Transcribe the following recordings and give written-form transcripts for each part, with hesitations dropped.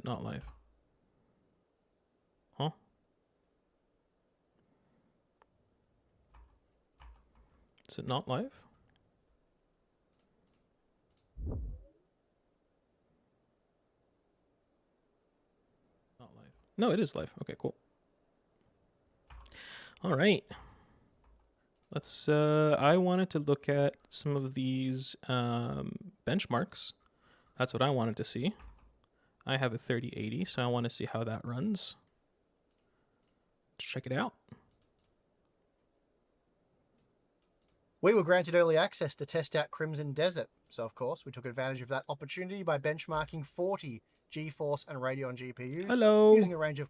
not live? Huh? Is it not live? Not live. No, it is live. Okay, cool. All right. Let's, I wanted to look at some of these benchmarks. That's what I wanted to see. I have a 3080, so I want to see how that runs. Let's check it out. We were granted early access to test out Crimson Desert, so of course we took advantage of that opportunity by benchmarking 40 GeForce and Radeon GPUs. Hello. Using a range of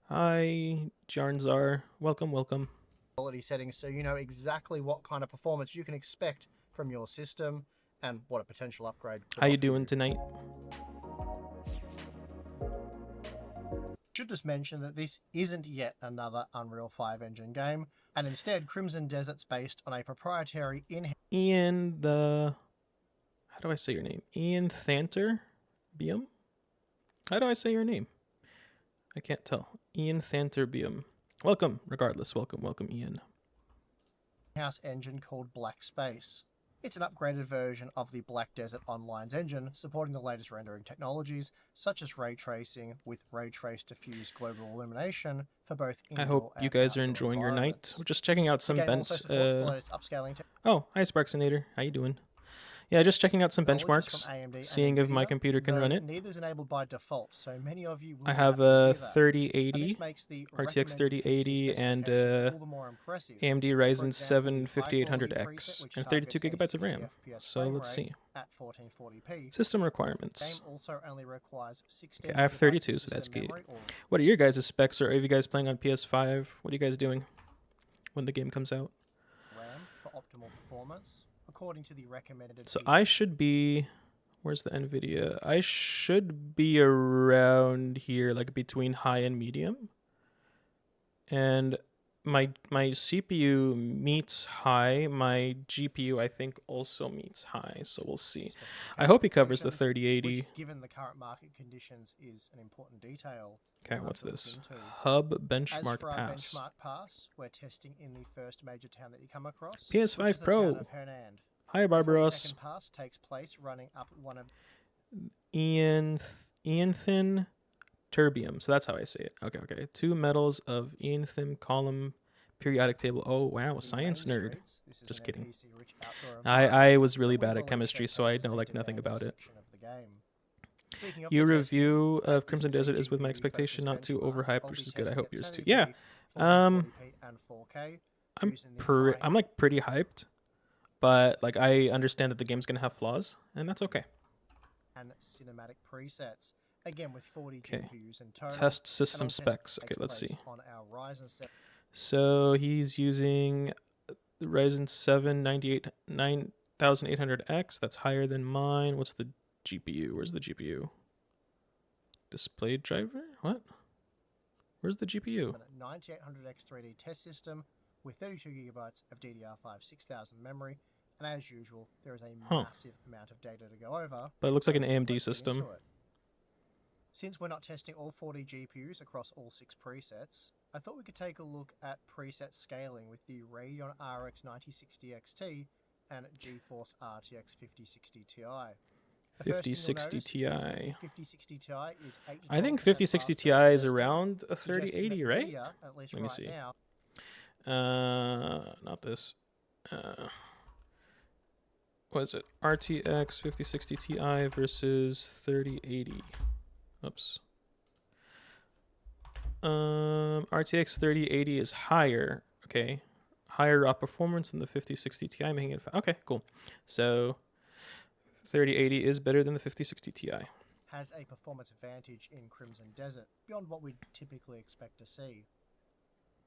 Hi, Jarnzar. Welcome, welcome. Quality settings, so you know exactly what kind of performance you can expect from your system and what a potential upgrade could How you offer doing tonight? Should just mention that this isn't yet another Unreal 5 engine game, and instead Crimson Desert's based on a proprietary Ian the... How do I say your name? Ian Thanter Bium? How do I say your name? I can't tell. Ian Thanter Bium. Welcome, regardless. Welcome, welcome, Ian. in-house engine called Black Space. It's an upgraded version of the Black Desert Online's engine, supporting the latest rendering technologies, such as ray tracing with ray trace diffuse global illumination for both indoor I hope you guys are enjoying your night. We're just checking out some bench. Oh, hi Sparksinator. How you doing? Yeah, just checking out some benchmarks, seeing if my computer can run it. Neither's enabled by default, so many of you I have a 3080, RTX 3080, and AMD Ryzen 7 5800X, and 32 gigabytes of RAM. So let's see. System requirements. Okay, I have 32, so that's good. What are your guys' specs, or are you guys playing on PS5? What are you guys doing when the game comes out? RAM for optimal performance. According to the recommended. So I should be, where's the NVIDIA? I should be around here, like between high and medium. And my CPU meets high. My GPU, I think, also meets high. So we'll see. I hope he covers the 3080. Which, given the current market conditions, is an important detail. Okay, what's this? Hub benchmark pass. Benchmark pass, we're testing in the first major town that you come across. PS5 Pro. Hi, Barbaros. Second pass takes place running up one of Eanthin terbium. So that's how I say it. Okay, okay. 2 metals of Eanthin column periodic table. Oh wow, science nerd. Just kidding. I was really bad at chemistry, so I know like nothing about it. Your review of Crimson Desert is with my expectation, not too overhyped, which is good. I hope yours too. Yeah. I'm like pretty hyped, but like I understand that the game's gonna have flaws, and that's okay. And cinematic presets. Again with 40 okay. GPUs in total. Test system specs. Okay, let's see. So he's using the Ryzen 7 9800X. That's higher than mine. What's the GPU? Where's the GPU? Display driver? What? Where's the GPU? 9800X 3D test system with 32 gigabytes of DDR5 6000 memory, and as usual, there is a massive amount of data to go over. But it looks like an AMD system. Since we're not testing all 40 GPUs across all 6 presets, I thought we could take a look at preset scaling with the Radeon RX 9060 XT and GeForce RTX 5060 Ti. 5060 Ti. 5060 Ti is 8 I think 5060 Ti is around a 3080, right? Let me see. Not this. What is it? RTX 5060 Ti versus 3080. Oops. RTX 3080 is higher. Okay. Higher raw performance than the 5060 Ti, making it okay, cool. So 3080 is better than the 5060 Ti. Has a performance advantage in Crimson Desert beyond what we'd typically expect to see.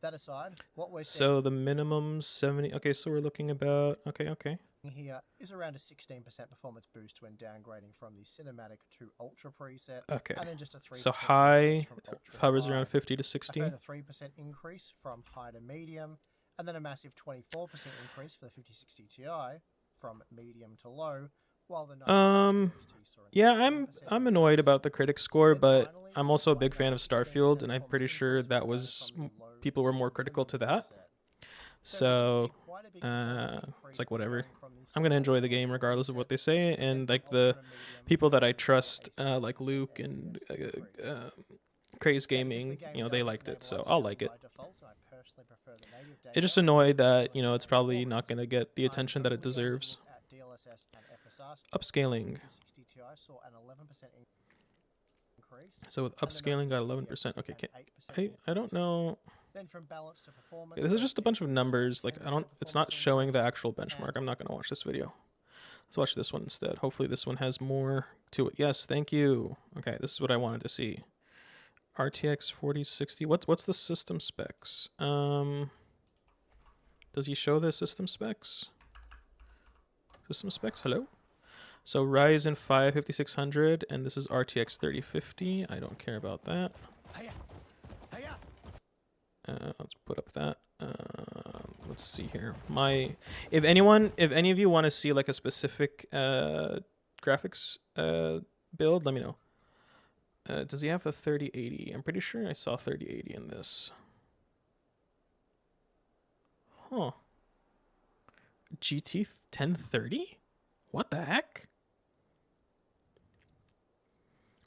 That aside, what we're seeing so the minimum 70. Okay, so we're looking about okay. Here is around a 16% performance boost when downgrading from the cinematic to ultra preset. Okay. And then just a 3% so high hovers around 50 to 60. A further 3% increase from high to medium, and then a massive 24% increase for the 5060 Ti from medium to low, while the 96 TXT saw an Yeah, 18% I'm annoyed increase. about the Critic score, Then but finally, I'm also a despite big fan no of 16% Starfield, and I'm performance pretty sure increase that when was running from the low people were to more critical to minimum that. preset. So we did see So quite a big performance it's increase like when whatever. going from the I'm gonna enjoy standard the game ultra regardless of what they resets say, and then and from like the ultra medium, people that I where we saw a trust, like 60% Luke and FPS increase. Craze Now, because the Gaming, game you know, they doesn't liked it, enable so I'll upscaling like it. by default, and I personally prefer the native It's just data, annoyed which that, will you know, enjoy it's the probably not performance. gonna get the I'm attention that it quickly going to deserves. look at DLSS and FSR. Upscaling. 5060 Ti saw an 11% increase. So with And the upscaling got 9060 11%. Okay, an I 8% don't increase. know. Then from balance to performance, This is both just a bunch of TPU saw numbers. a Like 10% it's not performance showing the increase, actual benchmark. and I'm not gonna watch this video. Let's watch this one instead. Hopefully this one has more to it. Yes, thank you. Okay, this is what I wanted to see. RTX 4060. What's the system specs? Does he show the system specs? System specs, hello? So Ryzen 5 5600, and this is RTX 3050. I don't care about that. Let's put up that. Let's see here. If any of you want to see like a specific graphics build, let me know. Does he have the 3080? I'm pretty sure I saw 3080 in this. Huh. GT 1030? What the heck?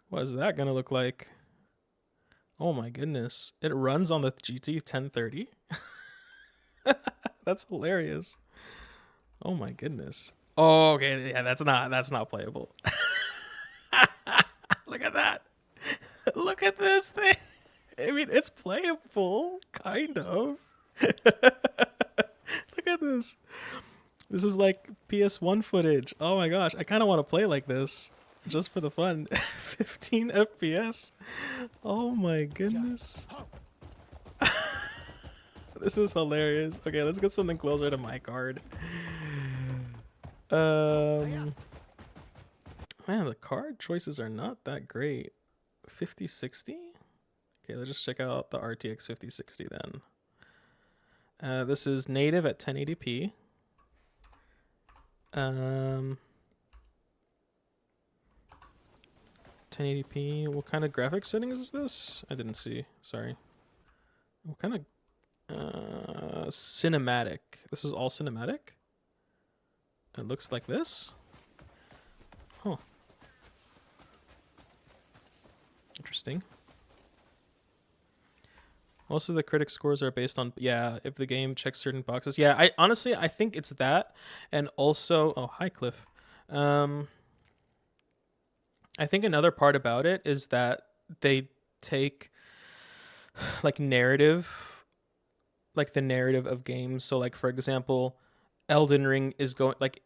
What is that gonna look like? Oh my goodness. It runs on the GT 1030? That's hilarious. Oh my goodness. Oh, okay, yeah, that's not playable. Look at that. Look at this thing. I mean, it's playable, kind of. Look at this. This is like PS1 footage. Oh my gosh, I kind of want to play like this just for the fun. 15 FPS. Oh my goodness. This is hilarious. Okay, let's get something closer to my card. Man, the card choices are not that great. 5060? Okay, let's just check out the RTX 5060 then. This is native at 1080p. 1080p. What kind of graphics settings is this? I didn't see. Sorry. What kind of cinematic? This is all cinematic? It looks like this? Huh. Interesting. Most of the critic scores are based on, yeah, if the game checks certain boxes. Yeah, I honestly think it's that, and also, oh, hi Cliff. I think another part about it is that they take like narrative, like the narrative of games. So like, for example, Elden Ring is going, like,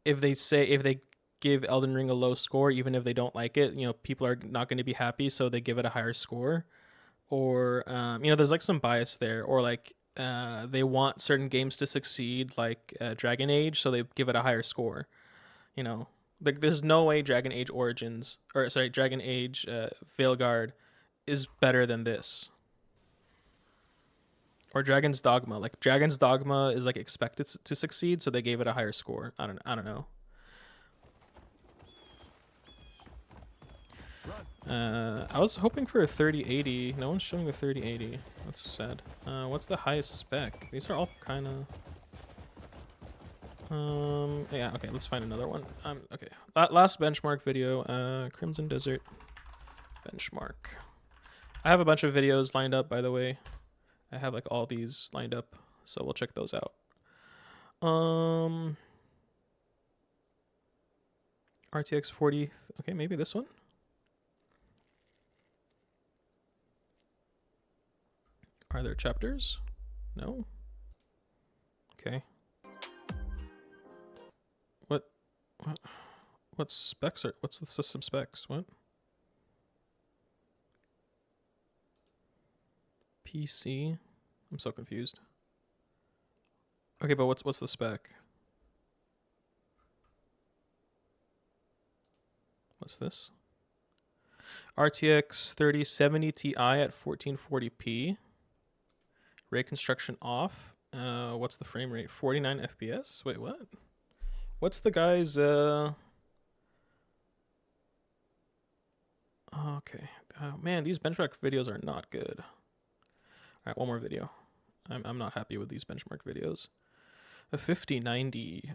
if they give Elden Ring a low score, even if they don't like it, you know, people are not going to be happy, so they give it a higher score. Or you know, there's like some bias there, or like they want certain games to succeed, like Dragon Age, so they give it a higher score. You know, like there's no way Dragon Age Origins, or sorry, Dragon Age Veilguard is better than this. Or Dragon's Dogma. Like Dragon's Dogma is like expected to succeed, so they gave it a higher score. I don't know. I was hoping for a 3080. No one's showing the 3080. That's sad. What's the highest spec? These are all kind of... yeah, okay, let's find another one. Okay, last benchmark video. Crimson Desert benchmark. I have a bunch of videos lined up, by the way. I have like all these lined up, so we'll check those out. RTX 40. Okay, maybe this one. Are there chapters? No. Okay. What specs are? What's the system specs? What? PC. I'm so confused. Okay, but what's the spec? What's this? RTX 3070 Ti at 1440p. Ray construction off. What's the frame rate? 49 FPS? Wait, what? What's the guy's Okay. Man, these benchmark videos are not good. All right, one more video. I'm not happy with these benchmark videos. A 5090.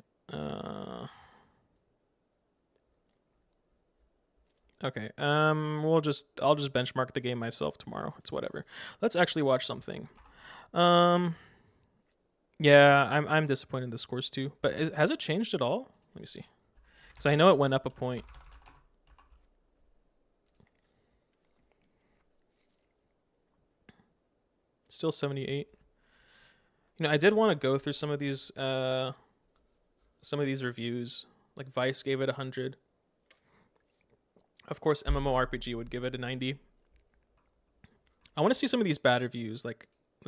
Okay. I'll just benchmark the game myself tomorrow. It's whatever. Let's actually watch something. Yeah, I'm disappointed in the scores too. But has it changed at all? Let me see. Because I know it went up a point. Still 78. You know, I did want to go through some of these reviews. Like Vice gave it 100. Of course, MMORPG would give it a 90. I want to see some of these bad reviews. Like,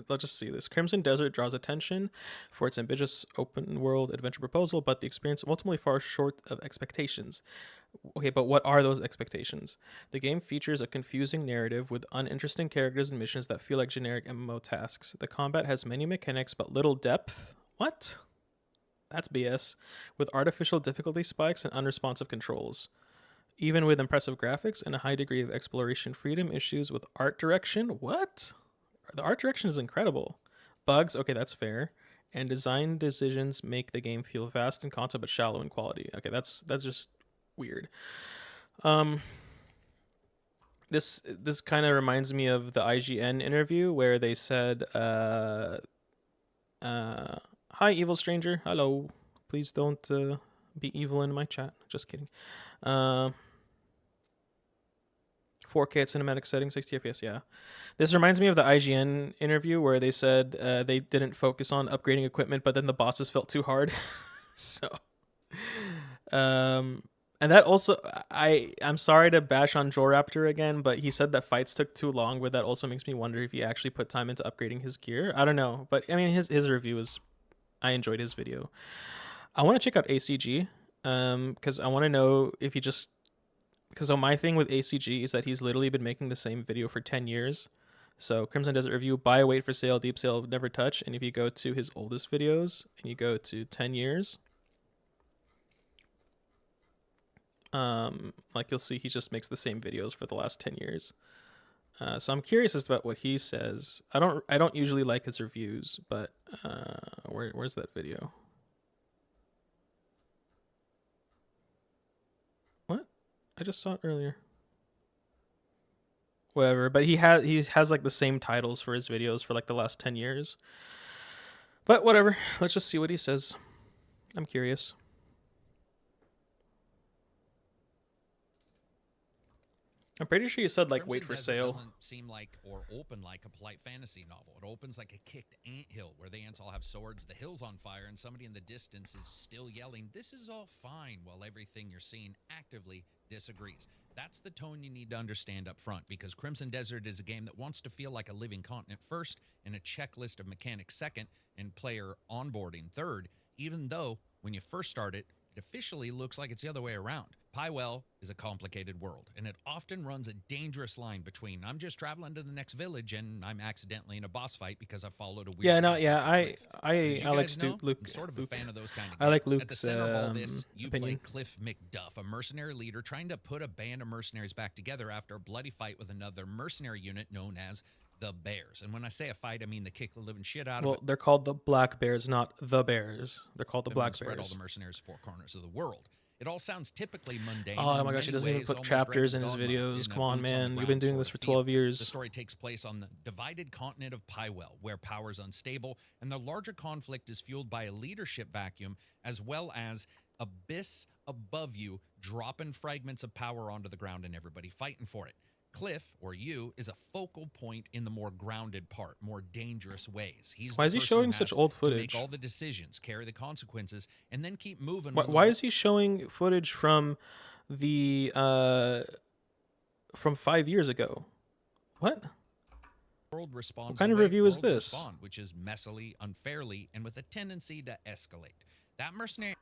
let's just see this. Crimson Desert draws attention for its ambitious open world adventure proposal, but the experience ultimately far short of expectations. Okay, but what are those expectations? The game features a confusing narrative with uninteresting characters and missions that feel like generic MMO tasks. The combat has many mechanics but little depth. What? That's BS. With artificial difficulty spikes and unresponsive controls. Even with impressive graphics and a high degree of exploration freedom, issues with art direction. What? The art direction is incredible. Bugs, okay, that's fair. And design decisions make the game feel vast in concept but shallow in quality. Okay, that's just weird. This kind of reminds me of the IGN interview where they said, "Hi, evil stranger. Hello. Please don't be evil in my chat." Just kidding. 4K at cinematic settings, 60 FPS, yeah. This reminds me of the IGN interview where they said they didn't focus on upgrading equipment, but then the bosses felt too hard. So, and that also, I'm sorry to bash on Joraptor again, but he said that fights took too long, but that also makes me wonder if he actually put time into upgrading his gear. I don't know, but I mean, his review is, I enjoyed his video. I want to check out ACG, because I want to know if he just, because my thing with ACG is that he's literally been making the same video for 10 years. So Crimson Desert Review, buy, wait for sale, deep sale, never touch. And if you go to his oldest videos and you go to 10 years, like you'll see he just makes the same videos for the last 10 years. So I'm curious as to about what he says. I don't usually like his reviews, but where's that video? What? I just saw it earlier. Whatever, but he has like the same titles for his videos for like the last 10 years. But whatever, let's just see what he says. I'm curious. I'm pretty sure you said like wait for sale. Doesn't seem like or open like a polite fantasy novel. It opens like a kicked anthill where the ants all have swords, the hill's on fire, and somebody in the distance is still yelling, "This is all fine," while everything you're seeing actively disagrees. That's the tone you need to understand up front, because Crimson Desert is a game that wants to feel like a living continent first, and a checklist of mechanics second, and player onboarding third, even though when you first start it, it officially looks like it's the other way around. Pywell is a complicated world, and it often runs a dangerous line between I'm just traveling to the next village and I'm accidentally in a boss fight because I followed a weird I like Luke. I'm sort of a fan of those kind of games. I like Luke's At the center of all this, you opinion. play Cliff McDuff, a mercenary leader trying to put a band of mercenaries back together after a bloody fight with another mercenary unit known as the Bears. And when I say a fight, I mean they kick the living shit out of it. Well, they're called the Black Bears, not the Bears. They're called the Black Bears. Spread all the mercenaries four corners of the world. It all sounds typically mundane. Oh my gosh, he doesn't even put chapters in his videos. Come on, man. You've been doing this for 12 years. The story takes place on the divided continent of Pywell, where power is unstable, and the larger conflict is fueled by a leadership vacuum, as well as abyss above you, dropping fragments of power onto the ground and everybody fighting for it. Cliff, or you, is a focal point in the more grounded part, more dangerous ways. Why is he showing such old footage? Make all the decisions, carry the consequences, and then keep moving. Why is he showing footage from the from 5 years ago? What? What kind of review is this? Which is messily, unfairly, and with a tendency to escalate. That mercenary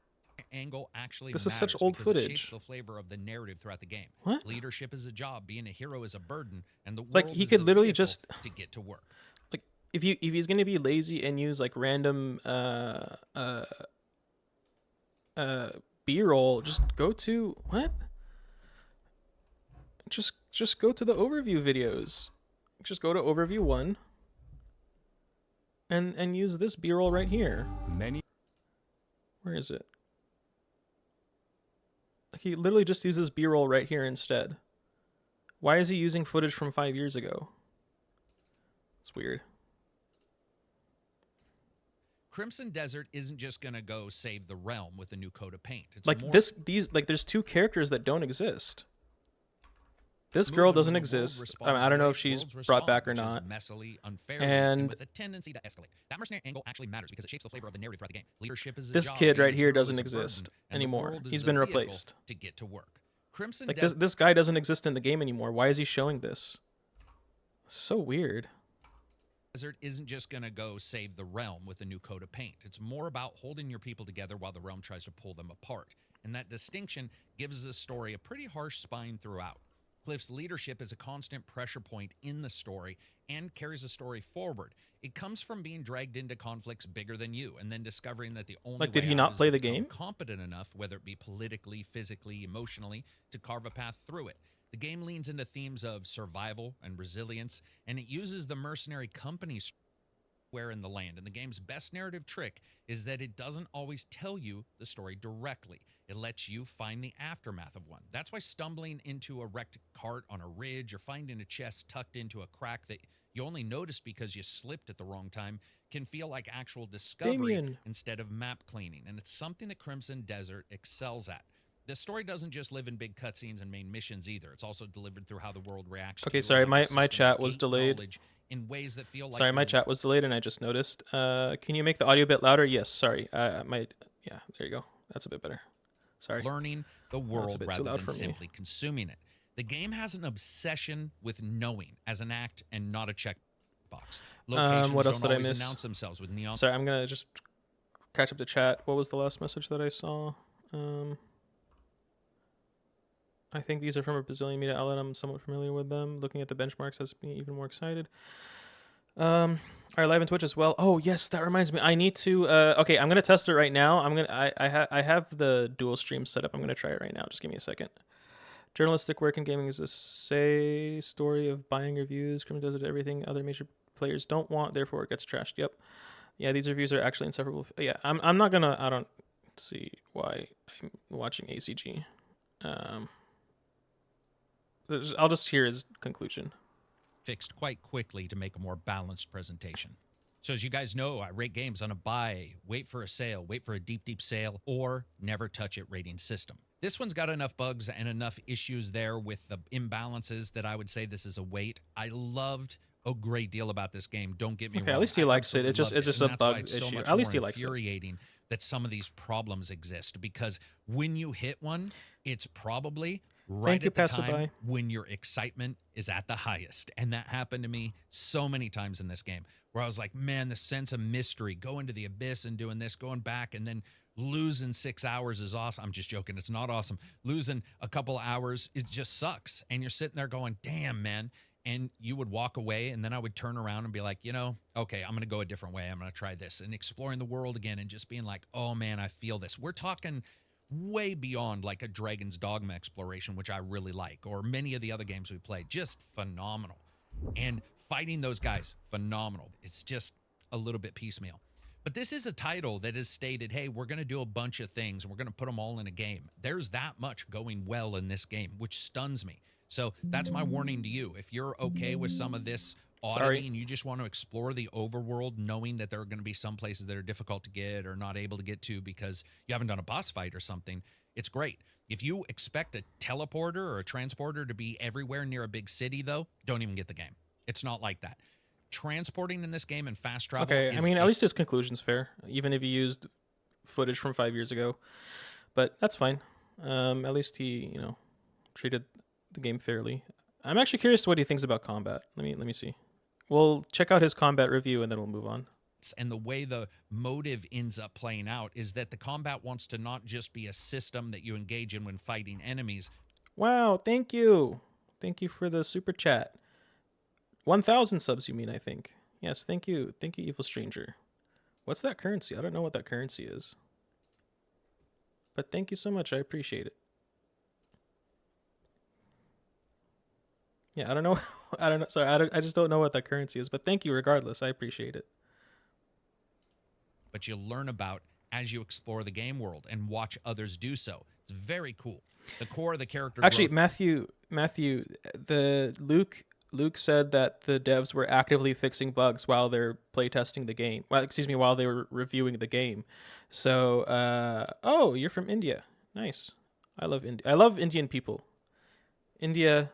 angle actually this is such old footage. It shapes the flavor of the narrative throughout the game. What? Leadership is a job, being a hero is a burden, and the world like he is could the literally vehicle just to get to work. Like if he's gonna be lazy and use like random B-roll, just go to what? Just Just go to the overview videos. Just go to overview 1 and use this B-roll right here. Where is it? He literally just uses B-roll right here instead. Why is he using footage from 5 years ago? It's weird. Crimson Desert isn't just gonna go save the realm with a new coat of paint. It's like there's 2 characters that don't exist. This girl doesn't exist. I don't know if she's brought back or not. Messily, unfair, and with a tendency to escalate. That mercenary angle actually matters because it shapes the flavor of the narrative throughout the game. Leadership is this kid right here doesn't exist anymore. He's been replaced. To get to work. Crimson like this guy doesn't exist in the game anymore. Why is he showing this? So weird. Desert isn't just going to go save the realm with a new coat of paint. It's more about holding your people together while the realm tries to pull them apart. And that distinction gives the story a pretty harsh spine throughout. Cliff's leadership is a constant pressure point in the story and carries the story forward. It comes from being dragged into conflicts bigger than you and then discovering that the only did way he out not is play to the become game? competent enough, whether it be politically, physically, emotionally, to carve a path through it. The game leans into themes of survival and resilience, and it uses the mercenary companies where in the land. And the game's best narrative trick is that it doesn't always tell you the story directly. It lets you find the aftermath of one. That's why stumbling into a wrecked cart on a ridge or finding a chest tucked into a crack that you only noticed because you slipped at the wrong time can feel like actual discovery instead of map cleaning. And it's something that Crimson Desert excels at. The story doesn't just live in big cutscenes and main missions either. It's also delivered through how the world reacts. Okay, sorry, my chat was delayed. In ways that feel like sorry, my chat was delayed and I just noticed. Can you make the audio a bit louder? Yes, sorry. Yeah, there you go. That's a bit better. Sorry. Learning the world rather than simply consuming it. The game has an obsession with knowing as an act and not a checkbox. Locations what else don't did I always miss? announce themselves with neon. Sorry, I'm gonna just catch up to chat. What was the last message that I saw? I think these are from a Brazilian media outlet. I'm somewhat familiar with them. Looking at the benchmarks has me even more excited. Are live on Twitch as well? Oh yes, that reminds me. I need to. Okay, I'm gonna test it right now. I have the dual stream set up. I'm gonna try it right now. Just give me a second. Journalistic work in gaming is a story of buying reviews. Crimson Desert, everything other major players don't want, therefore it gets trashed. Yep. Yeah, these reviews are actually insufferable. Yeah, I'm not gonna. I don't see why I'm watching ACG. I'll just hear his conclusion. Fixed quite quickly to make a more balanced presentation. So as you guys know, I rate games on a buy, wait for a sale, wait for a deep, deep sale, or never touch it rating system. This one's got enough bugs and enough issues there with the imbalances that I would say this is a wait. I loved a great deal about this game. Don't get me wrong. At least he likes it. It's just a bug issue. At least he likes it. Infuriating that some of these problems exist because when you hit one, it's probably right at the time when your excitement is at the highest. And that happened to me so many times in this game where I was like, man, the sense of mystery, going to the abyss and doing this, going back and then losing 6 hours is awesome. I'm just joking. It's not awesome. Losing a couple hours, it just sucks. And you're sitting there going, damn, man. And you would walk away and then I would turn around and be like, okay, I'm going to go a different way. I'm going to try this and exploring the world again and just being like, oh man, I feel this. We're talking way beyond like a Dragon's Dogma exploration, which I really like, or many of the other games we played, just phenomenal. And fighting those guys, phenomenal. It's just a little bit piecemeal. But this is a title that has stated, hey, we're going to do a bunch of things and we're going to put them all in a game. There's that much going well in this game, which stuns me. So that's my warning to you. If you're okay with some of this oddity and you just want to explore the overworld, knowing that there are going to be some places that are difficult to get or not able to get to because you haven't done a boss fight or something, it's great. If you expect a teleporter or a transporter to be everywhere near a big city, though, don't even get the game. It's not like that. Transporting in this game and fast travel. Okay, I mean, at least his conclusion's fair, even if he used footage from 5 years ago. But that's fine. At least he, treated the game fairly. I'm actually curious what he thinks about combat. Let me see. We'll check out his combat review and then we'll move on. And the way the motive ends up playing out is that the combat wants to not just be a system that you engage in when fighting enemies. Wow, thank you. Thank you for the super chat. 1,000 subs, you mean, I think. Yes, thank you. Thank you, Evil Stranger. What's that currency? I don't know what that currency is. But thank you so much. I appreciate it. Yeah, I don't know. I don't know. Sorry, I just don't know what that currency is. But thank you regardless. I appreciate it. But you learn about as you explore the game world and watch others do so. It's very cool. The core of the character Actually, growth. Matthew, the Luke said that the devs were actively fixing bugs while they're playtesting the game. Well, excuse me, while they were reviewing the game. So, oh, you're from India. Nice. I love India. I love Indian people. India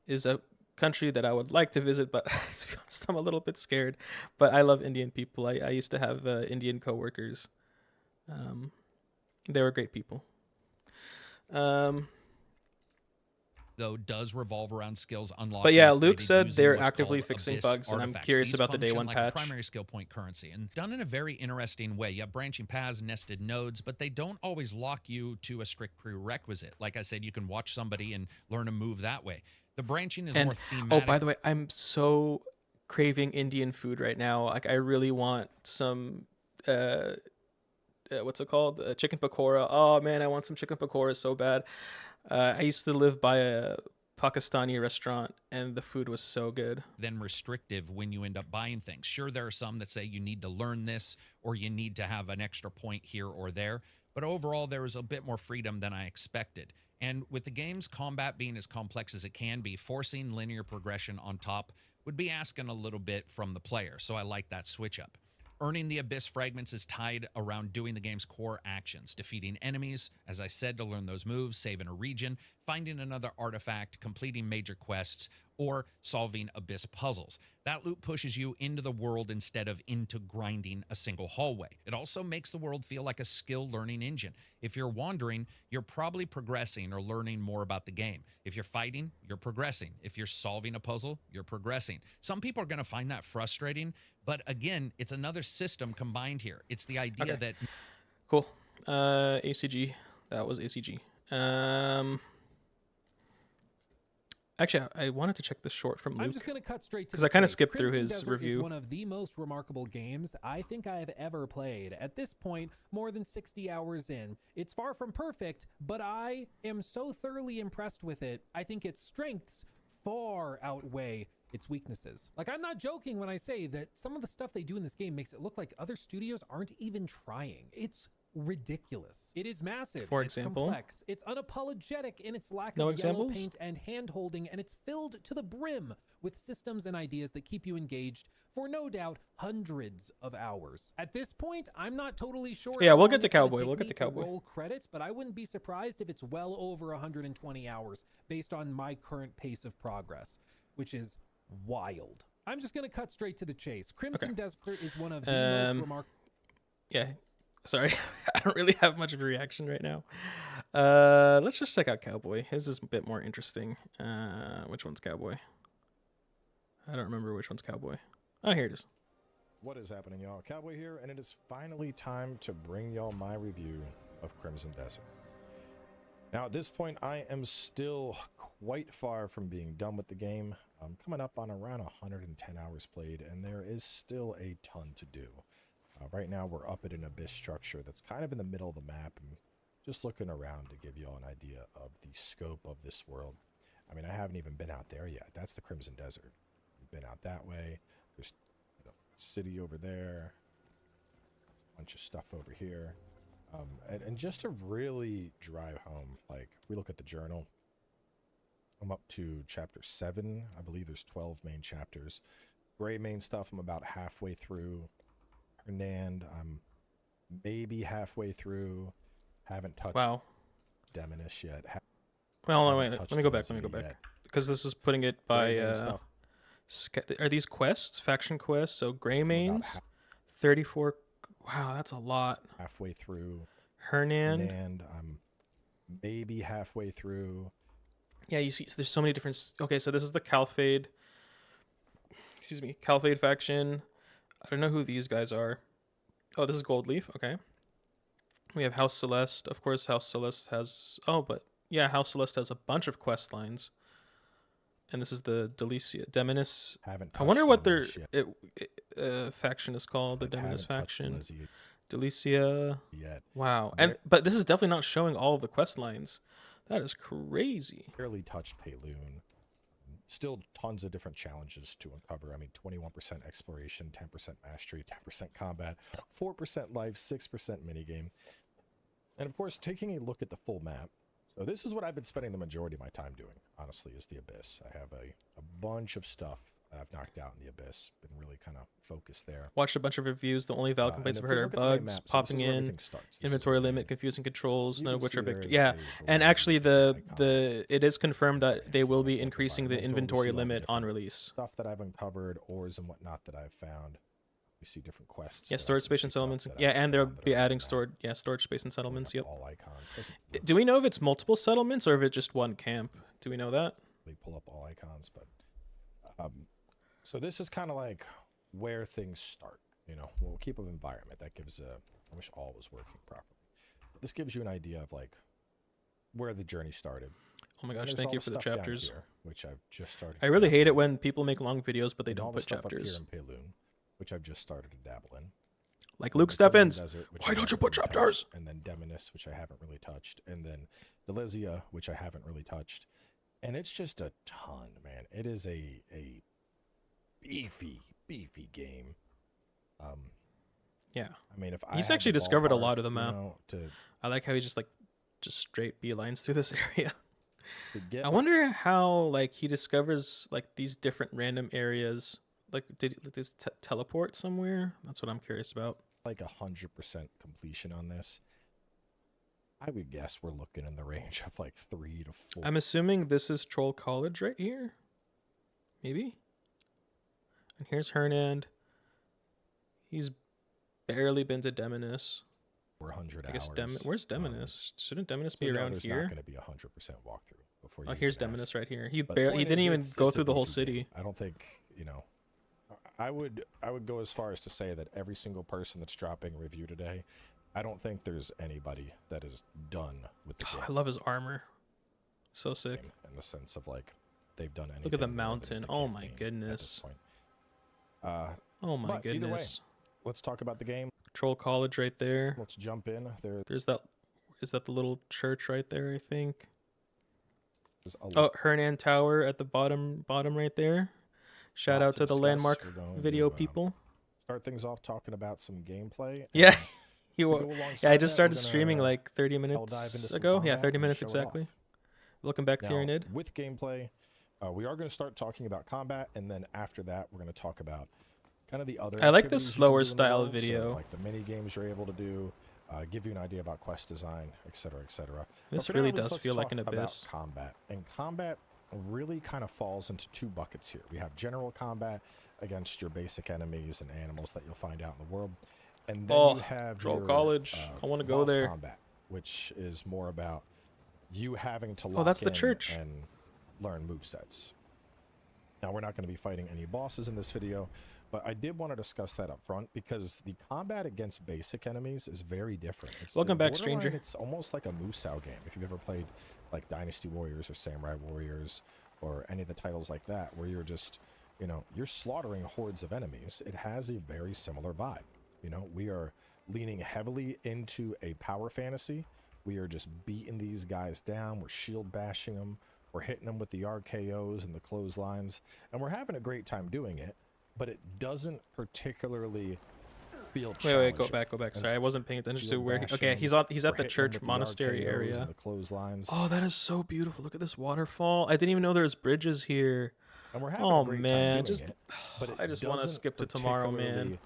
is a country that I would like to visit, but to be honest, I'm a little bit scared. But I love Indian people. I used to have Indian coworkers. They were great people. Though does revolve around skills unlocked. But yeah, Luke said they're actively fixing bugs, and I'm curious about the day one patch. Primary skill point currency, and done in a very interesting way. You have branching paths, nested nodes, but they don't always lock you to a strict prerequisite. Like I said, you can watch somebody and learn a move that way. The branching is more thematic. Oh, by the way, I'm so craving Indian food right now. Like, I really want some what's it called? Chicken pakora. Oh man, I want some chicken pakora so bad. I used to live by a Pakistani restaurant, and the food was so good. Then restrictive when you end up buying things. Sure, there are some that say you need to learn this or you need to have an extra point here or there, but overall there was a bit more freedom than I expected. And with the game's combat being as complex as it can be, forcing linear progression on top would be asking a little bit from the player, so I like that switch up. Earning the Abyss fragments is tied around doing the game's core actions, defeating enemies, as I said, to learn those moves, saving a region, finding another artifact, completing major quests, or solving Abyss puzzles. That loop pushes you into the world instead of into grinding a single hallway. It also makes the world feel like a skill learning engine. If you're wandering, you're probably progressing or learning more about the game. If you're fighting, you're progressing. If you're solving a puzzle, you're progressing. Some people are going to find that frustrating, but again, it's another system combined here. It's the idea that... Cool. ACG. That was ACG. Actually, I wanted to check the short from Luke. I'm just going to cut straight to because I kind of skipped through Crimson his Desert review. Is one of the most remarkable games I think I have ever played. At this point, more than 60 hours in. It's far from perfect, but I am so thoroughly impressed with it. I think its strengths far outweigh its weaknesses. Like, I'm not joking when I say that some of the stuff they do in this game makes it look like other studios aren't even trying. It's ridiculous. It is massive. For it's example, complex. It's unapologetic in its lack no of examples? yellow paint and hand-holding, and it's filled to the brim with systems and ideas that keep you engaged for no doubt hundreds of hours. At this point, I'm not totally sure. Yeah, how we'll long get to it's gonna Cowboy. take We'll get me to Cowboy. roll credits, but I wouldn't be surprised if it's well over 120 hours based on my current pace of progress, which is wild. I'm just going to cut straight to the chase. Crimson Desert is one of the most remarkable... Yeah. Sorry, I don't really have much of a reaction right now. Let's just check out Cowboy. His is a bit more interesting. Which one's Cowboy? I don't remember which one's Cowboy. Oh, here it is. What is happening, y'all? Cowboy here, and it is finally time to bring y'all my review of Crimson Desert. Now, at this point, I am still quite far from being done with the game. I'm coming up on around 110 hours played, and there is still a ton to do. Right now, we're up at an abyss structure that's kind of in the middle of the map, and just looking around to give y'all an idea of the scope of this world. I mean, I haven't even been out there yet. That's the Crimson Desert. We've been out that way. There's a city over there. A bunch of stuff over here. And just to really drive home, like, if we look at the journal, I'm up to chapter 7. I believe there's 12 main chapters. Gray main stuff, I'm about halfway through. Hernand, I'm maybe halfway through. Haven't touched Demonish yet. Well, no, wait, let me go back. Because this is putting it by... are these quests? Faction quests? So Gray mains? 34... Wow, that's a lot. Halfway through. Hernand, I'm maybe halfway through. Yeah, you see, so there's so many different... Okay, so this is the Calphade... Excuse me, Calphade faction. I don't know who these guys are. Oh, this is Goldleaf. Okay. We have House Celeste. Of course, House Celeste has... Oh, but... Yeah, House Celeste has a bunch of quest lines. And this is the Delicia. Demonis. I wonder what their faction is called. The Demonis faction. Delicia. Wow. But this is definitely not showing all of the quest lines. That is crazy. Barely touched Payloon. Still tons of different challenges to uncover. I mean, 21% exploration, 10% mastery, 10% combat, 4% life, 6% minigame. And of course, taking a look at the full map. So this is what I've been spending the majority of my time doing, honestly, is the Abyss. I have a bunch of stuff I've knocked out in the Abyss. Been really kind of focused there. Watched a bunch of reviews. The only valid complaints I've heard are bugs, popping in, inventory limit, confusing controls, none of which are big. Yeah, and actually it is confirmed that they will be increasing the inventory limit on release. Stuff that I've uncovered, ores and whatnot that I've found. We see different quests. Yeah, storage space and settlements. Yeah, and they'll be adding storage space and settlements. Yep. All icons. Do we know if it's multiple settlements or if it's just one camp? Do we know that? They pull up all icons, but so this is kind of like where things start. You know, we'll keep an environment that gives a. I wish all was working properly. This gives you an idea of like where the journey started. Oh my gosh! Thank you for the chapters. Here, which I've just started. I really hate it when people make long videos but they don't put chapters. Up here in Payloon, which I've just started to dabble in. Like Luke Steffens. Why don't you put chapters? And then Demonis, which I haven't really touched. And then Delizia, which I haven't really touched. And it's just a ton, man. It is a beefy game. Yeah. I mean, if he's actually discovered a lot of the map. I like how he just straight beelines through this area. I wonder how like he discovers like these different random areas. Like, did this teleport somewhere? That's what I'm curious about. Like 100% completion on this. I would guess we're looking in the range of like 3 to 4. I'm assuming this is Troll College right here. Maybe. And here's Hernand. He's barely been to Demonis. 400 I guess hours. Where's Demonis? Shouldn't Demonis be around here? There's not going to be 100% walkthrough before you. Oh, here's Demonis right here. He didn't even go through the whole city. I don't think, you know. I would go as far as to say that every single person that's dropping a review today, I don't think there's anybody that is done with the game. I love his armor. So sick. In the sense of like they've done anything. Look at the mountain. Oh my goodness. Oh my goodness. Either way, let's talk about the game. Troll College right there. Let's jump in. There's that. Is that the little church right there? I think. Oh, Hernand Tower at the bottom right there. Shout out to the landmark video people. Start things off talking about some gameplay. Yeah, I just started streaming like 30 minutes ago. Yeah, 30 minutes exactly. Welcome back to Tyranid. With gameplay, we are going to start talking about combat, and then after that, we're going to talk about kind of the other. I like the slower style video, like the mini games you're able to do, give you an idea about quest design, etc., etc. This really does feel like an Abyss. Combat and combat really kind of falls into 2 buckets here. We have general combat against your basic enemies and animals that you'll find out in the world, and then you have Troll College. I want to go there. Combat, which is more about you having to that's the church and learn movesets. Now we're not going to be fighting any bosses in this video, but I did want to discuss that up front because the combat against basic enemies is very different. Welcome back, stranger. It's almost like a Musou game. If you've ever played like Dynasty Warriors or Samurai Warriors or any of the titles like that, where you're just, you know, you're slaughtering hordes of enemies, it has a very similar vibe. You know, we are leaning heavily into a power fantasy. We are just beating these guys down. We're shield bashing them. We're hitting them with the RKOs and the clotheslines, and we're having a great time doing it, but it doesn't particularly feel challenging. Wait, go back. Sorry, I wasn't paying attention to where he's at the church monastery area. Oh, that is so beautiful. Look at this waterfall. I didn't even know there was bridges here. And we're having a great time doing it, but I just want to skip to tomorrow, man.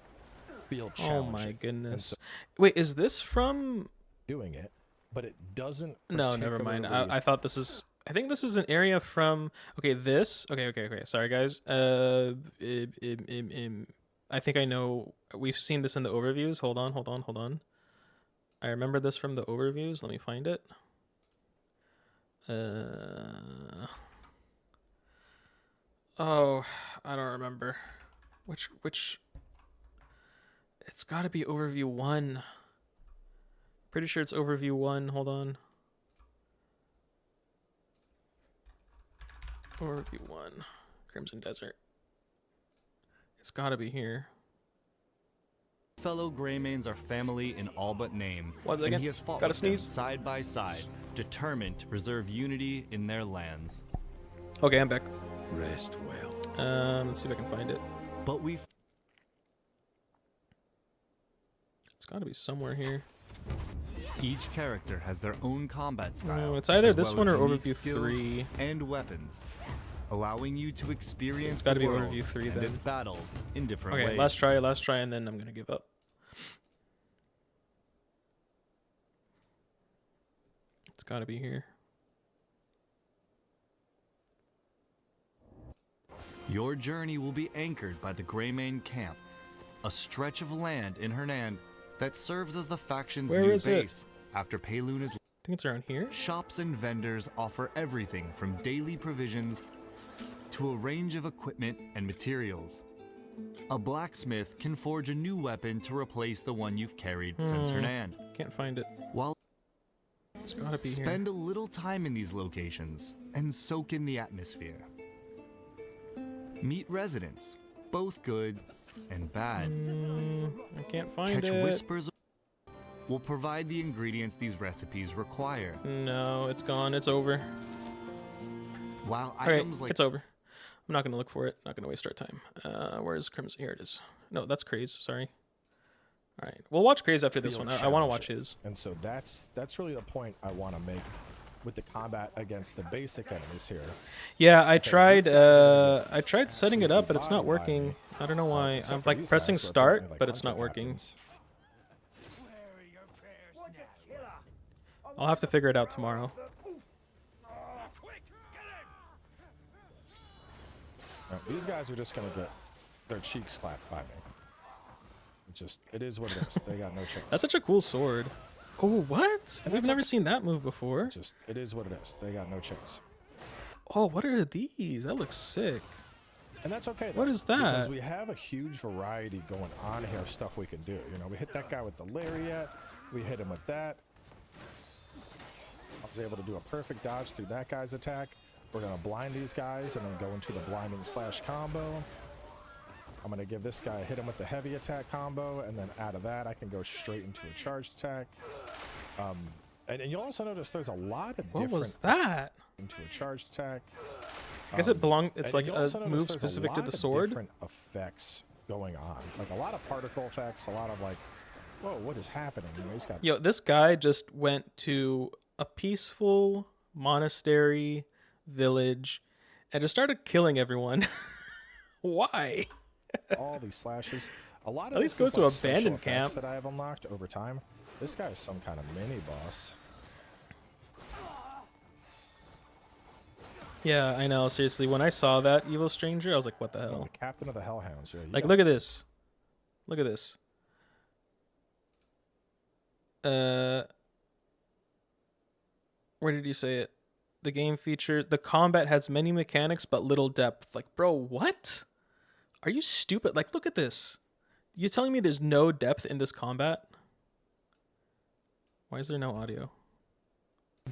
Feel oh my goodness. Wait, is this from doing it? But it doesn't. No, never mind. I thought this is. I think this is an area from. Okay, this. Okay. Sorry, guys. I think I know. We've seen this in the overviews. Hold on. I remember this from the overviews. Let me find it. Oh, I don't remember. Which? It's got to be overview 1. Pretty sure it's overview 1. Hold on. Overview 1. Crimson Desert. It's gotta be here. Fellow Greymanes are family in all but name. And he has fought with them side by side, determined to preserve unity in their lands. Okay, I'm back. Rest well. Let's see if I can find it. But we've It's got to be somewhere here. each character has their own combat style. Oh, it's either as this well one as or unique Overview skills 3. and weapons, allowing you to experience It's gotta the be world Overview 3 and then. its battles in different Okay, ways. last try, and then I'm gonna give up. It's gotta be here. Your journey will be anchored by the Greymane Camp, a stretch of land in Hernan that serves as the faction's Where new is it? base. After Paylun is I think it's around here. shops and vendors offer everything from daily provisions to a range of equipment and materials. A blacksmith can forge a new weapon to replace the one you've carried since Hernan. Can't find it. While It's gotta be here. spend a little time in these locations and soak in the atmosphere. Meet residents, both good and bad. I can't find Catch it. whispers will provide the ingredients these recipes require. No, it's gone. It's over. While All right, items like it's over. I'm not gonna look for it. Not gonna waste our time. Where's Crimson? Here it is. No, that's Craze. Sorry. All right, we'll watch Craze after this Feel one. I want to watch challenging. his. And so that's really the point I want to make with the combat against the basic enemies here. Yeah, I Because tried. these guys are gonna I tried setting it up, but it's not absolutely bodied by working. me. I don't know why. Except I'm for like these pressing guys who are start, apparently, like, but it's not hunter working. captains. I'll have to figure it out tomorrow. These guys are just gonna get their cheeks clapped by me. It is what it is. They got no chance. That's such a cool sword. Oh, what? We've never seen that move before. It is what it is. They got no chance. Oh, what are these? That looks sick. And that's okay. What though, is that? Because we have a huge variety going on here of stuff we can do. You know, we hit that guy with the lariat. We hit him with that. I was able to do a perfect dodge through that guy's attack. We're going to blind these guys and then go into the blinding slash combo. I'm going to give this guy a hit him with the heavy attack combo, and then out of that I can go straight into a charged attack. And you'll also notice there's a lot of What different was that? into a charged attack. I guess it belong. It's And like you'll a also notice move there's specific to lot the of sword. Different effects going on, like a lot of particle effects, a lot of like, whoa, what is happening? You know, he's got Yo, this guy just went to a peaceful monastery village and just started killing everyone. Why? all these slashes. A lot of At least this is go to like special abandoned effects camp. that I have unlocked over time. This guy is some kind of mini boss. Yeah, I know. Seriously, when I saw that evil stranger, I was like, "What the Oh, hell?" the captain of the Hellhounds. Yeah, you Like, got- look at this. Look at this. Where did you say it? The game feature, the combat has many mechanics but little depth. Like, bro, what? Are you stupid? Like, look at this. You telling me there's no depth in this combat? Why is there no audio?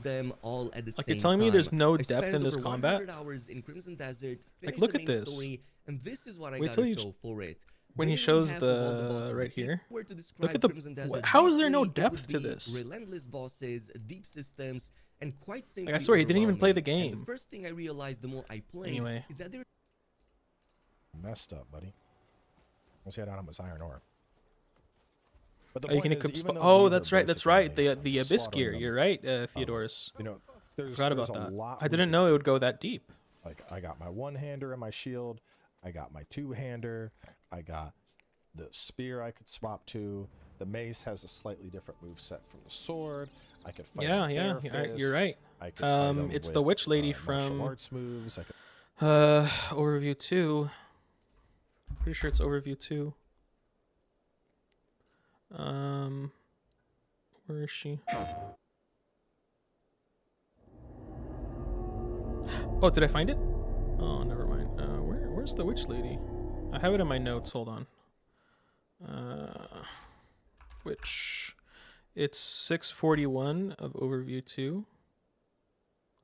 Them all at the Like, same you're telling me time. there's no I depth in spent this over combat? 100 hours in Crimson Desert, Like, finished look the at main this. story, and this is what I Wait got till to you show for it. when he Barely shows half of all the bosses. right If you here. were to Look describe at the. Crimson Desert How is there no briefly, it depth would to be this? Relentless bosses, deep systems, and quite simply Like, I swear he didn't even play the overwhelming. And game. the first thing I realized the more I played Anyway. is that there messed up, buddy. Let's head on him with iron ore. But the Oh, you point can is, equip. even though Oh, these are that's right. That's basic right. enemies, The I'm the just abyss slaughtering gear. them. You're right, Theodorus. You know, there's Forgot about a that. lot I we didn't can know it would go that deep. Like, I got my one-hander and my shield. I got my two-hander. I got the spear I could swap to. The mace has a slightly different move set from the sword. I could fight Yeah, him yeah, bare you're fist. right. I could fight him It's with, the witch lady martial from arts moves. I could, Overview 2. Pretty sure it's Overview 2. Where is she? Oh, did I find it? Oh, never mind. Where's the witch lady? I have it in my notes. Hold on. Witch. It's 641 of Overview 2.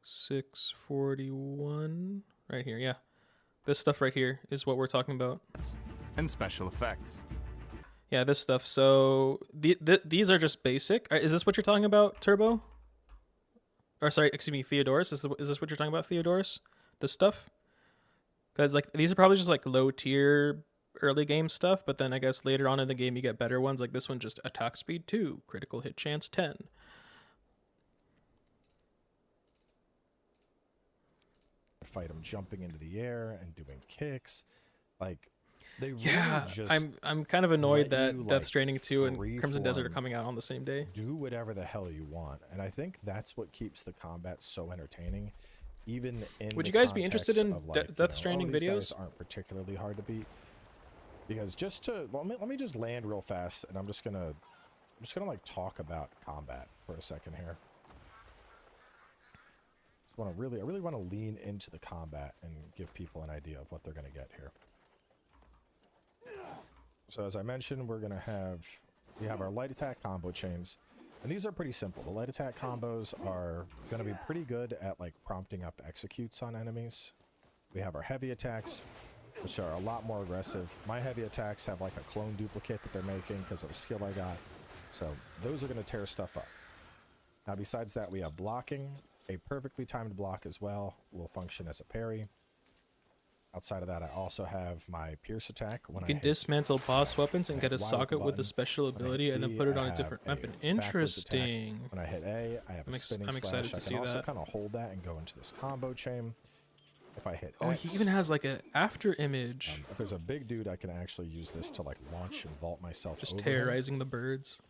641. Right here, yeah. This stuff right here is what we're talking about. and special effects. Yeah, this stuff. So these are just basic. Is this what you're talking about, Turbo? Or sorry, excuse me, Theodorus. Is this what you're talking about, Theodorus? This stuff? Because like these are probably just like low tier early game stuff, but then I guess later on in the game you get better ones. Like this one, just attack speed 2, critical hit chance 10. Fight them jumping into the air and doing kicks, like they really just I'm kind of annoyed let that you, Death like, Stranding 2 and free Crimson Desert are form coming out on the same day. do whatever the hell you want, and I think that's what keeps the combat so entertaining. Even in Would the you guys be interested context in of, like, Death Stranding these videos? guys aren't particularly hard to beat, because just to let me just land real fast, and I'm just gonna like talk about combat for a second here. I really want to lean into the combat and give people an idea of what they're going to get here. So as I mentioned, we have our light attack combo chains, and these are pretty simple. The light attack combos are going to be pretty good at like prompting up executes on enemies. We have our heavy attacks, which are a lot more aggressive. My heavy attacks have like a clone duplicate that they're making because of the skill I got. So those are going to tear stuff up. Now besides that, we have blocking. A perfectly timed block as well will function as a parry. Outside of that, I also have my pierce attack. When You can dismantle boss weapons and get a socket with a special ability and then put it on a different weapon. Interesting. When I hit A, I have a spinning slash. excited to I see can also that. kind of hold that and go into this combo chain. If I hit Oh, X, he even has like an after image. if there's a big dude, I can actually use this to like launch and vault myself Just over him. terrorizing the birds.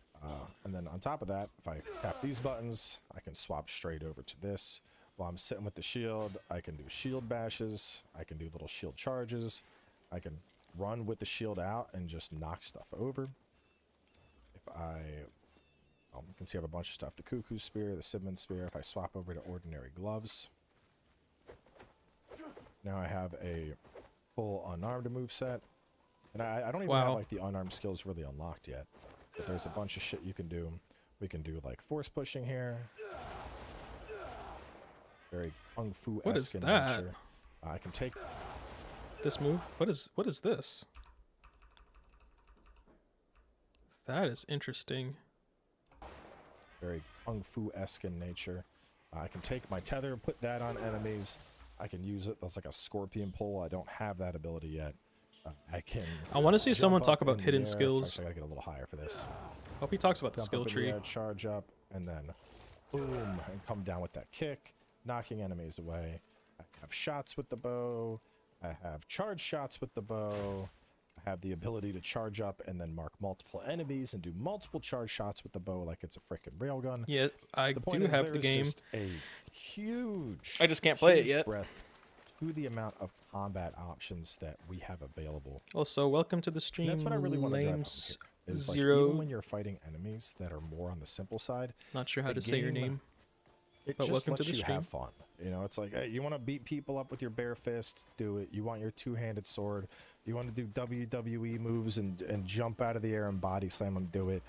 And then on top of that, if I tap these buttons, I can swap straight over to this. While I'm sitting with the shield, I can do shield bashes. I can do little shield charges. I can run with the shield out and just knock stuff over. You can see I have a bunch of stuff. The Cuckoo Spear, the Sidman Spear. If I swap over to ordinary gloves, now I have a full unarmed moveset. And I don't even have like the unarmed skills really unlocked yet. But there's a bunch of shit you can do. We can do like force pushing here. Very kung fu-esque in nature. I can take this move. What is this? That is interesting. Very kung fu-esque in nature. I can take my tether, put that on enemies. I can use it. That's like a scorpion pole. I don't have that ability yet. I want to see someone talk about hidden skills. Actually, I gotta get a little higher for this. Hope he talks about the skill tree. Charge up, and then boom, and come down with that kick, knocking enemies away. I have shots with the bow. I have charge shots with the bow. I have the ability to charge up and then mark multiple enemies and do multiple charge shots with the bow like it's a freaking railgun. Yeah, I do have the game. Just a huge. I just can't play it yet. Breadth to the amount of combat options that we have available. Also, welcome to the stream. And that's what I really want to drive home here. Is like, even when you're fighting enemies that are more on the simple side. Not sure how to say your name. It but just welcome lets to the you stream. have fun. You know, it's like, hey, you want to beat people up with your bare fist, do it. You want your two-handed sword. You want to do WWE moves and jump out of the air and body slam them, do it.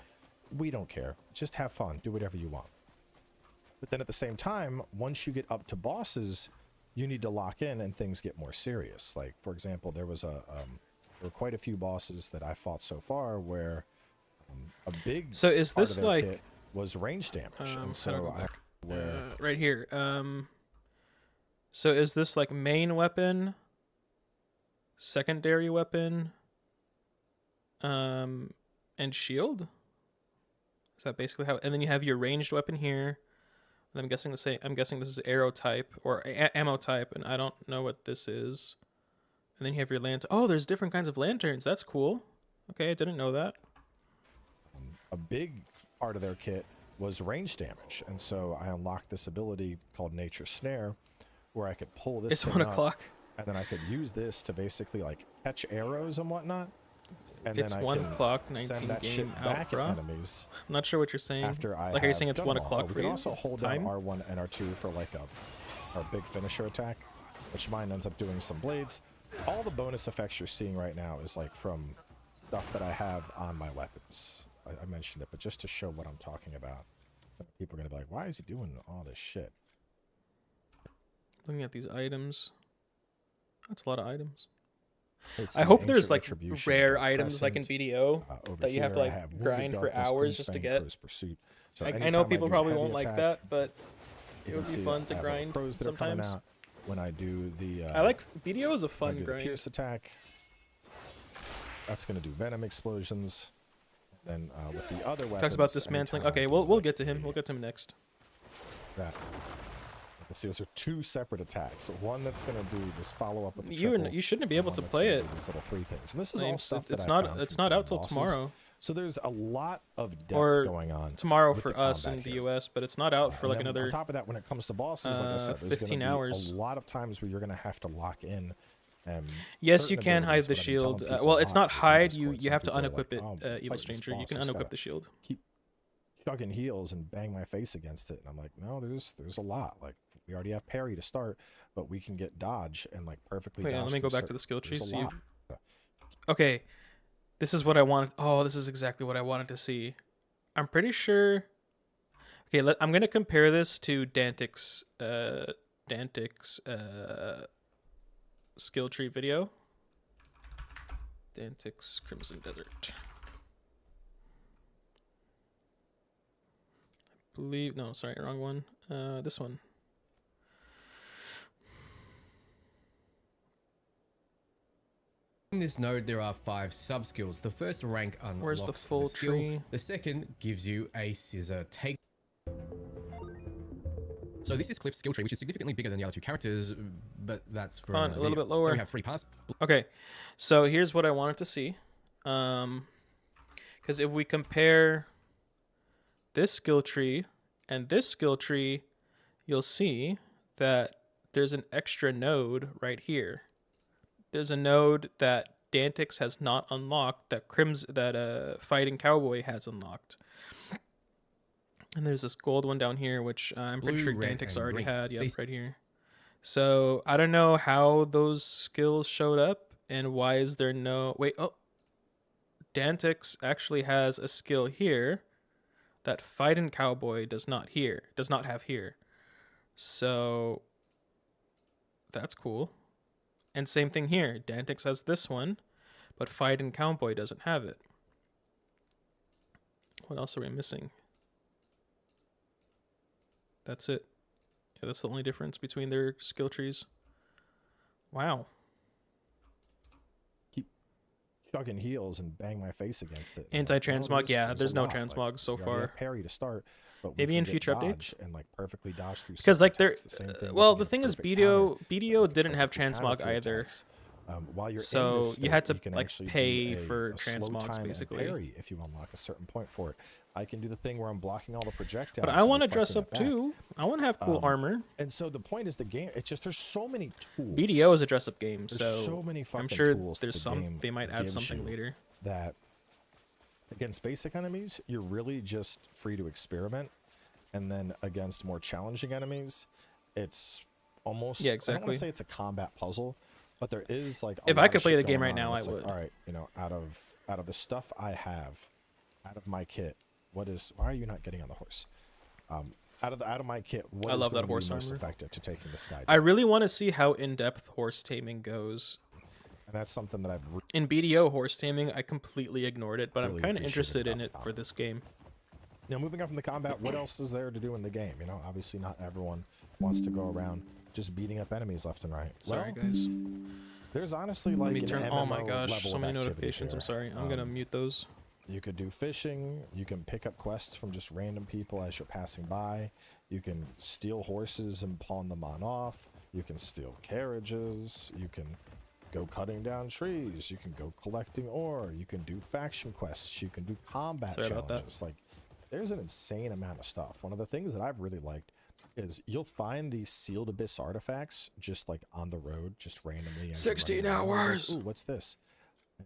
We don't care. Just have fun. Do whatever you want. But then at the same time, once you get up to bosses, you need to lock in and things get more serious. Like, for example, there were quite a few bosses that I fought so far where a big so is part this of their like kit was range damage. And so right here. So is this like main weapon, secondary weapon, and shield? Is that basically how? And then you have your ranged weapon here. And I'm guessing this is arrow type or ammo type, and I don't know what this is. And then you have your lantern. Oh, there's different kinds of lanterns. That's cool. Okay, I didn't know that. A big part of their kit was range damage, and so I unlocked this ability called Nature Snare, where I could pull this. It's 1 o'clock, and then I could use this to basically like catch arrows and whatnot. And it's then 1 o'clock, 19 send that game shit out, back bro. at enemies. I'm not sure what you're saying. After I like, are you saying it's 1 o'clock we for can you? also hold down R1 and R2 for like our big finisher attack, which mine ends up doing some blades. All the bonus effects you're seeing right now is like from stuff that I have on my weapons. I mentioned it, but just to show what I'm talking about. People are going to be like, why is he doing all this shit? Looking at these items. That's a lot of items. It's I hope there's like rare items like in BDO that you have to like grind for hours just to get. So I know people probably won't like that, but it would be fun to grind sometimes. when I do the I like BDO is a when I fun do the grind. pierce attack. That's going to do venom explosions. Then with the other weapons, Talks about dismantling. anytime I Okay, do, we'll like, get to him. We'll get to him next. that. Let's see, those are 2 separate attacks. One that's going to do this follow up with the You triple, shouldn't be and able one to that's play gonna it. do these little 3 things. And this is all James, stuff it's that not. I found It's from not out till bosses. tomorrow. So there's a lot of depth Or going on tomorrow with for the us combat in the here. US, but it's not out for And like then another. on top of that, when it comes to bosses, like I said, there's 15 gonna be hours. a lot of times where you're going to have to lock in. Yes, you certain can hide abilities, the but I've been telling shield. people Well, a it's lot not through hide. Discord. You Some have to people are like, unequip it. "Oh, Evil fighting this Stranger, you boss can has unequip gotta the shield. keep chugging heals and bang my face against it." And I'm like, no, there's a lot. Like, we already have parry to start, but we can get dodge and like perfectly Wait, dodge let me go through back to the skill tree. there's a See. lot. Okay, this is what I wanted. Oh, this is exactly what I wanted to see. I'm pretty sure. Okay, I'm gonna compare this to Dantic's skill tree video. Dantic's Crimson Desert. I believe no, sorry, wrong one. This one. In this node, there are 5 sub-skills. The first rank unlocks Where's the full skill. tree? The second gives you a scissor take. So this is Cliff's skill tree, which is significantly bigger than the other 2 characters, but that's for On, another a little video. bit lower. So we have 3 parts. Okay, so here's what I wanted to see. Because if we compare this skill tree and this skill tree, you'll see that there's an extra node right here. There's a node that Dantix has not unlocked that Fighting Cowboy has unlocked. And there's this gold one down here, which I'm pretty Blue, sure red, Dantix and already green. had. Yep, These- right here. So I don't know how those skills showed up and why is there no... Wait, oh. Dantix actually has a skill here that Fighting Cowboy does not have here. So that's cool. And same thing here. Dantix has this one, but Fighting Cowboy doesn't have it. What else are we missing? That's it. Yeah, that's the only difference between their skill trees. Wow. Keep chugging heals and bang my face against it. Anti-transmog, yeah, there's a no lot. transmog so we already far. have parry to start, but we Maybe can in get future dodge updates? and like perfectly dodge through. Because like certain they're attacks. The same thing, we well, can the get thing is perfect counter, BDO like didn't have perfectly counter transmog through either. attacks. While you're So in this you had state, to, can like, actually pay do for a slow transmogs, time and basically. parry if you unlock a certain point for it. I can do the thing where I'm blocking all the projectiles. But I and want to dress reflecting up it back. too. I want to have cool armor. And so the point is the game. It's just there's so many tools. BDO is a dress-up game, There's so so many fucking I'm sure tools that there's the some. game They might add gives something you later. that against basic enemies, you're really just free to experiment, and then against more challenging enemies, it's almost Yeah, I don't want exactly. to say it's a combat puzzle, but there is like a If lot I of could play shit the game going right on now, that's I like, would. all right, out of the stuff I have, out of my kit, why are you not getting on the horse? Out of my kit, what I is love going that to horse be most armor. effective to taking this guy down? I really want to see how in-depth horse taming goes. And that's something that I've In BDO horse taming, I completely ignored it, but I'm Really kind of appreciated interested in about it the for this game. Now, moving on from the combat, what else is there to do in the game? You know, obviously not everyone wants to go around just beating up enemies left and right. Sorry, Well, guys. there's honestly Let like me an turn. MMO Oh my gosh, level so of many activity notifications. I'm here. sorry. I'm gonna mute those. You could do fishing. You can pick up quests from just random people as you're passing by. You can steal horses and pawn them on off. You can steal carriages. You can go cutting down trees. You can go collecting ore. You can do faction quests. You can do combat Sorry about that. challenges. Like, there's an insane amount of stuff. One of the things that I've really liked is you'll find these sealed abyss artifacts just like on the road, just randomly. as you're 16 running around. You're like, hours. ooh, what's this?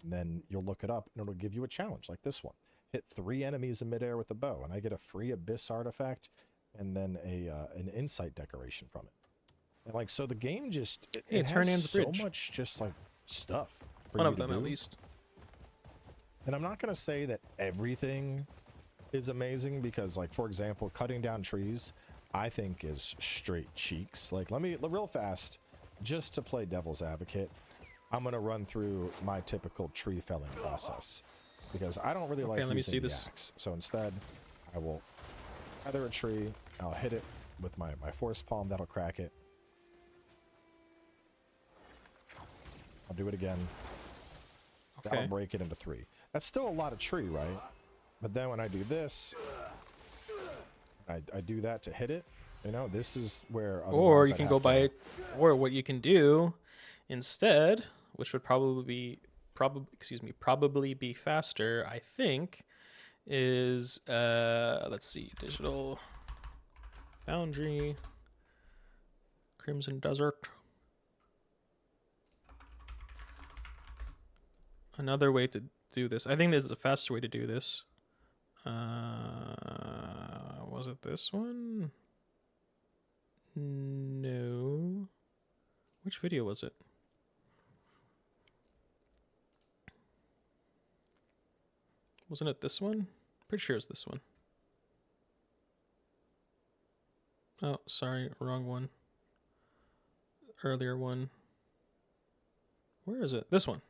And then you'll look it up and it'll give you a challenge like this one. Hit 3 enemies in midair with a bow, and I get a free abyss artifact and then an insight decoration from it. And like, so the game just it Hey, it's has Hernan's so Bridge. much just like stuff. For One you of to them, at do. least. And I'm not gonna say that everything is amazing because, like, for example, cutting down trees, I think is straight cheeks. Like, let me real fast, just to play devil's advocate, I'm gonna run through my typical tree felling process because I don't really like let me using see the this. axe. So instead, I will feather a tree. I'll hit it with my force palm. That'll crack it. I'll do it again. Okay. That'll break it into 3. That's still a lot of tree, right? But then when I do this, I do that to hit it. You know, this is where. Or you can go by, or what you can do instead, which would probably be faster, I think, is let's see, Digital Foundry, Crimson Desert. Another way to do this. I think this is a faster way to do this. Was it this one? No. Which video was it? Wasn't it this one? Pretty sure it's this one. Oh, sorry, wrong one. Earlier one. Where is it? This one.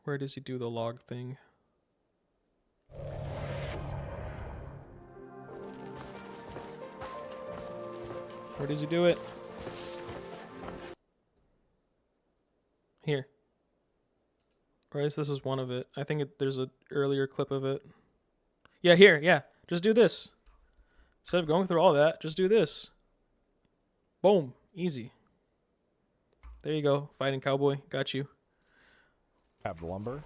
Where does he do the log thing? Where does he do it? Here. Or at least this is one of it. I think there's an earlier clip of it. Yeah, here. Yeah. Just do this. Instead of going through all that, just do this. Boom. Easy. There you go. Fighting cowboy. Got you. Have the lumber.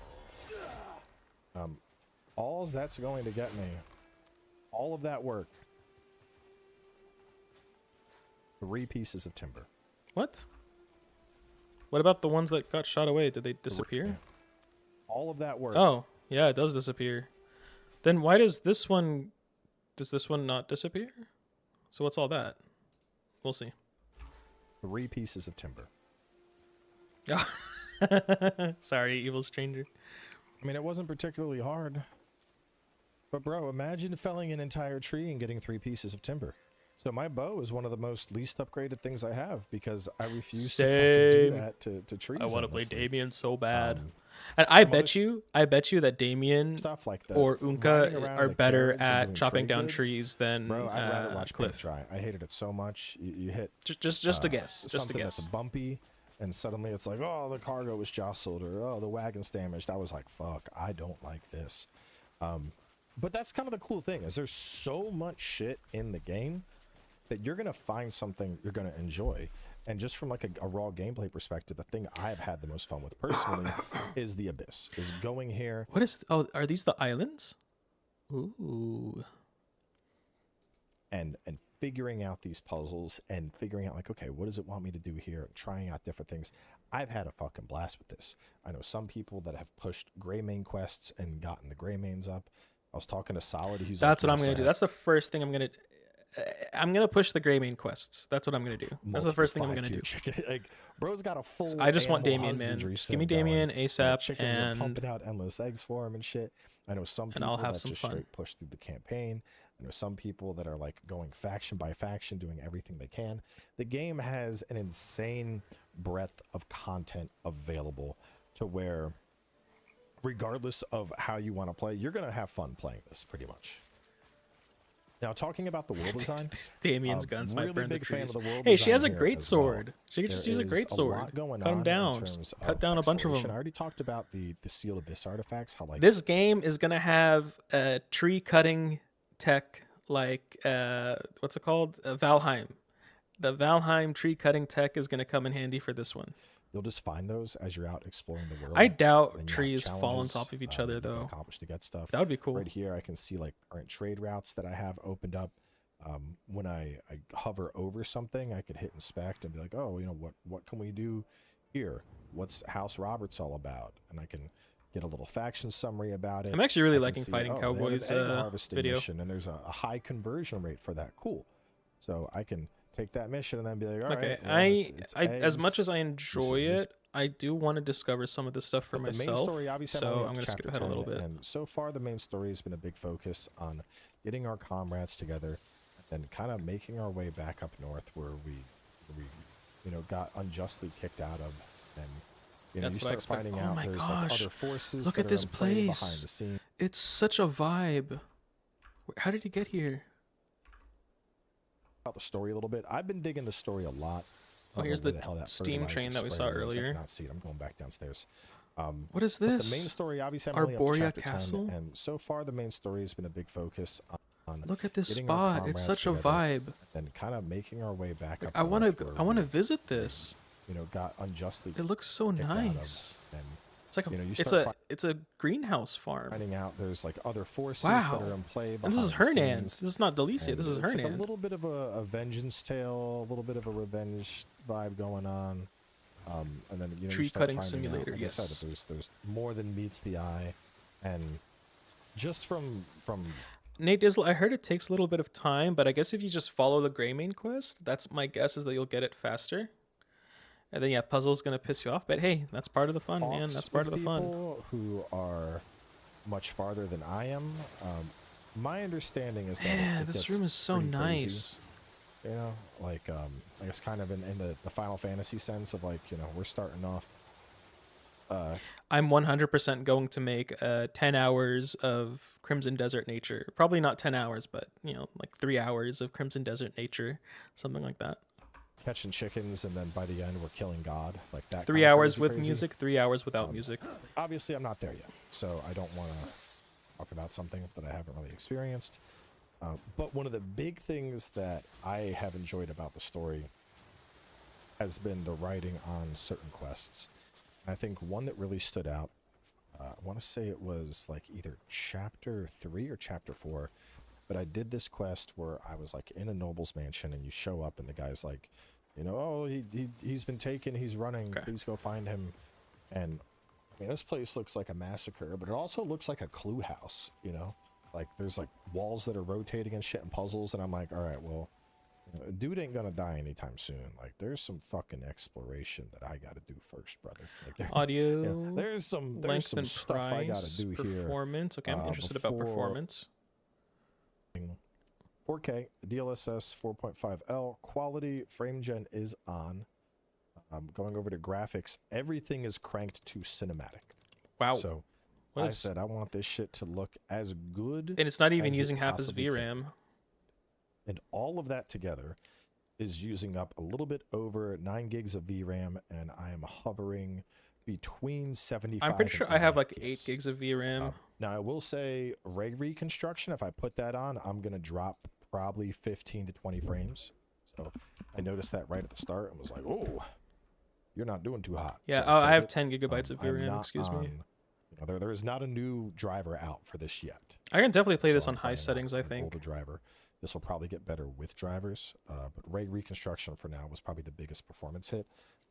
All that's going to get me, all of that work, 3 pieces of timber. What? What about the ones that got shot away? Did they disappear? All of that work. Oh, yeah, it does disappear. Then why does this one not disappear? So what's all that? We'll see. 3 pieces of timber. Sorry, evil stranger. I mean, it wasn't particularly hard. But bro, imagine felling an entire tree and getting 3 pieces of timber. So my bow is one of the most least upgraded things I have because I refuse to fucking do that to trees. I want to play Damien so bad. And I bet you that Damien stuff like that, or Unka are better at chopping down trees than bro, I'd rather watch Cliff. paint dry. I hated it so much. You hit just a guess. Just something a guess. that's bumpy, and suddenly it's like, oh, the cargo was jostled, or oh, the wagon's damaged. I was like, fuck, I don't like this. But that's kind of the cool thing is there's so much shit in the game that you're gonna find something you're gonna enjoy. And just from like a raw gameplay perspective, the thing I've had the most fun with personally is the Abyss. Is going here. What is? Oh, are these the islands? Ooh. And figuring out these puzzles and figuring out like, okay, what does it want me to do here? And trying out different things. I've had a fucking blast with this. I know some people that have pushed gray main quests and gotten the gray mains up. I was talking to Solid. That's what I'm gonna do. That's the first thing I'm gonna push the gray main quests. That's what I'm gonna do. That's the first thing I'm gonna do. Like, bro's got a full. I just want Damien, man. Just give me Damien ASAP, chickens and are pumping out endless eggs for him and shit. I know some people that just straight push through the campaign. I know some people that are like going faction by faction, doing everything they can. The game has an insane breadth of content available to where, regardless of how you want to play, you're gonna have fun playing this pretty much. Now, talking about the world design, Damien's guns might burn the trees. Hey, she has a great sword. She could just use a great sword. Cut them down. Cut down a bunch of them. I already talked about the Seal Abyss artifacts. How like this game is gonna have a tree cutting tech like what's it called? Valheim. The Valheim tree cutting tech is gonna come in handy for this one. You'll just find those as you're out exploring the world. I doubt trees fall on top of each other though. Accomplish to get stuff. That would be cool. Right here, I can see like current trade routes that I have opened up. When I hover over something, I could hit inspect and be like, oh, you know what can we do here? What's House Roberts all about? And I can get a little faction summary about it. I'm actually really liking Fighting Cowboys video. Mission, and there's a high conversion rate for that. Cool. So I can take that mission and then be like, all right. Well, it's as much as I enjoy it, I do want to discover some of this stuff for myself. The main story, obviously, so I'm going to skip ahead a little bit. And so far, the main story has been a big focus on getting our comrades together and kind of making our way back up north, where we got unjustly kicked out of. And you start finding out there's like other forces. Look at this place behind the scenes. It's such a vibe. How did he get here? About the story a little bit. I've been digging the story a lot. Oh, here's where the hell that steam fertilizer train that we saw sprayer is. I earlier. cannot see it. I'm going back downstairs. What is But this? the main story, obviously, I'm only up to Arborea chapter Castle? 10, and so far the main story has been a big focus on Look at this getting our spot. It's comrades such a together vibe. and kind of making our way back up. I want north to. where I want to we, visit this. you know, got unjustly. It looks so kicked out of, nice. and It's like a. you know, you It's start a. It's a greenhouse farm. finding out there's like other forces Wow. that are in play. And this is behind the Hernan. scenes. This is not Delicia. And This is it's like Hernan. a little bit of a vengeance tale, a little bit of a revenge vibe going on. And then, you know, Tree you start cutting finding simulator, out, like I said, yes. that there's more than meets the eye, and just from Nate Dizzle, I heard it takes a little bit of time, but I guess if you just follow the gray main quest, that's my guess is that you'll get it faster. And then yeah, puzzle's gonna piss you off, but hey, that's part of the fun, man. talks That's part of with the fun. people who are much farther than I am. My understanding is that Man, it this gets room is so pretty crazy, nice. you know, like I guess kind of in the Final Fantasy sense of like, you know, we're starting off. I'm 100% going to make 10 hours of Crimson Desert Nature. Probably not 10 hours, but you know, like 3 hours of Crimson Desert Nature, something like that. Catching chickens, and then by the end we're killing God, like that. 3 kinda hours crazy, with crazy. music, 3 hours without music. Obviously, I'm not there yet, so I don't want to talk about something that I haven't really experienced. But one of the big things that I have enjoyed about the story has been the writing on certain quests. I think one that really stood out, I want to say it was like either chapter 3 or chapter 4, but I did this quest where I was like in a noble's mansion, and you show up and the guy's like, you know, oh, he's been taken, he's running, Okay. please go find him. And I mean, this place looks like a massacre, but it also looks like a clue house, you know? Like there's like walls that are rotating and shit and puzzles, and I'm like, all right, well, you know, dude ain't gonna die anytime soon. Like there's some fucking exploration that I gotta do first, brother. Like, Audio, yeah, there's some length and stuff I gotta price, do here. performance. Okay, I'm interested about before- performance. 4K, DLSS 4.5L, quality, frame gen is on. Going over to graphics, everything is cranked to cinematic. Wow. So What I is- said I want this shit to look as good. And it's not even as it using half his possibly can. VRAM. And all of that together is using up a little bit over 9 gigs of VRAM, and I am hovering between 75 I'm pretty and sure I have 80 like FPS. 8 gigs of VRAM. Now, I will say ray reconstruction, if I put that on, I'm going to drop probably 15 to 20 frames. So I noticed that right at the start and was like, oh, you're not doing too hot. Yeah, So oh, I killed have it. 10 gigabytes of I'm VRAM, not excuse me. on- you know, there is not a new driver out for this yet. I can definitely play So this I'm on high playing settings, I an think. older driver. This will probably get better with drivers, but ray reconstruction for now was probably the biggest performance hit.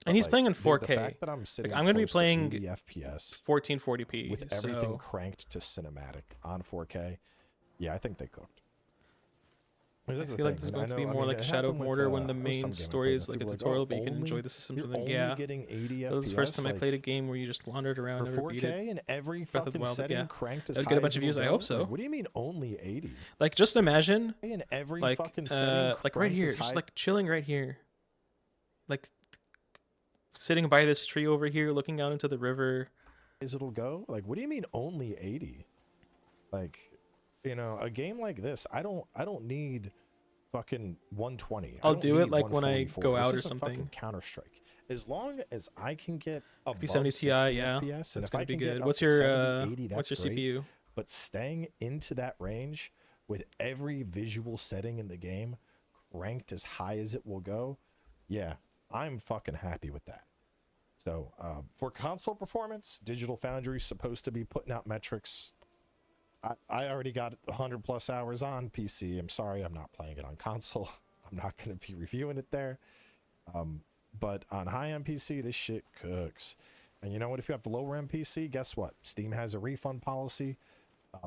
And he's playing in dude, 4K. The fact that I'm sitting I'm gonna be close to playing 80 FPS 1440p. with everything so cranked to cinematic on 4K, yeah, I think they cooked. I feel like this is going to be more like Shadow of Mordor when the main story is like a tutorial, but you can enjoy the systems with it. Yeah, getting 80 that was the first time I played a game where you just wandered around, for never beat it. 4K and every Breath of the fucking Wild, setting yeah. cranked as That would high get a bunch as of it will views, I go? hope so. Like, what do you mean only 80? Like, just imagine, In every like, fucking setting, like right cranked here, as just high like chilling right here, like sitting by this tree over here, looking out into the river. as it'll go. Like, what do you mean only 80? Like, you know, a game like this, I don't need fucking 120. I'll don't do it, need like, when I 144. go This out or isn't fucking something. Counter-Strike. As long as I can get above 5070 Ti, 60 yeah, FPS, and that's if gonna I be can good. get up What's to your 70, 80, what's your that's great. CPU? But staying into that range with every visual setting in the game ranked as high as it will go, yeah, I'm fucking happy with that. So for console performance, Digital Foundry's supposed to be putting out metrics. I already got 100 plus hours on PC. I'm sorry, I'm not playing it on console. I'm not going to be reviewing it there. But on high-end PC, this shit cooks. And you know what? If you have the lower-end PC, guess what? Steam has a refund policy.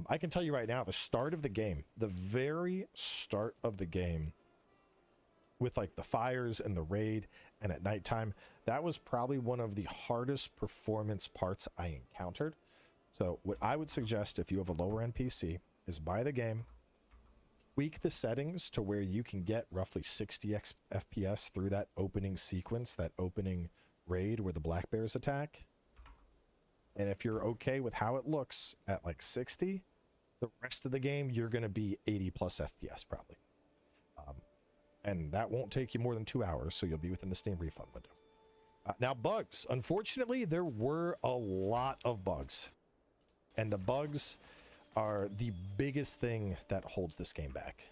I can tell you right now, the start of the game, the very start of the game, with like the fires and the raid and at nighttime, that was probably one of the hardest performance parts I encountered. So what I would suggest if you have a lower-end PC is buy the game, tweak the settings to where you can get roughly 60 FPS through that opening sequence, that opening raid where the black bears attack. And if you're okay with how it looks at like 60, the rest of the game, you're going to be 80 plus FPS probably. and that won't take you more than 2 hours, so you'll be within the Steam refund window. Now, bugs. Unfortunately, there were a lot of bugs, and the bugs are the biggest thing that holds this game back.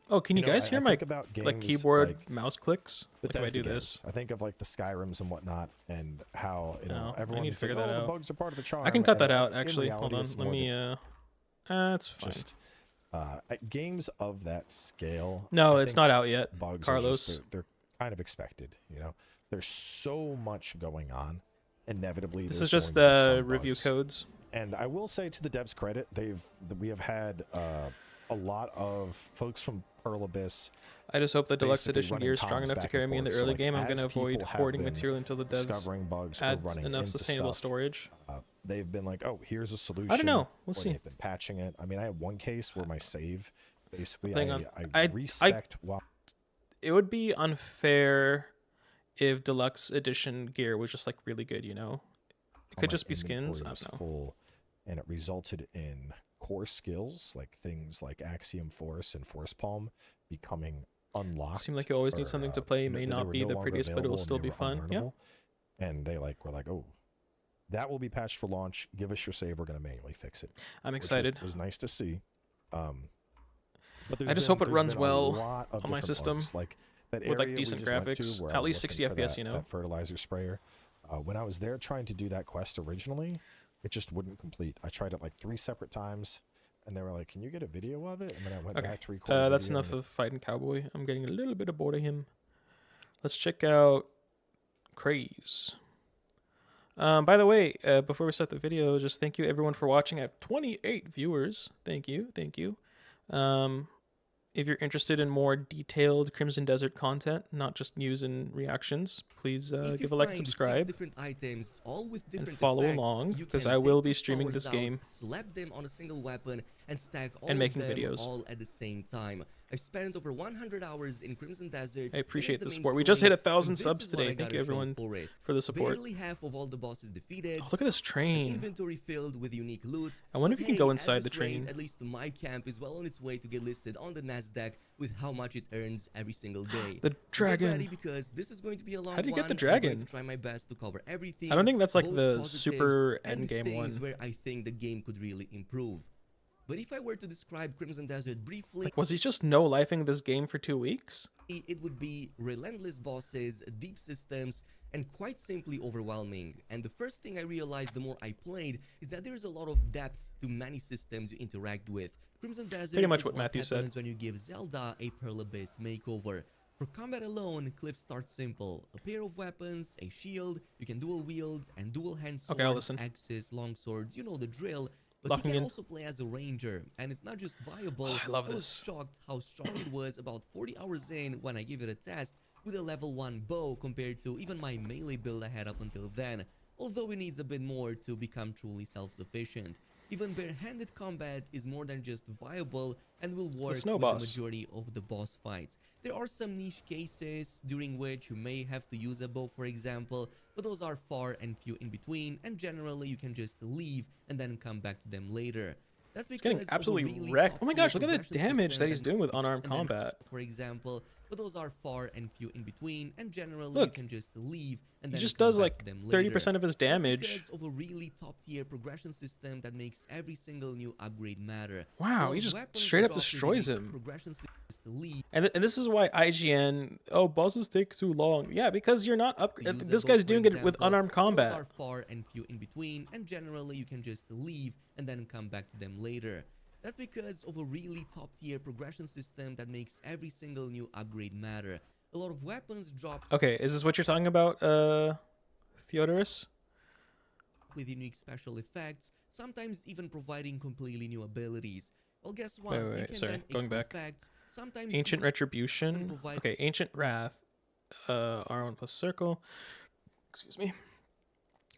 Oh, can you guys hear my about games like keyboard like mouse clicks? Like, if I do games. this, I think of like the Skyrims and whatnot, and how No, I everyone need to figure like, that the out. bugs are part of the charm. I can cut and that out. in Actually, reality, hold on. it's Let more me. That's fine. just at games of that scale. No, I it's think not out yet. bugs Carlos. are just, they're kind of expected. You know, there's so much going on. Inevitably, This there's is just going to be some review bugs. codes. And I will say, to the devs' credit, we have had a lot of folks from Pearl Abyss. I just hope the deluxe basically edition running gear is strong comms enough to back carry and me in the forth. So, early like, game. I'm as going to avoid people have hoarding been material until the devs discovering bugs or add running enough into sustainable stuff, storage. they've been like, "Oh, here's a solution." I don't know. We'll or see. They've been patching it. I mean, I have one case where my save, basically, Hang on. I respect while It would be unfair if deluxe edition gear was just like really good, you know? It could my just be skins. inventory I was don't know. full, and it resulted in core skills like things like Axiom Force and Force Palm becoming unlocked. Seem like you always need or, something to play. May they not were be no the longer prettiest, but it will available and still they be were fun. Yeah. unlearnable. And they were like, "Oh, that will be patched for launch. Give us your save. We're going to manually fix it." I'm which excited. was nice to see. But I just hope it runs been a well lot of on my different system bugs. Like that with, like, area we decent just went to graphics, where I at was least looking 60 for FPS, that, you know? that fertilizer sprayer. When I was there trying to do that quest originally, it just wouldn't complete. I tried it like 3 separate times, and they were like, "Can you get a video of it?" And then I went Okay. back to record. a That's video, enough and of fighting Cowboy. I'm getting a little bit bored of him. Let's check out Craze. By the way, before we start the video, just thank you everyone for watching. I have 28 viewers. Thank you. Thank you. If you're interested in more detailed Crimson Desert content, not just news and reactions, please give a like and subscribe. Items, all with And follow effects, along, you because can I will take be these streaming powers this out, game slap them on a single weapon, and stack all and making of them videos. all at the same time. I've spent over 100 hours in Crimson Desert. I appreciate the main support. We just hit story, 1,000 and this subs is what today. I Thank gotta you show everyone for, for the support. Barely half of all the bosses defeated. Oh, look at this train. Inventory filled with unique loot. I wonder But if you can go hey, inside at the this rate, train. At least my camp is well on its way to get listed on the Nasdaq with how much it earns every single day. The So get dragon. ready because this is going to be a long How do you get the one. I'm going dragon? to try my best to cover everything. I don't think that's like both the positives super and endgame things one. where I think the game could really improve. But if I were to describe Crimson Desert briefly, Like, was he just no-lifing this game for 2 weeks? it would be relentless bosses, deep systems, and quite simply overwhelming. And the first thing I realized the more I played is that there is a lot of depth to many systems you interact with. Crimson Desert Pretty much is what Matthew said. happens when you give Zelda a Pearl Abyss makeover. For combat alone, Cliff starts simple. A pair of weapons, a shield, you can dual wield, and dual hand swords, Okay, I'll listen. axes, long swords, you know the drill. But Locking you can in. also play as a ranger, and it's not just viable. I love was this. shocked how strong it was about 40 hours in when I gave it a test with a level 1 bow compared to even my melee build I had up until then, although it needs a bit more to become truly self-sufficient. Even barehanded combat is more than just viable and will work snow with boss. the majority of the boss fights. There are some niche cases during which you may have to use a bow, for example, but those are far and few in between, and generally you can just leave and then come back to them later. That's He's because getting of a absolutely really wrecked. Oh my top-tier gosh, look at the progression damage system that he's doing with unarmed and then, combat. for example, but those are far and few in between, and generally Look, you can just leave and He then just come does back like to them 30% of his That's damage. because of a really top-tier progression system that makes every single new upgrade matter. Wow, While he just weapons straight up drop with destroys unique him. progression systems to leave, And this is why IGN, oh, bosses take too long. Yeah, because you're not up. use This a bow, guy's for doing it with example, unarmed Those combat. are far and few in between, and generally you can just leave and then come back to them later. That's because of a really top-tier progression system that makes every single new upgrade matter. A lot of weapons drop Okay, is this what you're talking about, Theodorus? with unique special effects, sometimes even providing completely new abilities. Well, guess what? You Wait, can sorry, then going back. effects, sometimes Ancient even Retribution. provide- Okay, Ancient Wrath. R1 plus circle. Excuse me.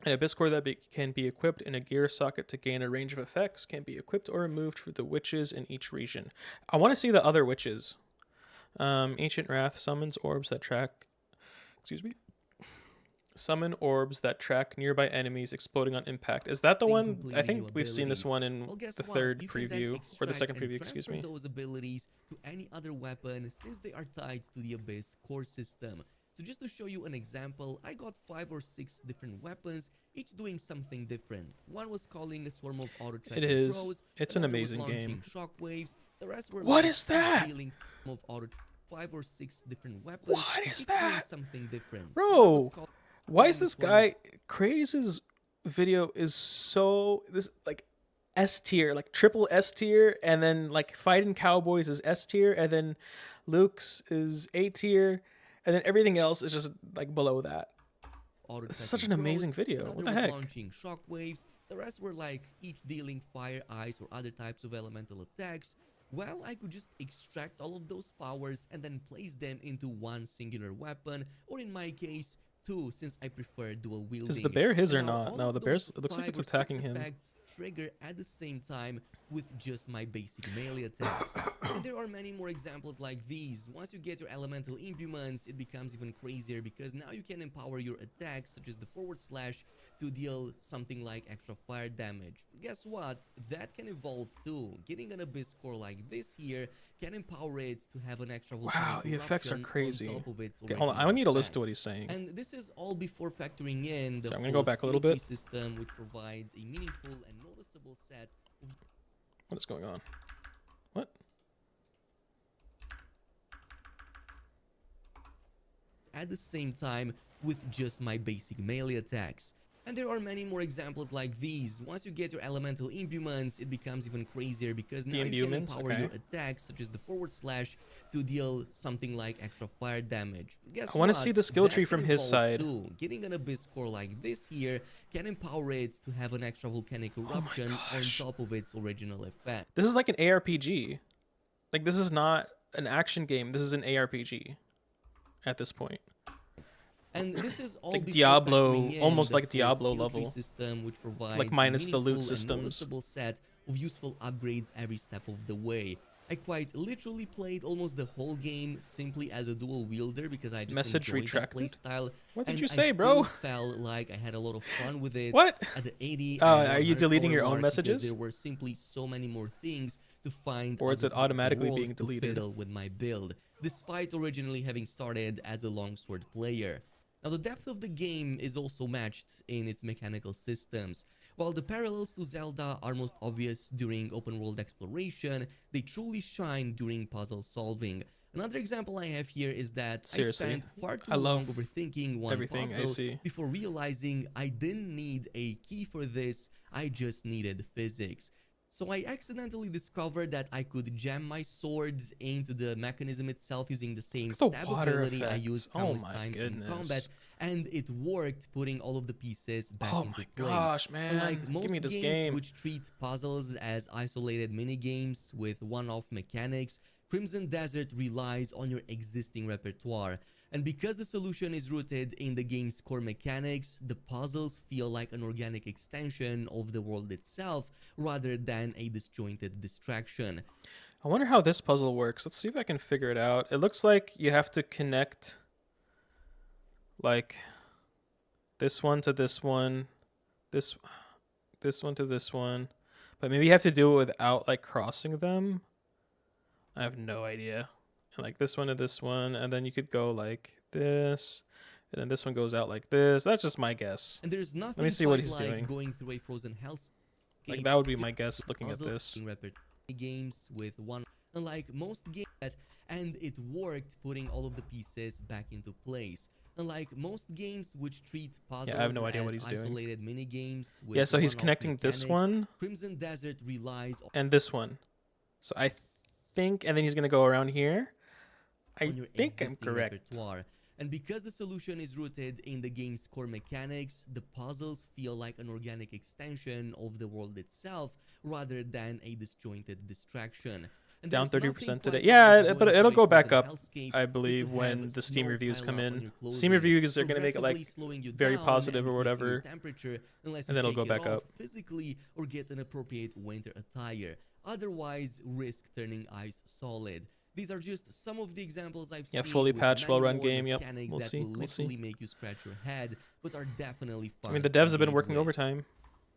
An Abyss Core that can be equipped in a gear socket to gain a range of effects can be equipped or removed for the witches in each region. I want to see the other witches. Ancient Wrath summons orbs that track... Excuse me. Summon orbs that track nearby enemies exploding on impact. Is that the one? I think we've seen this one in the third preview, or the second preview, excuse me. Those abilities to any other weapon since they are tied to the Abyss core system. So just to show you an example, I got 5 or 6 different weapons, each doing something different. One was calling a swarm of auto It is. It's an amazing game. Shockwaves. The rest were What like is that? dealing of auto 5 or 6 different weapons. What is each doing that? something different. Bro, why is this guy Craze's video is so like S tier, like triple S tier, and then like Fighting Cowboys is S tier, and then Luke's is A tier, and then everything else is just like below that. It's such an amazing video. What the heck? Launching shockwaves. The rest were like each dealing fire, ice, or other types of elemental attacks. Well, I could just extract all of those powers and then place them into one singular weapon, or in my case, 2, since I prefer dual wielding. Is the bear his or not? No, the bear's, it looks like it's attacking him. Effects trigger at the same time with just my basic melee attacks. And there are many more examples like these. Once you get your elemental implements, it becomes even crazier because now you can empower your attacks, such as the forward slash, to deal something like extra fire damage. Guess what? That can evolve too. Getting an Abyss core like this here can empower it to have an extra wow, the effects are crazy. Okay, hold on, I need to listen to what he's saying. And this is all before factoring in the so I'm gonna go back a little bit. System, which provides a meaningful and noticeable set of... What is going on? What? At the same time with just my basic melee attacks. And there are many more examples like these. Once you get your elemental implements, it becomes even crazier because now you can empower your attacks, such as the forward slash, to deal something like extra fire damage. Guess I want to see the skill tree from his side. Too. Getting an Abyss core like this here can empower it to have an extra volcanic eruption on top of its original effect. This is like an ARPG. Like, this is not an action game. This is an ARPG at this point. And this is all like Diablo, almost like Diablo level, system, which provides like minus the loot systems. Noticeable set of useful upgrades every step of the way. I quite literally played almost the whole game simply as a dual wielder because I just message enjoyed retracted. The playstyle. What did you say, bro? Felt like I had a lot of fun with it. What? At the 80. Are you deleting your own messages? There were simply so many more things to find. Or is it automatically being deleted? With my build, despite originally having started as a longsword player. Now, the depth of the game is also matched in its mechanical systems. While the parallels to Zelda are most obvious during open-world exploration, they truly shine during puzzle solving. Another example I have here is that seriously, I spent far too long overthinking one puzzle before realizing I didn't need a key for this, I just needed physics. So I accidentally discovered that I could jam my swords into the mechanism itself using the same stab ability I used countless times in combat, and it worked, putting all of the pieces back into place. Oh my gosh, man. Unlike most Give me this games game. which treat puzzles as isolated mini-games with one-off mechanics, Crimson Desert relies on your existing repertoire. And because the solution is rooted in the game's core mechanics, the puzzles feel like an organic extension of the world itself rather than a disjointed distraction. I wonder how this puzzle works. Let's see if I can figure it out. It looks like you have to connect like this one to this one, this one to this one, but maybe you have to do it without like crossing them. I have no idea. Like this one to this one, and then you could go like this, and then this one goes out like this. That's just my guess. And there's nothing Let me see what he's like doing. Going through a frozen hellscape. Like that would be my guess looking at this. Games with one, unlike most games, and it worked, putting all of the pieces back into place. Unlike most games which treat puzzles I have no idea what he's doing. Isolated mini games. Yeah, so he's connecting this one Crimson Desert relies on and this one. So I think, and then he's gonna go around here. I think I'm correct. Repertoire. And because the solution is rooted in the game's core mechanics, the puzzles feel like an organic extension of the world itself rather than a disjointed distraction. And down 30% today. Yeah, but it'll go back up, I believe, when the Steam reviews come in. Steam reviews are going to make it like very positive or whatever, and then it'll go back up. Physically or get an appropriate winter attire. Otherwise, risk turning ice solid. These are just some of the examples I've Yeah, seen. fully with patched, many well-run more game. Yep, mechanics we'll that see. will We'll literally see. make you scratch your head, but are definitely fun. I mean, the to devs have been engage working with. overtime.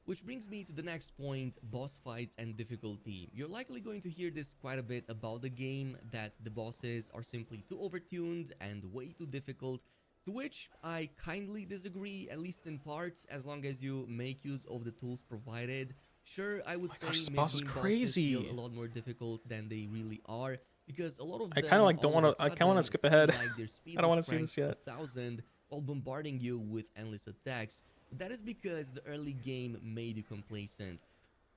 Which brings me to the next point, boss fights and difficulty. You're likely going to hear this quite a bit about the game, that the bosses are simply too overtuned and way too difficult, to which I kindly disagree, at least in part, as long as you make use of the tools provided. Sure, I would say gosh, this boss is mid-game bosses crazy. feel a lot more difficult than they really are, because a lot of I them kind of like don't all want of to. a I kind of want to sudden skip ahead. seem like their speed I don't was want to see this cranked yet. 1,000 while bombarding you with endless attacks. That is because the early game made you complacent.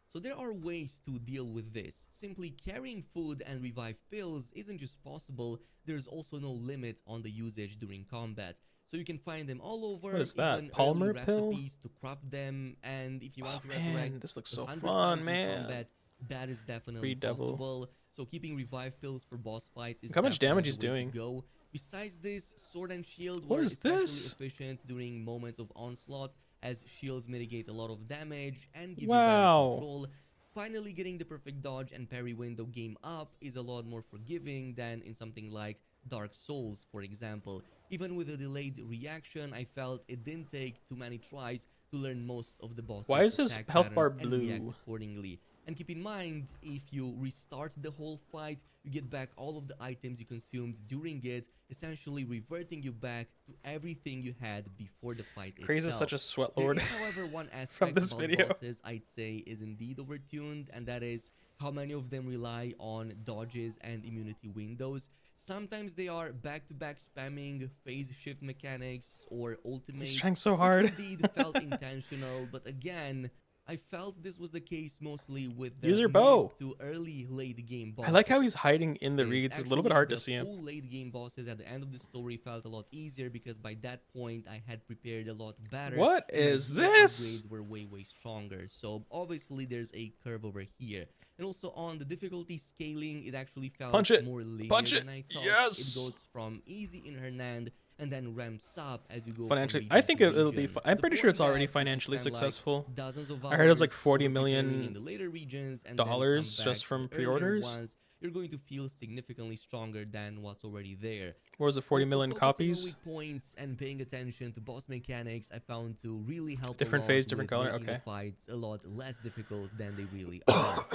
So there are ways to deal with this. Simply carrying food and revive pills isn't just possible, there's also no limit on the usage during combat. So you can find them all over. What is that? Even Polymer early pill? recipes to craft them, and if you want to Man, resurrect this looks the so 100 fun, times in man. combat, that is definitely Redouble. possible. So keeping revive pills for boss fights is Look how much definitely damage he's the way to doing. go. Besides this, sword and shield What were is especially this? efficient during moments of onslaught, as shields mitigate a lot of damage and give you Wow. better control. Finally, getting the perfect dodge and parry window game up is a lot more forgiving than in something like Dark Souls, for example. Even with a delayed reaction, I felt it didn't take too many tries to learn most of the boss's Why is his attack health bar patterns and react blue? accordingly. And keep in mind, if you restart the whole fight, you get back all of the items you consumed during it, essentially reverting you back to everything you had before the fight Craze is itself. such a sweat There lord. is, however, one aspect this about video. bosses I'd say is indeed overtuned, and that is how many of them rely on dodges and immunity windows. Sometimes they are back-to-back spamming phase shift mechanics or ultimates, He's trying so which hard. indeed felt intentional, but again, I felt this was the case mostly with the Use your bow. mid to early late game bosses. I like how he's hiding in the Is reeds. It's a little bit actually hard to the see him. full late game bosses at the end of the story felt a lot easier because by that point I had prepared a lot better. What and my is gear this? upgrades were way stronger. So obviously there's a curve over here. And also on the difficulty scaling, it actually felt Punch it. more linear Punch it. than I thought. Yes. It goes from easy in Hernand and then ramps up as you go Financially, from I region think to it'll be. region. I'm To pretty the sure it's point already that you can financially spend, like, successful. dozens of I heard it was like hours 40 over preparing million in the later regions and then come dollars back just to from the earlier pre-orders. ones. You're going to feel significantly stronger than what's already there. What was it? 40 Also, million focusing on copies. weak points and paying attention to boss mechanics, I found to really help. Different a lot phase, different with color, making the okay. fights a lot less difficult than they really are.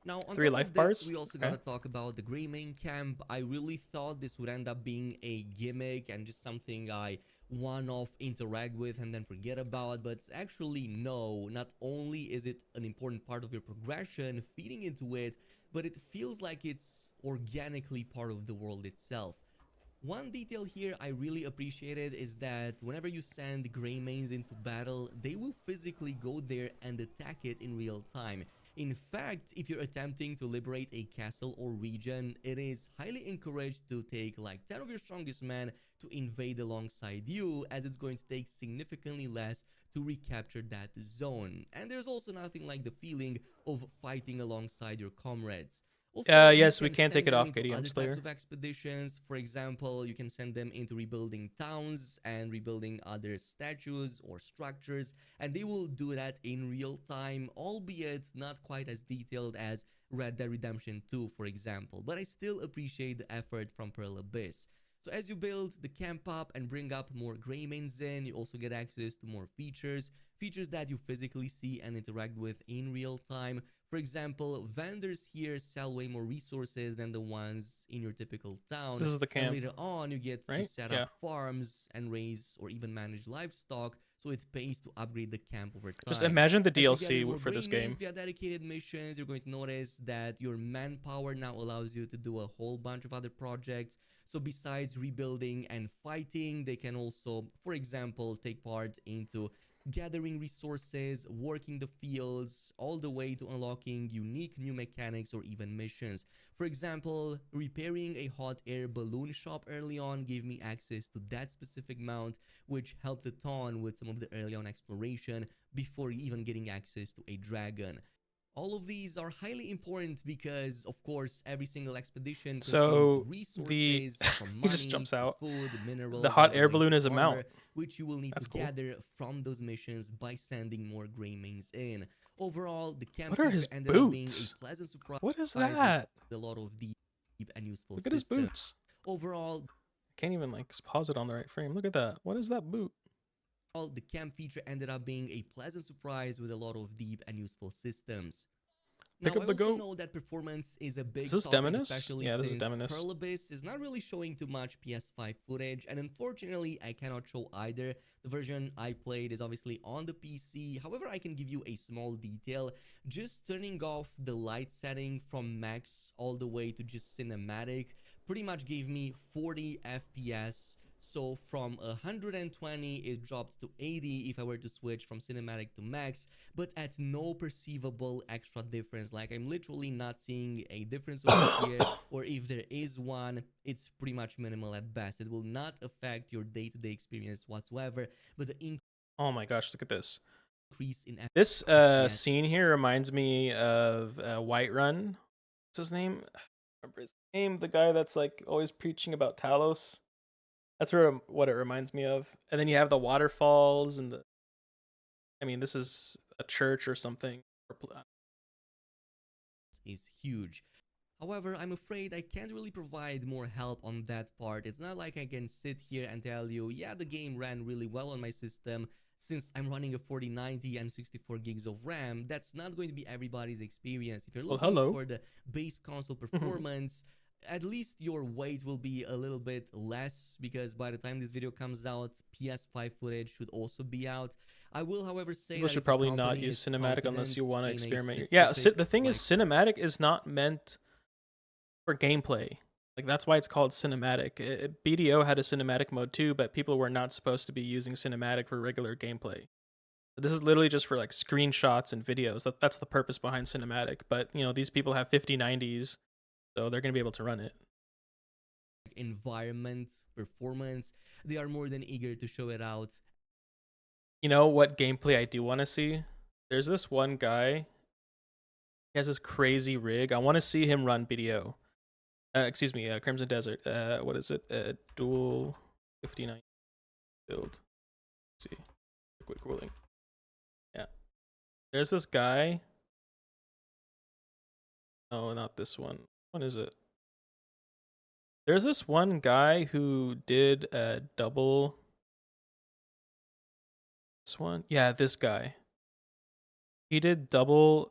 Now, on 3 top life of bars? this, we also Okay. gotta talk about the Grey Main Camp. I really thought this would end up being a gimmick and just something I one-off interact with and then forget about, but actually no. Not only is it an important part of your progression, feeding into it, but it feels like it's organically part of the world itself. One detail here I really appreciated is that whenever you send Grey Mains into battle, they will physically go there and attack it in real time. In fact, if you're attempting to liberate a castle or region, it is highly encouraged to take like 10 of your strongest men to invade alongside you, as it's going to take significantly less to recapture that zone. And there's also nothing like the feeling of fighting alongside your comrades. Also, you Yes, we can can't send take it them off, into KDM other Slayer. types of expeditions. For example, you can send them into rebuilding towns and rebuilding other statues or structures, and they will do that in real time, albeit not quite as detailed as Red Dead Redemption 2, for example. But I still appreciate the effort from Pearl Abyss. So as you build the camp up and bring up more Grey Mains in, you also get access to more features that you physically see and interact with in real time. For example, vendors here sell way more resources than the ones in your typical town. This is the camp. And later on, you get to Right? set Yeah. up farms and raise or even manage livestock, so it pays to upgrade the camp over time. Just imagine the As you get DLC more for this Grey Mains game. via dedicated missions, you're going to notice that your manpower now allows you to do a whole bunch of other projects. So besides rebuilding and fighting, they can also, for example, take part into gathering resources, working the fields, all the way to unlocking unique new mechanics or even missions. For example, repairing a hot air balloon shop early on gave me access to that specific mount, which helped a ton with some of the early on exploration before even getting access to a dragon. All of these are highly important because, of course, every single expedition So, consumes resources from he money, just jumps to out. food, minerals, The hot all air way balloon to is a mount. armor, which you will need That's to cool. gather from those missions by sending more Grey Mains in. Overall, the camp What are feature his ended up being boots? a pleasant surprise. What is with that? a lot of the and useful Look at his system. boots. Overall, I can't even like pause it on the right frame. Look at that. What is that boot? the camp feature ended up being a pleasant surprise with a lot of deep and useful systems. Now, Pick up I the also goat. know that performance is a big Is this topic, Demonis? especially Yeah, this is since Demonis. Pearl Abyss is not really showing too much PS5 footage, and unfortunately, I cannot show either. The version I played is obviously on the PC. However, I can give you a small detail. Just turning off the light setting from max all the way to just cinematic pretty much gave me 40 FPS. So from 120 it dropped to 80 if I were to switch from cinematic to max, but at no perceivable extra difference. Like, I'm literally not seeing a difference over here, or if there is one, it's pretty much minimal at best. It will not affect your day-to-day experience whatsoever, but the Oh my gosh, look at this. increase in This FPS scene here reminds me of Whiterun. What's his name? I remember his name. The guy that's like always preaching about Talos. That's what it reminds me of. And then you have the waterfalls and the. I mean, this is a church or something. is huge. However, I'm afraid I can't really provide more help on that part. It's not like I can sit here and tell you, yeah, the game ran really well on my system. Since I'm running a 4090 and 64 gigs of RAM, that's not going to be everybody's experience. If you're looking for the base console performance, at least your wait will be a little bit less, because by the time this video comes out, PS5 footage should also be out. I will, however, say people that should probably not use cinematic unless you want to experiment. Yeah, the thing is, cinematic is not meant for gameplay. Like, that's why it's called cinematic. BDO had a cinematic mode too, but people were not supposed to be using cinematic for regular gameplay. This is literally just for like screenshots and videos. That's the purpose behind cinematic. But you know, these people have 5090s. So they're going to be able to run it. Environment, performance, they are more than eager to show it out. You know what gameplay I do want to see? There's this one guy. He has this crazy rig. I want to see him run BDO. Excuse me, Crimson Desert. What is it? Dual 59 build. Let's see. Liquid cooling. Yeah. There's this guy. Oh, not this one. What is it? There's this one guy who did a double. This one? Yeah, this guy. He did dual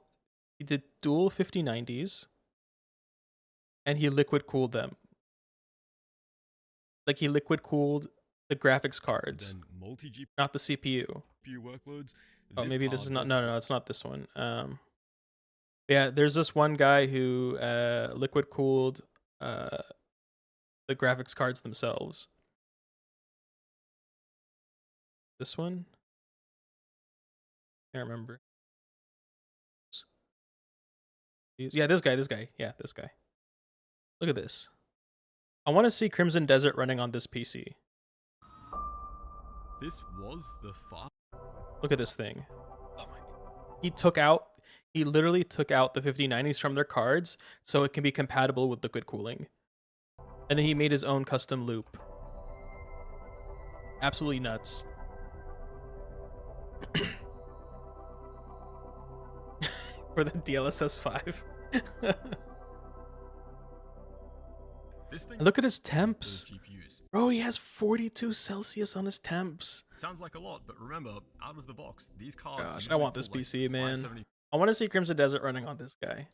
5090s. And he liquid cooled them. Like, he liquid cooled the graphics cards. Not the CPU. Workloads. Oh, maybe this is not. No, it's not this one. Yeah, there's this one guy who liquid cooled the graphics cards themselves. This one? Can't remember. Yeah, this guy. Yeah, this guy. Look at this. I want to see Crimson Desert running on this PC. This was the far. Look at this thing. Oh my. He literally took out the 5090s from their cards so it can be compatible with liquid cooling. And then he made his own custom loop. Absolutely nuts. For the DLSS 5. Look at his temps. Bro, he has 42 Celsius on his temps. Sounds like a lot, but remember, out of the box, these cards. Gosh, I want this PC, man. I want to see Crimson Desert running on this guy.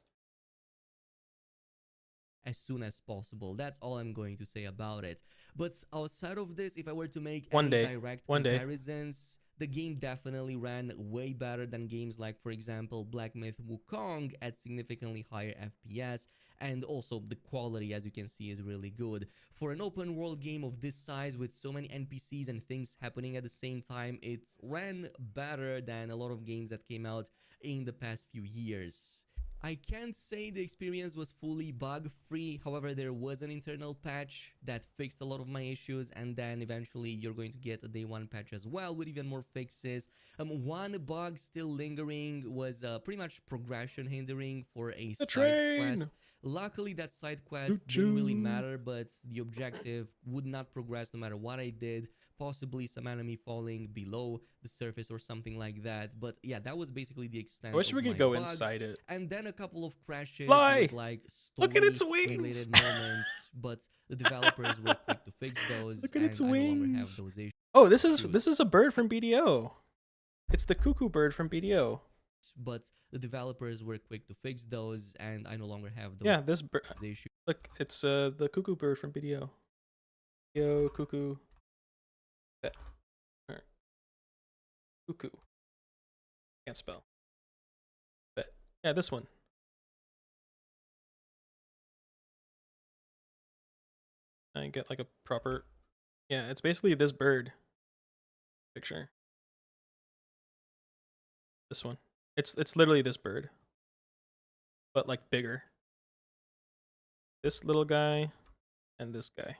As soon as possible. That's all I'm going to say about it. But outside of this, if I were to make direct comparisons, the game definitely ran way better than games like, for example, Black Myth Wukong at significantly higher FPS, and also the quality, as you can see, is really good. For an open world game of this size with so many NPCs and things happening at the same time, it ran better than a lot of games that came out in the past few years. I can't say the experience was fully bug-free, however there was an internal patch that fixed a lot of my issues, and then eventually you're going to get a day one patch as well with even more fixes. One bug still lingering was pretty much progression hindering for a side quest Luckily, that side quest didn't really matter, but the objective would not progress no matter what I did. Possibly some enemy falling below the surface or something like that. But yeah, that was basically the extent. I wish we of could my go bugs. inside it. And then a couple of crashes Fly! with like Look at its story-related wings! moments, but the developers were quick to fix those. Look at its and I no longer have wings! those issues. Oh, this is a bird from BDO. It's the cuckoo bird from BDO. But the developers were quick to fix those, and I no longer have those. Yeah, this bird. Issues. Look, it's the cuckoo bird from BDO. BDO cuckoo. Alright. Cuckoo. Can't spell. But yeah, this one. I get like a proper. Yeah, it's basically this bird. Picture. This one. It's literally this bird, but like bigger. This little guy, and this guy.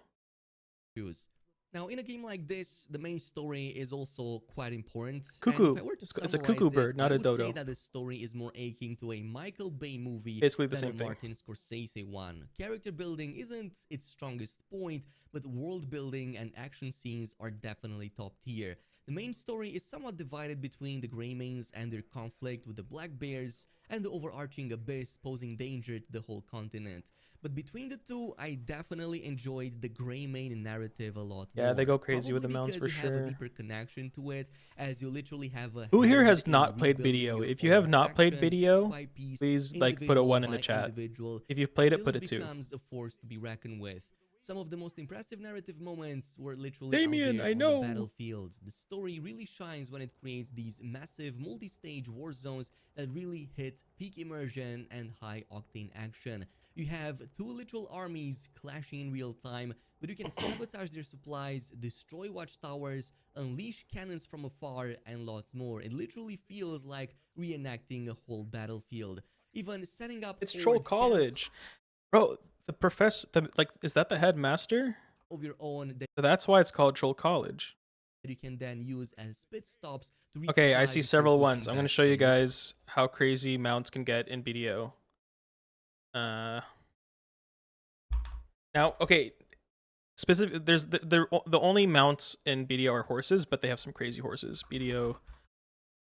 Now, in a game like this, the main story is also quite important. Cuckoo. And if I were to It's a cuckoo summarize bird, not I a would dodo. say that the story is more akin to a Michael Bay movie Basically the than same a thing. Martin Scorsese one. Character building isn't its strongest point, but world building and action scenes are definitely top tier. The main story is somewhat divided between the Greymanes and their conflict with the Black Bears and the overarching abyss posing danger to the whole continent. But between the two, I definitely enjoyed the Greymane narrative a lot more. Yeah, they go crazy with the Probably mounts for because you have sure. a deeper connection to it, as you literally have a Who here hand has in not played rebuilding video? your If you have own not played faction, video, piece by piece, please like put a individual 1 in the by chat. individual. If you've played it, Really put a 2. becomes a force to be reckoned with. Some of the most impressive narrative moments were literally Damien, out there I on know. the battlefield. The story really shines when it creates these massive multi-stage war zones that really hit peak immersion and high-octane action. You have 2 literal armies clashing in real time, but you can sabotage their supplies, destroy watchtowers, unleash cannons from afar, and lots more. It literally feels like reenacting a whole battlefield. Even setting up It's Troll horde College. Bro, the professor, like, is that the headmaster? of your own that So that's why it's called Troll College. you can then use as pit stops to Okay, I resupply see before several pushing ones. I'm going to back show you some more. guys how crazy mounts can get in BDO. Now, okay, specific. There's the only mounts in BDO are horses, but they have some crazy horses. BDO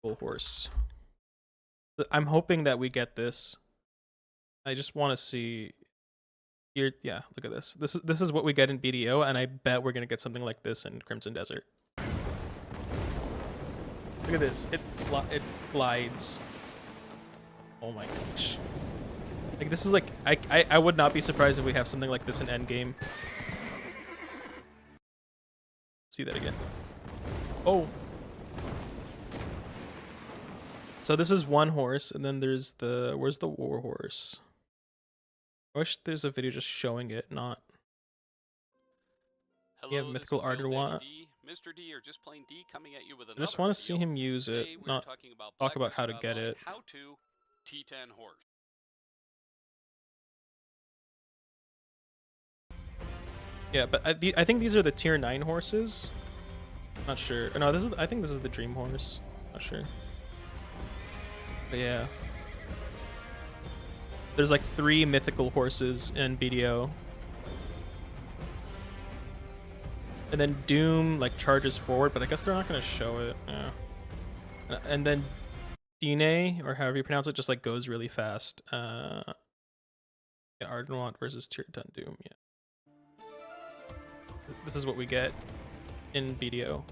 full horse. I'm hoping that we get this. I just want to see. Here, yeah, look at this. This is what we get in BDO, and I bet we're gonna get something like this in Crimson Desert. Look at this. It glides. Oh my gosh. Like this is like I would not be surprised if we have something like this in Endgame. See that again. Oh. So this is one horse, and then there's the where's the war horse? I wish there's a video just showing it, not. Hello, Yeah, mythical this is Real Ardenwant. Daddy D. Mr. D, or just plain D, coming at you with I another just want to see video. him use it, Today, we're not talking about talk about how to Blackbeard's get Rabbi it. How to T10 horse. Yeah, but I think these are the tier 9 horses. Not sure. No, I think this is the dream horse. Not sure. But yeah. There's like 3 mythical horses in BDO. And then Doom like charges forward, but I guess they're not gonna show it. Yeah. And then Dine, or however you pronounce it, just like goes really fast. Yeah, Ardenwant versus tier 10 Doom, yeah. This is what we get in BDO.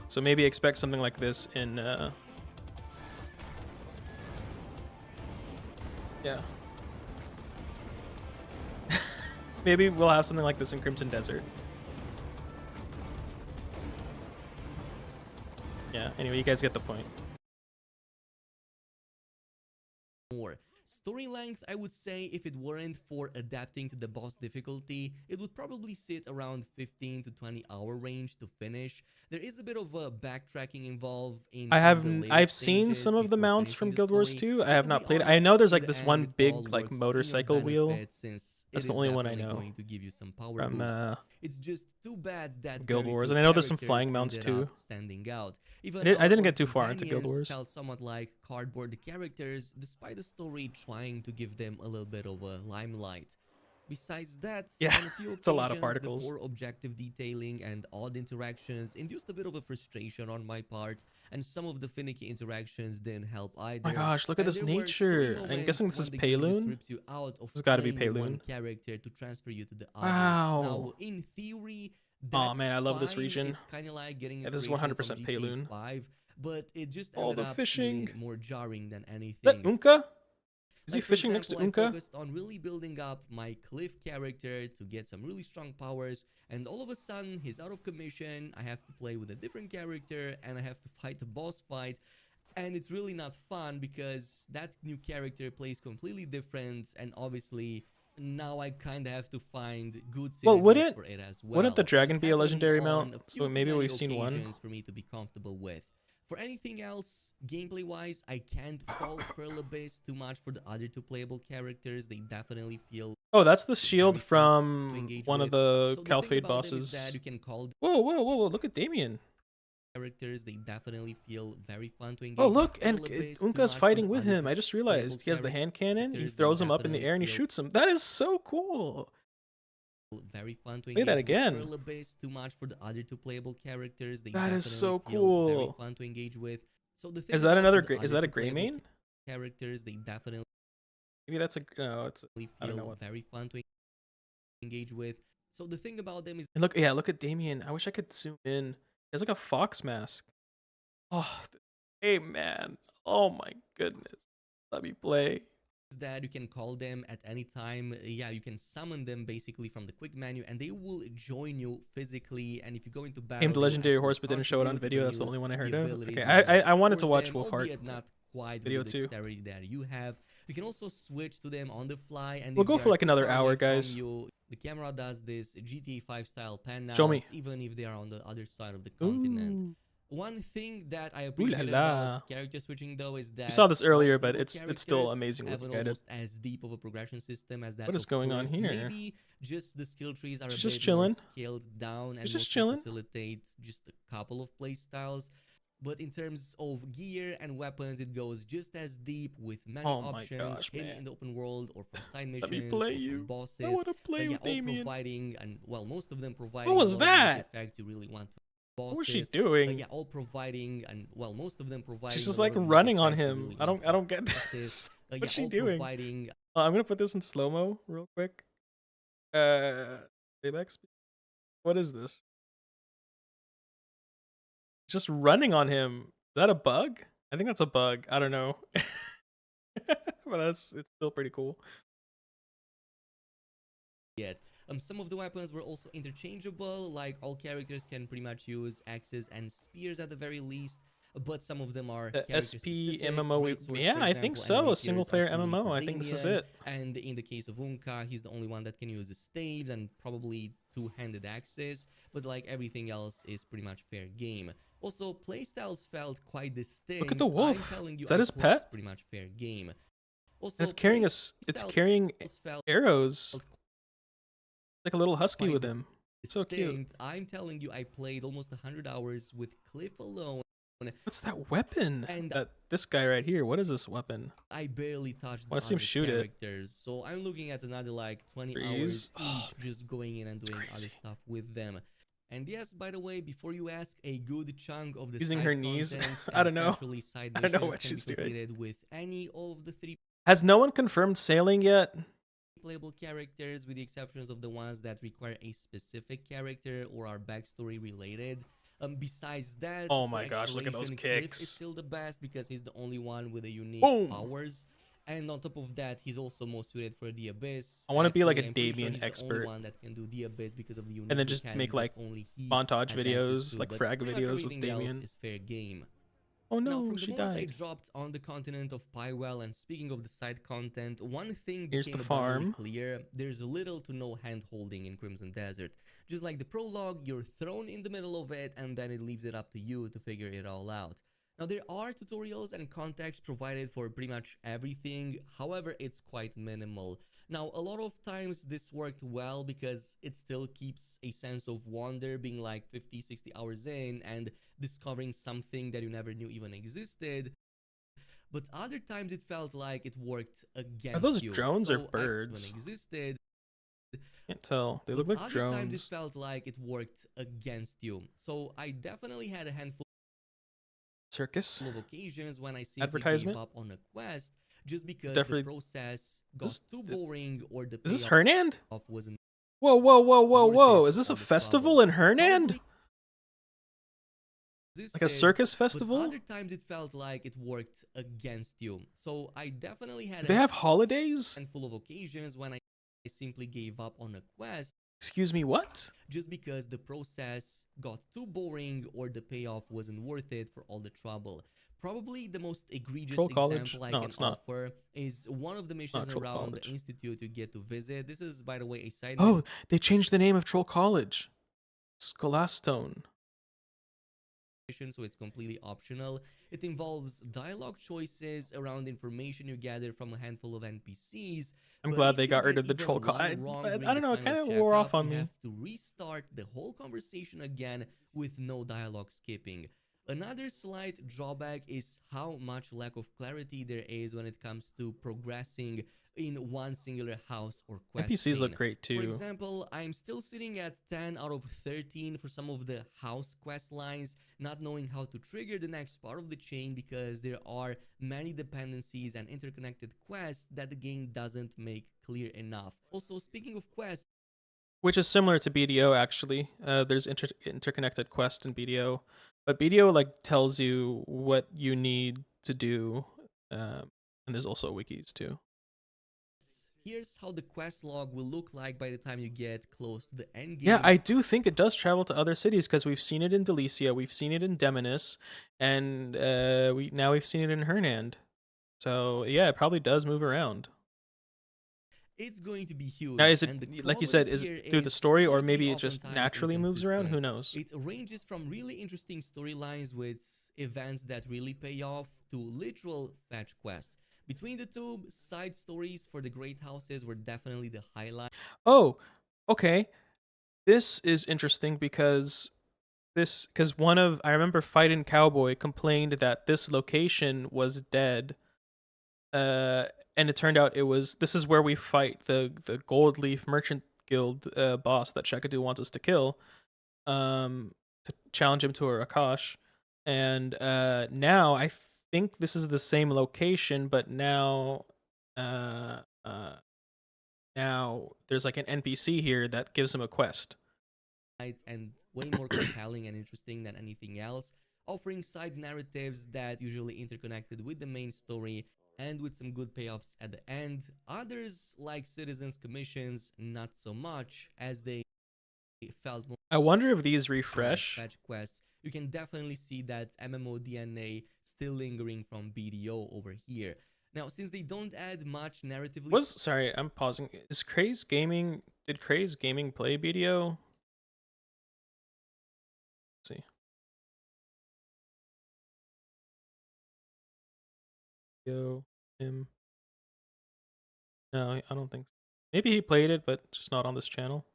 So maybe expect something like this in yeah. Maybe we'll have something like this in Crimson Desert. Yeah, anyway, you guys get the point. More. Story length, I would say, if it weren't for adapting to the boss difficulty, it would probably sit around 15 to 20 hour range to finish. There is a bit of a backtracking involved in I've seen some of the mounts from Guild Wars 2. I have not played. I know there's like this one big like motorcycle wheel. That's the only one I know going to give you some power from boosts. It's just too bad that Guild very Wars, few and I know there's some characters flying mounts ended too. up standing out. Even I didn't our get too far into Guild companions Wars. felt somewhat like cardboard characters, despite the story trying to give them a little bit of a limelight. Besides that, Yeah, on a few it's a lot of occasions, particles. the poor objective detailing and odd interactions induced a bit of a frustration on my part, and some of the finicky interactions didn't help either. Oh my gosh, look at And this there were nature. story I'm guessing this moments is when the game just Payloon. rips you out of This has got to be playing the one Payloon. character to transfer you to the Wow. others. Now, in theory, Oh that's man, I love this fine. region. It's kind of like getting Yeah, this is inspiration 100% from GTA Payloon. 5, but it just All ended the up fishing. feeling more jarring than anything. That Unka? Is he Like, for fishing next to example, I Unka? focused on really building up my Cliff character to get some really strong powers, and all of a sudden he's out of commission. I have to play with a different character, and I have to fight a boss fight, and it's really not fun because that new character plays completely different, and obviously now I kind of have to find good synergies for it as well. Wouldn't the dragon be a Happened legendary on mount? a So few maybe too many we've seen one. occasions for me to be comfortable with. For anything else, gameplay-wise, I can't fault Pearl Abyss too much for the other two playable characters. They definitely feel... Oh, that's the shield to from engage one of with. the So the thing Calphade about them is bosses. that you can call Whoa, whoa, whoa, whoa, look at Damien. characters. They definitely feel very fun to engage Oh, with. look, and Pearl Abyss, too Unka's much for fighting the with other him. two I just playable realized he has the hand cannon. He characters. They throws him up in the definitely air and he feel shoots him. That is so cool. very fun to Play that engage with. again. Pearl Abyss, too much for the other two playable characters. They That is so definitely feel very cool. fun to engage with. So the thing Is that about another? the Is other that a two gray playable main? characters? They definitely Maybe that's a. No, it's. I don't know feel what. very fun to engage with. So the thing about them is And look, yeah, look at Damien. I wish I could zoom in. He has like a fox mask. Oh, hey man. Oh my goodness. Let me play. that you can call them at any time. Yeah, you can summon them basically from the quick menu, and they will join you physically. And if you go into battle, Named they will legendary actually horse, but didn't show it on contribute to video. That's the news, only one I heard the of. abilities Okay, you have I wanted to for watch them, Wolfheart albeit not quite video with the too. dexterity that you have. You can also switch to them on the fly, and We'll if go they for are like too another far hour, away from guys. you, the camera does this GTA 5 style pan out, Show me. even if they are on the other side of the continent. Ooh. One thing that I Ooh la appreciate la. about character switching though is that You saw this earlier, all but playable it's still characters amazing have looking an at it. almost as deep of a progression system as that What is of going on Cliff. here? Maybe just the skill trees are She's a just bit more chilling. scaled down and She's just mostly chilling. facilitate just a couple of play styles. But in terms of gear and weapons, it goes just as deep with many Oh my options gosh, hidden man. in the open world or from side Let me missions play or from you. bosses. I want to play But yeah, with all Damien. providing, and well, most of them providing was a lot of that? unique effects you really want to bosses. What was she But doing? yeah, all providing, and well, most of them providing. She's a just lot like of unique running on effects you him. really I want don't to get bosses. this. Yeah, What's she all doing? providing I'm gonna put this in slow mo real quick. Playback speed. What is this? Just running on him. Is that a bug? I think that's a bug. I don't know. But it's still pretty cool. yet. Some of the weapons were also interchangeable, like all characters can pretty much use axes and spears at the very least, but some of them are The character-specific. SP MMO, Great swords, yeah, for I think example, so. and A rapiers single are player only MMO. for I think this is Damien, it. And in the case of Unka, he's the only one that can use the staves and probably two-handed axes, but like everything else is pretty much fair game. Also, playstyles felt quite distinct. Look at the wolf. I'm telling you, Is that his I thought it's pet? pretty much fair game. Also, And it's carrying it's carrying felt arrows. Like a little husky quite with him. So cute. distinct. I'm telling you, I played almost 100 hours with Cliff alone. What's that weapon? And This guy right here. What is this weapon? I barely touched the Wanna see him other shoot it. characters. So I'm looking at another like 20 Freeze. hours each just going in and It's doing other crazy. stuff with them. And yes, by the way, before you ask, a good chunk of the Using side her knees? content I and don't know. especially side I don't know missions what can be she's doing. completed with any of the 3 Has no one confirmed sailing yet? playable characters, with the exceptions of the ones that require a specific character or are backstory related. Besides that, Oh for my gosh, look at those exploration, Cliff kicks. is still the best because he's the only one with a unique Boom. powers. And on top of that, he's also most suited for the Abyss. I wanna be like a Actually, I'm pretty Damien he's the expert. only one that can do the Abyss because of the unique And then just mechanics make that like only he montage has access videos, to, like but frag pretty much videos with everything else Damien. is fair game. Oh Now, no, from the she moment I died. dropped on the continent of Pywell, and speaking of the side content, one thing Here's became the abundantly farm. clear: there's little to no hand-holding in Crimson Desert. Just like the prologue, you're thrown in the middle of it, and then it leaves it up to you to figure it all out. Now, there are tutorials and context provided for pretty much everything, however, it's quite minimal. Now, a lot of times this worked well because it still keeps a sense of wonder, being like 50-60 hours in and discovering something that you never knew even existed. but other times it felt like it worked against Are those you. drones or So birds? when existed, Can't tell. They look but like other times it drones. felt like it worked against you. So I definitely had a handful Circus of occasions when I simply advertisement. gave up on a quest just because Definitely. the process got too boring or the Is this payoff Hernand? wasn't Whoa, whoa, whoa, whoa, worth whoa! it Is this for a all the festival trouble. in Hernand? Probably Like a existed, circus but festival? other times it felt like it worked against you. So I definitely had Do they a have holidays? handful of occasions when I simply gave up on a quest Excuse me, what? just because the process got too boring or the payoff wasn't worth it for all the trouble. Probably the most egregious Troll College? example I No, can it's not. offer is one of the missions Troll around College. the institute you get to visit. This is, by the way, a side mission. Oh, they changed the name of Troll College. Scholastone. So it's completely optional. It involves dialogue choices around information you gather from a handful of NPCs. I'm but glad if they you got rid get of the even troll one college. wrong I during don't the know, it kind final of wore off checkup, on you me. have to restart the whole conversation again with no dialogue skipping. Another slight drawback is how much lack of clarity there is when it comes to progressing in one singular house or quest NPCs look chain. great For too. example, I'm still sitting at 10 out of 13 for some of the house quest lines, not knowing how to trigger the next part of the chain because there are many dependencies and interconnected quests that the game doesn't make clear enough. Also, speaking of quests, Which is similar to BDO actually. There's interconnected quest in BDO, but BDO like tells you what you need to do, and there's also wikis too. here's how the quest log will look like by the time you get close to the end game. Yeah, I do think it does travel to other cities because we've seen it in Delicia, we've seen it in Demonis, and we've seen it in Hernand. So yeah, it probably does move around. It's going to be huge. Now, is and the it, like you quality said, is here it through the is story or going to be maybe it just oftentimes naturally moves around? Who inconsistent. knows? It ranges from really interesting storylines with events that really pay off to literal fetch quests. Between the two, side stories for the great houses were definitely the highlight. Oh, okay. This is interesting because I remember Fightin' Cowboy complained that this location was dead. And it turned out this is where we fight the Gold Leaf Merchant Guild boss that Shakadu wants us to kill, to challenge him to a Rakash. And now I think this is the same location, but now there's like an NPC here that gives him a quest. And way more compelling and interesting than anything else, offering side narratives that usually interconnected with the main story and with some good payoffs at the end. Others, like Citizens Commissions, not so much, as they felt more. I wonder if these refresh. Fetch quests. You can definitely see that MMO DNA still lingering from BDO over here. Now, since they don't add much narratively. Sorry, I'm pausing. Is Craze Gaming? Did Craze Gaming play BDO? Let's see. Him. No, I don't think so. Maybe he played it, but just not on this channel.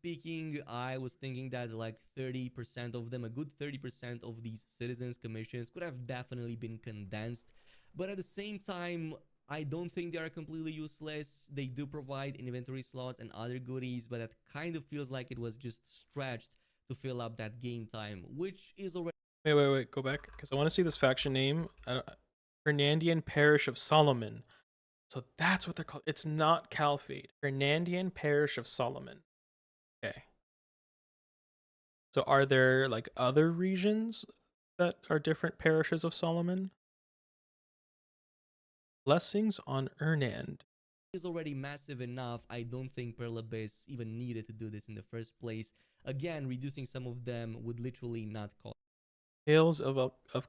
Speaking, I was thinking that like 30% of them, a good 30% of these citizens commissions could have definitely been condensed. But at the same time, I don't think they are completely useless. They do provide inventory slots and other goodies, but that kind of feels like it was just stretched to fill up that game time, which is already... Wait, go back, because I want to see this faction name. Hernandian Parish of Solomon. So that's what they're called. It's not Calphate. Hernandian Parish of Solomon. Okay. So are there like other regions that are different parishes of Solomon? Blessings on Hernand. Is already massive enough. I don't think Pearl Abyss even needed to do this in the first place. Again, reducing some of them would literally not cost. Tales of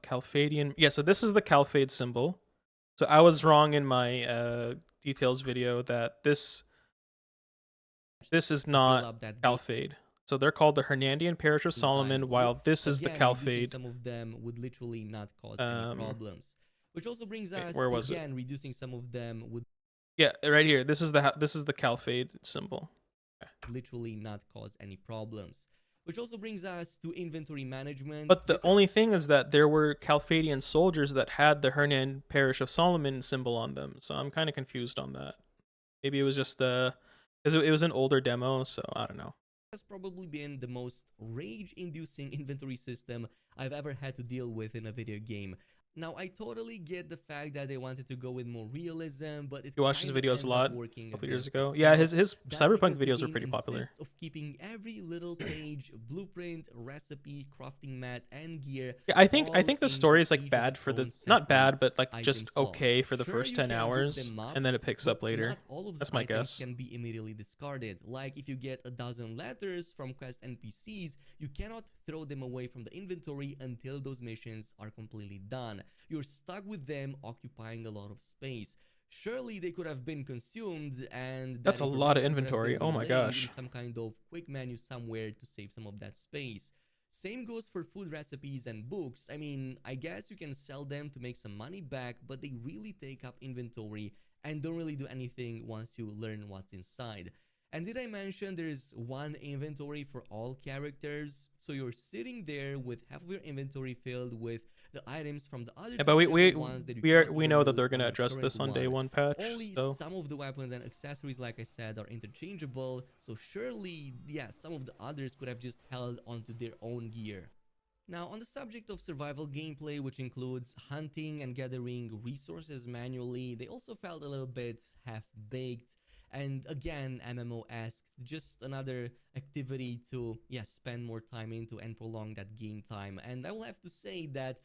Calphadian. Yeah, so this is the Calphade symbol. So I was wrong in my details video that this is not Calphade. So they're called the Hernandian Parish of Solomon, while this is the Calphade. Some of them would literally not cause any problems. Which also brings us where was to, it? again, reducing some of them would... Yeah, right here. This is the Calphade symbol. Literally not cause any problems. Which also brings us to inventory management. But the only thing is that there were Calphadian soldiers that had the Hernan Parish of Solomon symbol on them, so I'm kind of confused on that. Maybe it was just because it was an older demo, so I don't know. Has probably been the most rage-inducing inventory system I've ever had to deal with in a video game. Now, I totally get the fact that they wanted to go with more realism, but it You watched his kind of videos ends a up lot working a couple years against ago. Yeah, itself. his That's Cyberpunk because the videos were game pretty popular. insists of keeping every little page, blueprint, recipe, crafting mat, and gear. Yeah, I think all the into story is each like of bad its for the own not bad, separate but like item just slot. okay for the Sure, first you 10 can book hours, them up, and then it picks but up later. not all of the That's my items guess. can be immediately discarded. Like if you get a dozen letters from quest NPCs, you cannot throw them away from the inventory until those missions are completely done. You're stuck with them occupying a lot of space. Surely they could have been consumed, and That's a lot of information could have inventory. been Oh my relayed gosh. in some kind of quick menu somewhere to save some of that space. Same goes for food recipes and books. I mean, I guess you can sell them to make some money back, but they really take up inventory and don't really do anything once you learn what's inside. And did I mention there's one inventory for all characters? So you're sitting there with half of your inventory filled with the items from the other Yeah, but ones that you can't we even know that use they're on gonna your address current this on day one patch. Only So some of the weapons and accessories, like I said, are interchangeable. So surely, yeah, some of the others could have just held onto their own gear. Now, on the subject of survival gameplay, which includes hunting and gathering resources manually, they also felt a little bit half-baked. And again, MMO-esque, just another activity to, yeah, spend more time into and prolong that game time. And I will have to say that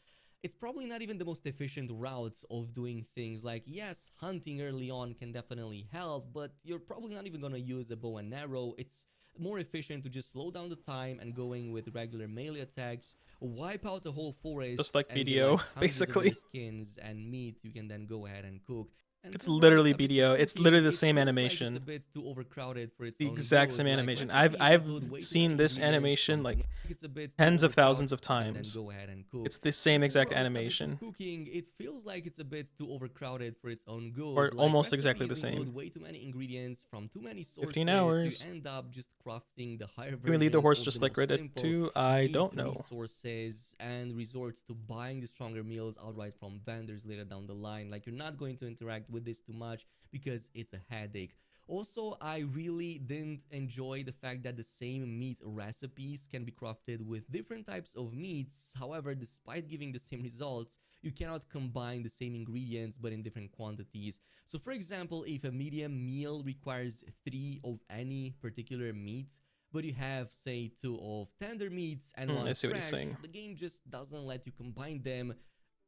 it's probably not even the most efficient route of doing things. Like, yes, hunting early on can definitely help, but you're probably not even gonna use a bow and arrow. It's more efficient to just slow down the time and going with regular melee attacks, wipe out the whole forest, just like and get, BDO, like, hundreds of basically. rare skins and meat you can then go ahead and cook. And It's since we're on literally the subject BDO. of It's cooking, literally the it same feels like animation. it's a bit too overcrowded for its The own exact good. same Like, animation. recipes I've include way too seen many this ingredients animation from like it's a bit tens of overcrowded thousands of and then times. go ahead and cook. It's the same And since exact we're on the subject of animation, cooking, it feels like it's a bit too overcrowded for its own good. or Like, almost exactly the recipes include same. way too many ingredients from too many sources. 15 So hours. you end up just crafting the higher Can we lead the horse versions just of like the most Reddit simple too? I meat don't know. resources and resort to buying the stronger meals outright from vendors later down the line. Like, you're not going to interact with this too much because it's a headache. Also, I really didn't enjoy the fact that the same meat recipes can be crafted with different types of meats. However, despite giving the same results, you cannot combine the same ingredients but in different quantities. So for example, if a medium meal requires 3 of any particular meat, but you have, say, 2 of tender meats and 1 I see what you're fresh, saying. the game just doesn't let you combine them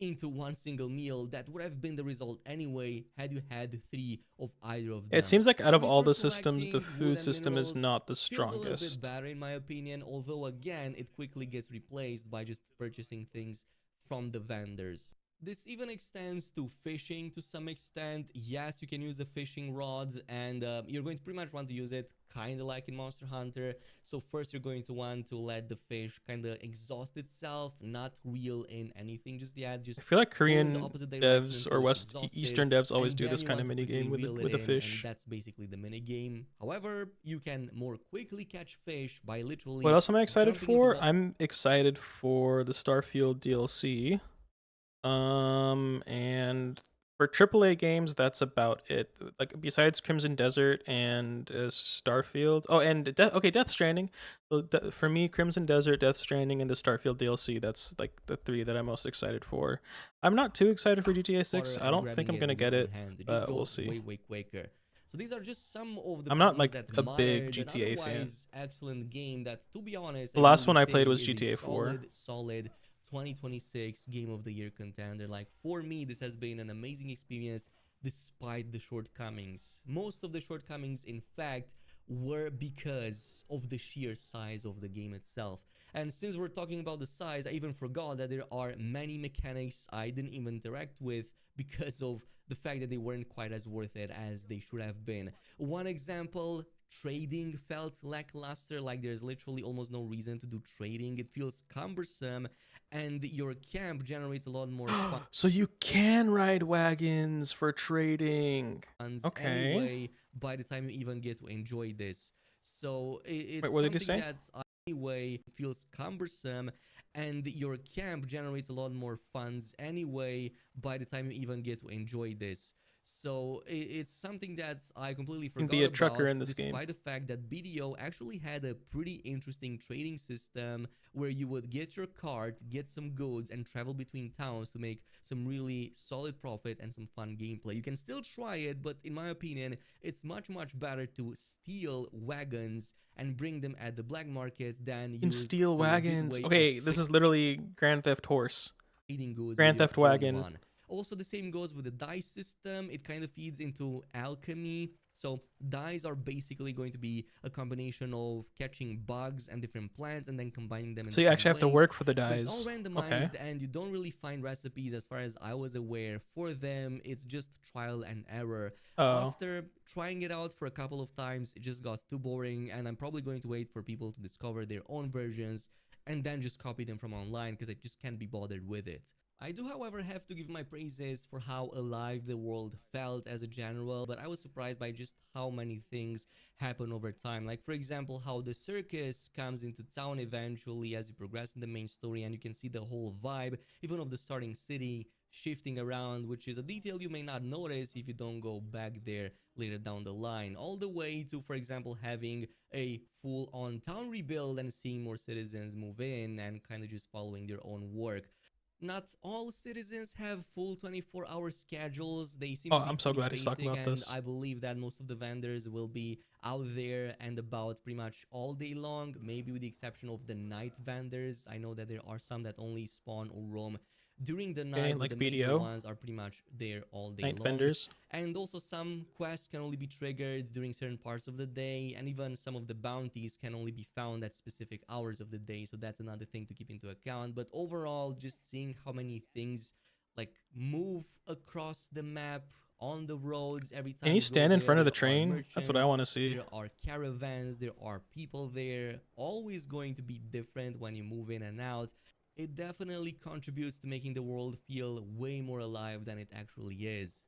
into one single meal. That would have been the result anyway had you had 3 of either of them. It seems like out of all the Resource systems, the collecting, wood food and system is minerals not the feels a little bit strongest. better in my opinion, although again it quickly gets replaced by just purchasing things from the vendors. This even extends to fishing to some extent. Yes, you can use a fishing rod, and you're going to pretty much want to use it kind of like in Monster Hunter. So first you're going to want to let the fish kind of exhaust itself, not reel in anything just yet. Just I feel like go in Korean the opposite direction devs until or it's Eastern exhausted, devs always and do then this you kind of want to mini game quickly with reel the it in, fish. and that's basically the mini game. However, you can more quickly catch fish by literally What else am I excited jumping into for? the I'm excited for the Starfield DLC. And for AAA games, that's about it. Like besides Crimson Desert and Starfield. Oh, and Death Stranding. So for me, Crimson Desert, Death Stranding, and the Starfield DLC. That's like the 3 that I'm most excited for. I'm not too excited for GTA 6. I don't think I'm gonna get it, but we'll see. Way quicker. So these are just some of the I'm not things like that a big mattered. An GTA fan. otherwise excellent game that, to be honest, The I last really one I played think was is a GTA 4. solid 2026 Game of the Year contender. Like, for me, this has been an amazing experience despite the shortcomings. Most of the shortcomings, in fact, were because of the sheer size of the game itself. And since we're talking about the size, I even forgot that there are many mechanics I didn't even interact with because of the fact that they weren't quite as worth it as they should have been. One example, trading felt lackluster. Like, there's literally almost no reason to do trading. It feels cumbersome, and your camp generates a lot more fun. So you can ride wagons for trading. Okay. Anyway, by the time you even get to enjoy this. So it's Wait, what did you something say? that's anyway, it feels cumbersome, and your camp generates a lot more funds anyway by the time you even get to enjoy this. So it's something that I completely forgot be a trucker about, in this game. despite the fact that BDO actually had a pretty interesting trading system where you would get your cart, get some goods, and travel between towns to make some really solid profit and some fun gameplay. You can still try it, but in my opinion, it's much better to steal wagons and bring them at the black market than You can use steal the legit wagons. way Okay, of this is literally Grand Theft Horse. trading goods Grand with your Theft own Wagon. one. Also, the same goes with the dice system. It kind of feeds into alchemy. So dice are basically going to be a combination of catching bugs and different plants and then combining them in So you actually have to ways. work for the But dice. it's all randomized, Okay. and you don't really find recipes as far as I was aware for them. It's just trial and error. Oh. After trying it out for a couple of times, it just got too boring, and I'm probably going to wait for people to discover their own versions and then just copy them from online because I just can't be bothered with it. I do, however, have to give my praises for how alive the world felt as a general, but I was surprised by just how many things happen over time. Like, for example, how the circus comes into town eventually as you progress in the main story, and you can see the whole vibe, even of the starting city shifting around, which is a detail you may not notice if you don't go back there later down the line. All the way to, for example, having a full-on town rebuild and seeing more citizens move in and kind of just following their own work. Not all citizens have full 24-hour schedules. They seem to be I'm so pretty glad he's talking basic, about this. and I believe that most of the vendors will be out there and about pretty much all day long, maybe with the exception of the night vendors. I know that there are some that only spawn or roam during the night, but like the major BDO. ones are pretty much there all day Night long. vendors. And also some quests can only be triggered during certain parts of the day, and even some of the bounties can only be found at specific hours of the day, so that's another thing to keep into account. But overall, just seeing how many things like move across the map on the roads every time Can you go stand in there, front of the there are train? That's what I merchants, want to see. there are caravans, there are people there, always going to be different when you move in and out. It definitely contributes to making the world feel way more alive than it actually is.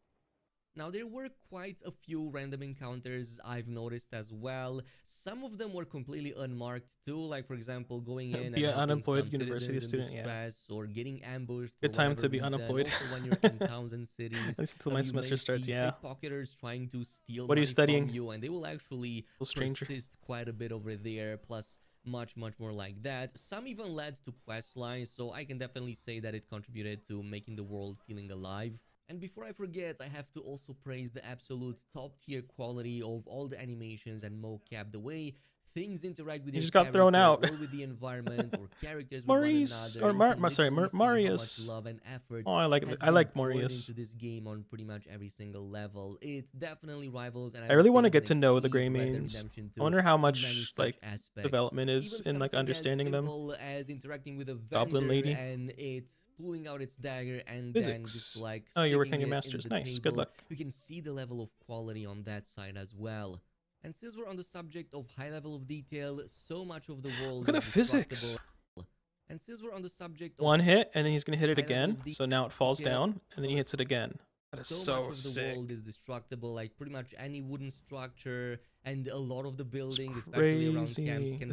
Now, there were quite a few random encounters I've noticed as well. Some of them were completely unmarked too, like for example going in Be and an helping unemployed some university citizens in student, yeah. distress, or getting ambushed for Good time whatever to be reason. unemployed. Also, when you're in towns and cities, At least until my you semester may starts, see yeah. pickpocketers trying to steal What are you money studying? from you, and they will actually Little stranger. persist quite a bit over there. Plus, much more like that. Some even led to quest lines, so I can definitely say that it contributed to making the world feeling alive. And before I forget, I have to also praise the absolute top tier quality of all the animations and mocap, the way things interact with He your just got thrown character, out. or with the environment, or characters with Maurice, one another. You can sorry, literally see Marius. how much love and effort Oh, I like has Marius. been poured into this game on pretty much every single level. It definitely rivals, and I really want to get to know the Greymanes. I wonder how much like development is in like understanding them. As interacting with a Goblin vendor lady. and it pulling out its dagger and Physics. then just like Oh, you're working sticking on your it into masters. the Nice. Good table. luck. You can see the level of quality on that side as well. And since we're on the subject of high level of detail, so much of the world Look at the is physics. destructible. And since we're on the subject of One hit, and then he's gonna hit it high level again. of So now it falls detail, down, and then he hits it again. That is so much so of the sick. world is destructible, like pretty much any wooden structure, and a lot of the buildings, especially around camps, Crazy. can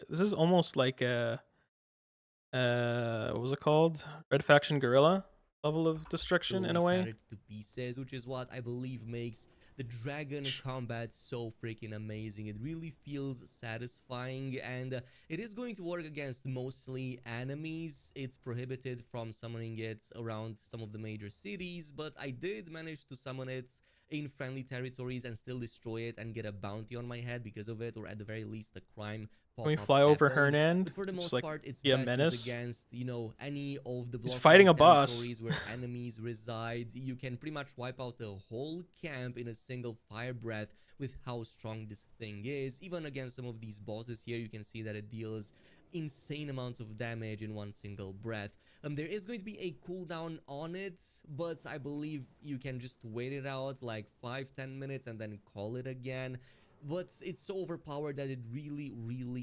This is almost like a what was it called? Red Faction Guerrilla level of destruction in a way. shattered to pieces, which is what I believe makes the dragon combat so freaking amazing. It really feels satisfying, and it is going to work against mostly enemies. It's prohibited from summoning it around some of the major cities, but I did manage to summon it in friendly territories and still destroy it and get a bounty on my head because of it, or at the very least a crime. Can we fly over happened. Hernand? But for the Just most like part, it's be a best used menace? against, you know, any of the He's blockaded fighting a boss. territories where enemies reside. You can pretty much wipe out the whole camp in a single fire breath with how strong this thing is. Even against some of these bosses here, you can see that it deals insane amounts of damage in one single breath. There is going to be a cooldown on it, but I believe you can just wait it out like 5-10 minutes and then call it again. But it's so overpowered that it really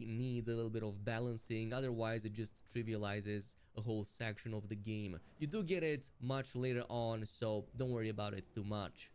needs a little bit of balancing. Otherwise, it just trivializes a whole section of the game. You do get it much later on, so don't worry about it too much.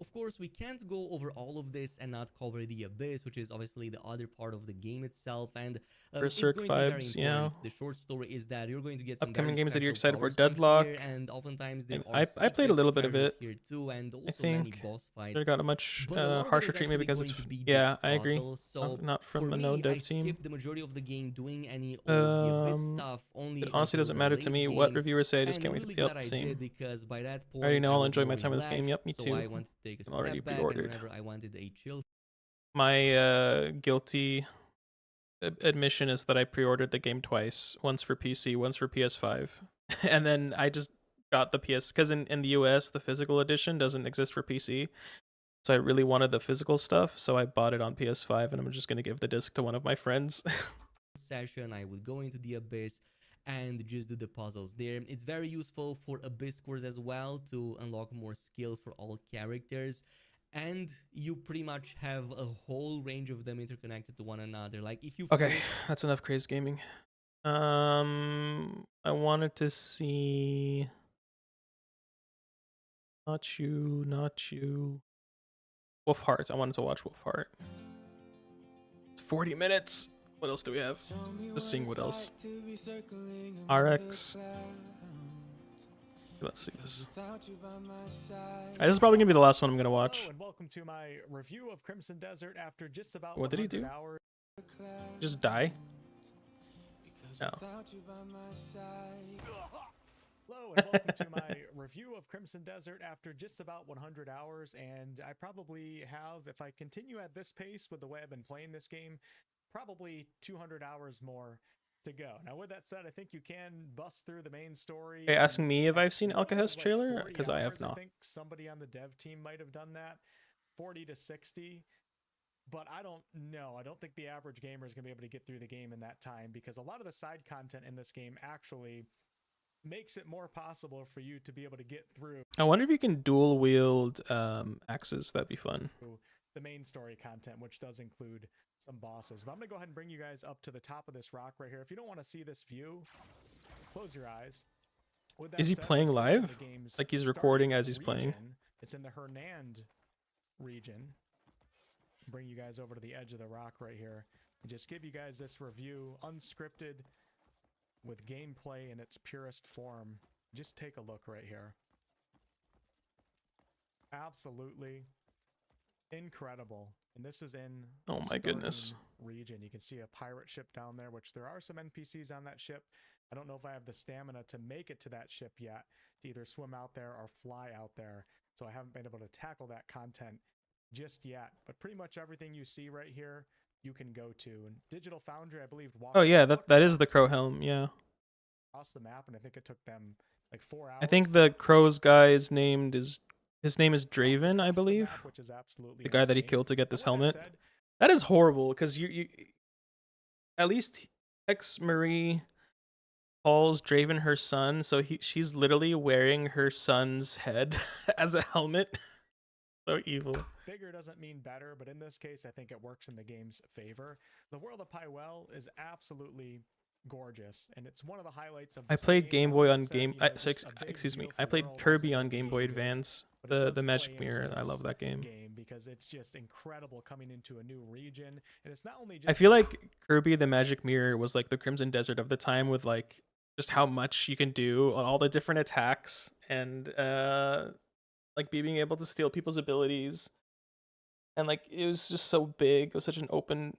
Of course, we can't go over all of this and not cover the Abyss, which is obviously the other part of the game itself, and it's Berserk going to be very vibes, important. yeah. The short story is that you're going to get some Upcoming very games that you're special excited for: powers from Deadlock. here, and oftentimes there And are I played a little bit of treasures it. here too, and I also many think boss fights. they got a much But a lot of it harsher is treatment actually because going it's to be yeah, just I agree. puzzles. So Not from for a me, no I dev team. skipped the majority of the game doing any of the Abyss stuff. Only It honestly until doesn't the matter to late me what game, reviewers say. I just and can't I'm wait really to glad be I same. did, because by that point I already know I'll was enjoy more my time in this game. Yep, relaxed, me so too. I wanted to take a I'm already step back, and pre-ordered. whenever I wanted a chill. My guilty admission is that I pre-ordered the game twice. Once for PC, once for PS5. And then I just got the PS because in the US the physical edition doesn't exist for PC. So I really wanted the physical stuff, so I bought it on PS5, and I'm just gonna give the disc to one of my friends. Session, I would go into the Abyss and just do the puzzles there. It's very useful for Abyss cores as well to unlock more skills for all characters, and you pretty much have a whole range of them interconnected to one another. Like if you Okay, that's enough Craze Gaming. I wanted to see not you. Wolf Heart. I wanted to watch Wolf Heart. It's 40 minutes. What else do we have? Just seeing what else. RX. Let's see this. This is probably gonna be the last one I'm gonna watch. Hello and welcome to my review of Crimson Desert after just about What did he do? 100 hours. Just die? No. Hello and welcome to my review of Crimson Desert after just about 100 hours, and I probably have, if I continue at this pace with the way I've been playing this game, probably 200 hours more to go. Now with that said, I think you can bust through the main story. Are you asking me if I've seen Well, Alcahest like trailer? 40 Because I have hours, not. I think somebody on the dev team might have done that. 40 to 60. But I don't know. I don't think the average gamer is going to be able to get through the game in that time, because a lot of the side content in this game actually makes it more possible for you to be able to get through. I wonder if you can dual wield axes. That'd be fun. The main story content, which does include some bosses. But I'm going to go ahead and bring you guys up to the top of this rock right here. If you don't want to see this view, close your eyes. Is he playing live? Like he's recording as he's playing? It's in the Hernand region. Bring you guys over to the edge of the rock right here and just give you guys this review, unscripted, with gameplay in its purest form. Just take a look right here. Absolutely incredible. And this is in Oh my goodness. region. You can see a pirate ship down there, which there are some NPCs on that ship. I don't know if I have the stamina to make it to that ship yet, to either swim out there or fly out there. So I haven't been able to tackle that content just yet. But pretty much everything you see right here, you can go to. And Digital Foundry, I believe, Oh yeah, that is the Crow Helm. Yeah. Across the map, and I think it took them like 4 hours. I think the Crow's guy is named his name is Draven, I believe. Which is absolutely The guy that he insane. killed to get this But with that helmet. said, That is horrible because you at least X Marie calls Draven her son, so she's literally wearing her son's head as a helmet. So evil. bigger doesn't mean better, but in this case, I think it works in the game's favor. The world of Pywell is absolutely gorgeous, and it's one of the highlights of I this played game. Game Now, Boy with on that said, Game. you know, just a big, Excuse me. I beautiful played world Kirby doesn't on Game Boy mean good, Advance. but it does The Magic play into Mirror. I love this that game. because it's just incredible coming into a new region, and it's not only just. I feel like Kirby the Magic Mirror was like the Crimson Desert of the time, with like just how much you can do on all the different attacks, and like being able to steal people's abilities, and like it was just so big. It was such an open,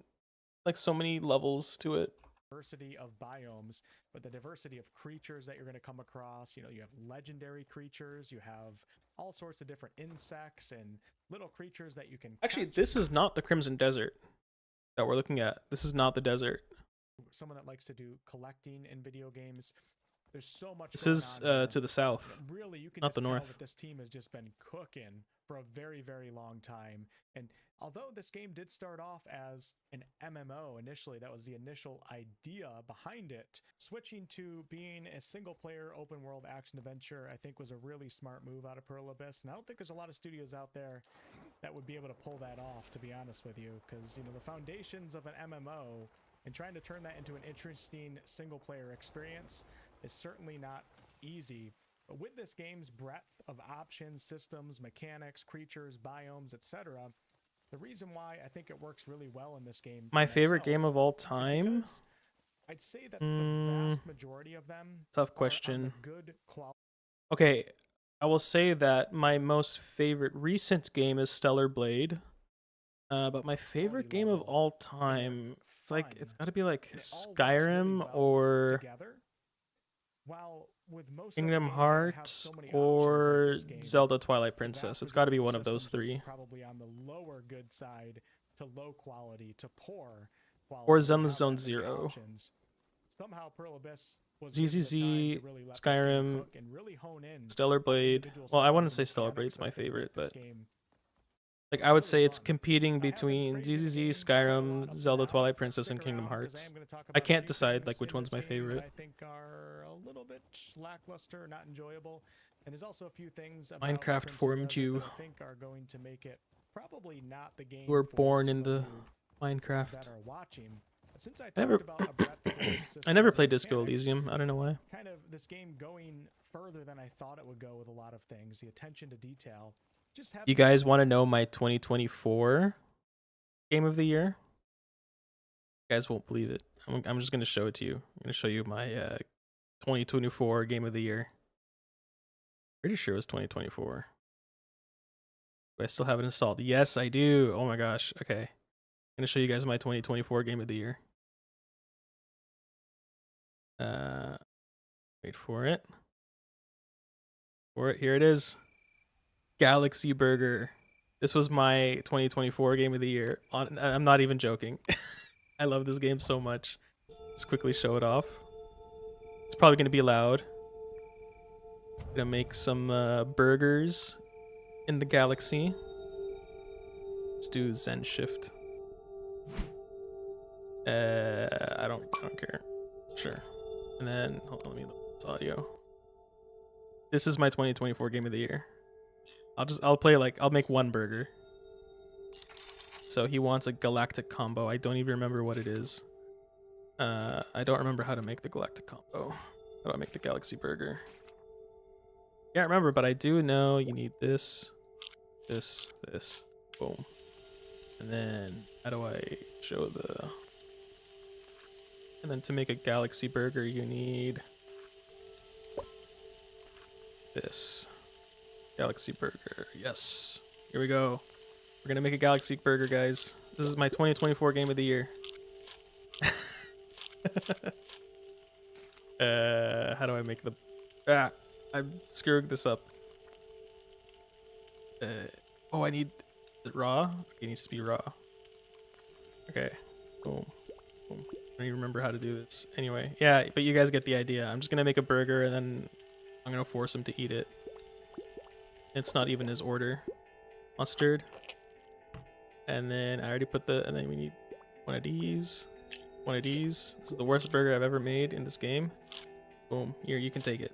like so many levels to it. Diversity of biomes, but the diversity of creatures that you're going to come across. You know, you have legendary creatures, you have all sorts of different insects and little creatures that you can Actually, catch. this is not the Crimson Desert that we're looking at. This is not the desert. Someone that likes to do collecting in video games. There's so much. This going is on here. to the south. Really, you can not just the tell north. that this team has just been cooking for a very, very long time. And although this game did start off as an MMO initially, that was the initial idea behind it, switching to being a single-player open-world action adventure, I think was a really smart move out of Pearl Abyss. And I don't think there's a lot of studios out there that would be able to pull that off, to be honest with you, because, you know, the foundations of an MMO and trying to turn that into an interesting single-player experience is certainly not easy. But with this game's breadth of options, systems, mechanics, creatures, biomes, etc., the reason why I think it works really well in this game. My favorite game of all time? I'd say that the vast majority of them Tough are question. on the good quality. Okay, I will say that my most favorite recent game is Stellar Blade. But my favorite game of all time, it's got to be like Skyrim or Kingdom Hearts or Zelda Twilight Princess. It's got to be one of those three. Probably on the lower good side to low quality to poor quality. Or Zen Zone Zero. Somehow Pearl Abyss was ZZZ, Skyrim, Stellar Blade. Well, I wouldn't say Stellar Blade's my favorite, but like I would say it's competing between ZZZ, Skyrim, Zelda Twilight Princess, and Kingdom Hearts. I can't decide like which one's my favorite. I think are a little bit lackluster, not enjoyable. And there's also a few things about Minecraft formed you. I think are going to make it probably not the game. You were born in the Minecraft. That are watching. Since I I never played Disco Elysium. I don't know why. Kind of this game going further than I thought it would go with a lot of things. The attention to detail. You guys want to know my 2024 game of the year? You guys won't believe it. I'm just going to show it to you. I'm going to show you my 2024 game of the year. Pretty sure it was 2024. Do I still have it installed? Yes, I do. Oh my gosh. Okay. I'm going to show you guys my 2024 game of the year. Wait for it. Here it is. Galaxy Burger. This was my 2024 game of the year. I'm not even joking. I love this game so much. Let's quickly show it off. It's probably going to be loud. Gonna make some burgers in the galaxy. Let's do Zen Shift. I don't care. Sure. And then hold on, let me look at this audio. This is my 2024 game of the year. I'll make one burger. So he wants a galactic combo. I don't even remember what it is. I don't remember how to make the galactic combo. How do I make the galaxy burger? Can't remember, but I do know you need this, this, this, boom. And then how do I show the... And then to make a galaxy burger, you need this. Galaxy burger, yes. Here we go. We're gonna make a galaxy burger, guys. This is my 2024 game of the year. How do I make the... I'm screwing this up. Oh, I need it raw? Okay, it needs to be raw. Okay. Boom. Boom. I don't even remember how to do this. Anyway, yeah, but you guys get the idea. I'm just gonna make a burger and then I'm gonna force him to eat it. It's not even his order. Mustard. And then I already put and then we need one of these. One of these. This is the worst burger I've ever made in this game. Boom. Here, you can take it.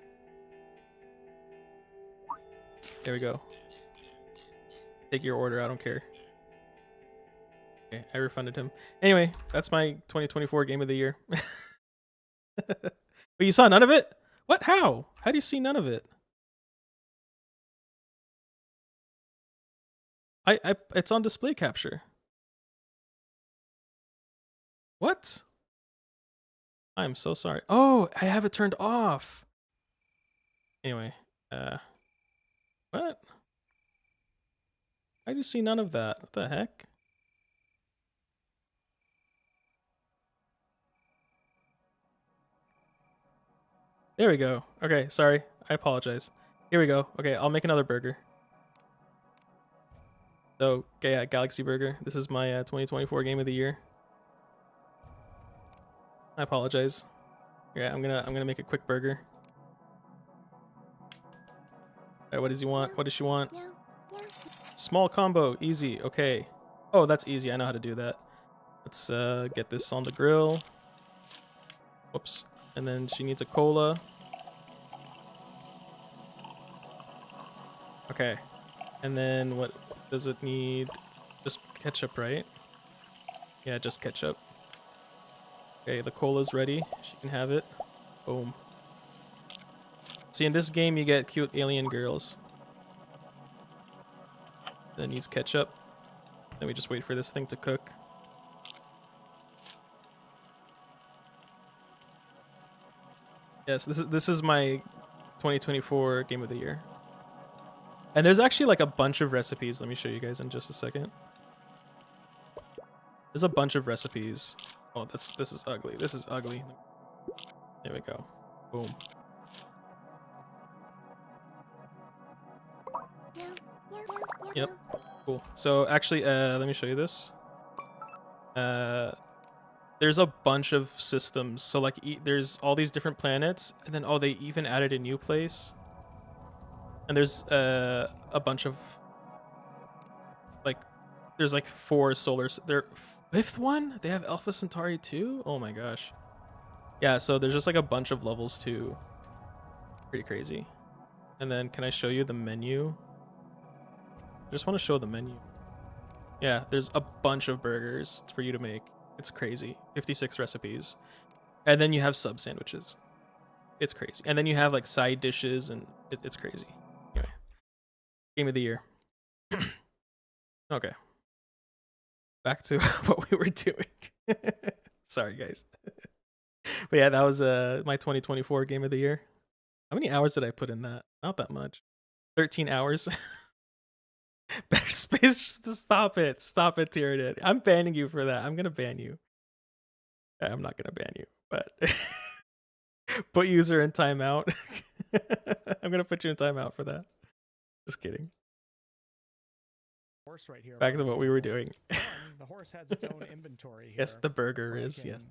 There we go. Take your order, I don't care. Okay, I refunded him. Anyway, that's my 2024 game of the year. But you saw none of it? What? How? How do you see none of it? It's on display capture. What? I'm so sorry. Oh, I have it turned off. Anyway, what? I just see none of that. What the heck? There we go. Okay, sorry. I apologize. Here we go. Okay, I'll make another burger. So, okay, yeah, Galaxy Burger. This is my 2024 game of the year. I apologize. Yeah, I'm gonna make a quick burger. Alright, what does he want? What does she want? Small combo, easy. Okay. Oh, that's easy. I know how to do that. Let's get this on the grill. Whoops. And then she needs a cola. Okay. And then what does it need? Just ketchup, right? Yeah, just ketchup. Okay, the cola's ready. She can have it. Boom. See, in this game, you get cute alien girls. That needs ketchup. Then we just wait for this thing to cook. Yes, this is my 2024 game of the year. And there's actually like a bunch of recipes. Let me show you guys in just a second. There's a bunch of recipes. Oh, this is ugly. This is ugly. There we go. Boom. Yep. Cool. So actually, let me show you this. There's a bunch of systems. So like, there's all these different planets, and then they even added a new place. And there's a bunch of like, there's like 4 solars. There, 5th one? They have Alpha Centauri too? Oh my gosh. Yeah. So there's just like a bunch of levels too. Pretty crazy. And then can I show you the menu? I just want to show the menu. Yeah, there's a bunch of burgers for you to make. It's crazy. 56 recipes. And then you have sub sandwiches. It's crazy. And then you have like side dishes, and it's crazy. Anyway. Game of the year. Okay. Back to what we were doing. Sorry, guys. But yeah, that was my 2024 game of the year. How many hours did I put in that? Not that much. 13 hours. Better space, just stop it. Stop it, Tyranid. I'm banning you for that. I'm gonna ban you. I'm not gonna ban you, but put user in timeout. I'm gonna put you in timeout for that. Just kidding. Horse right here. Back to what we were doing. The horse has its own inventory here. Yes, the burger is, yes.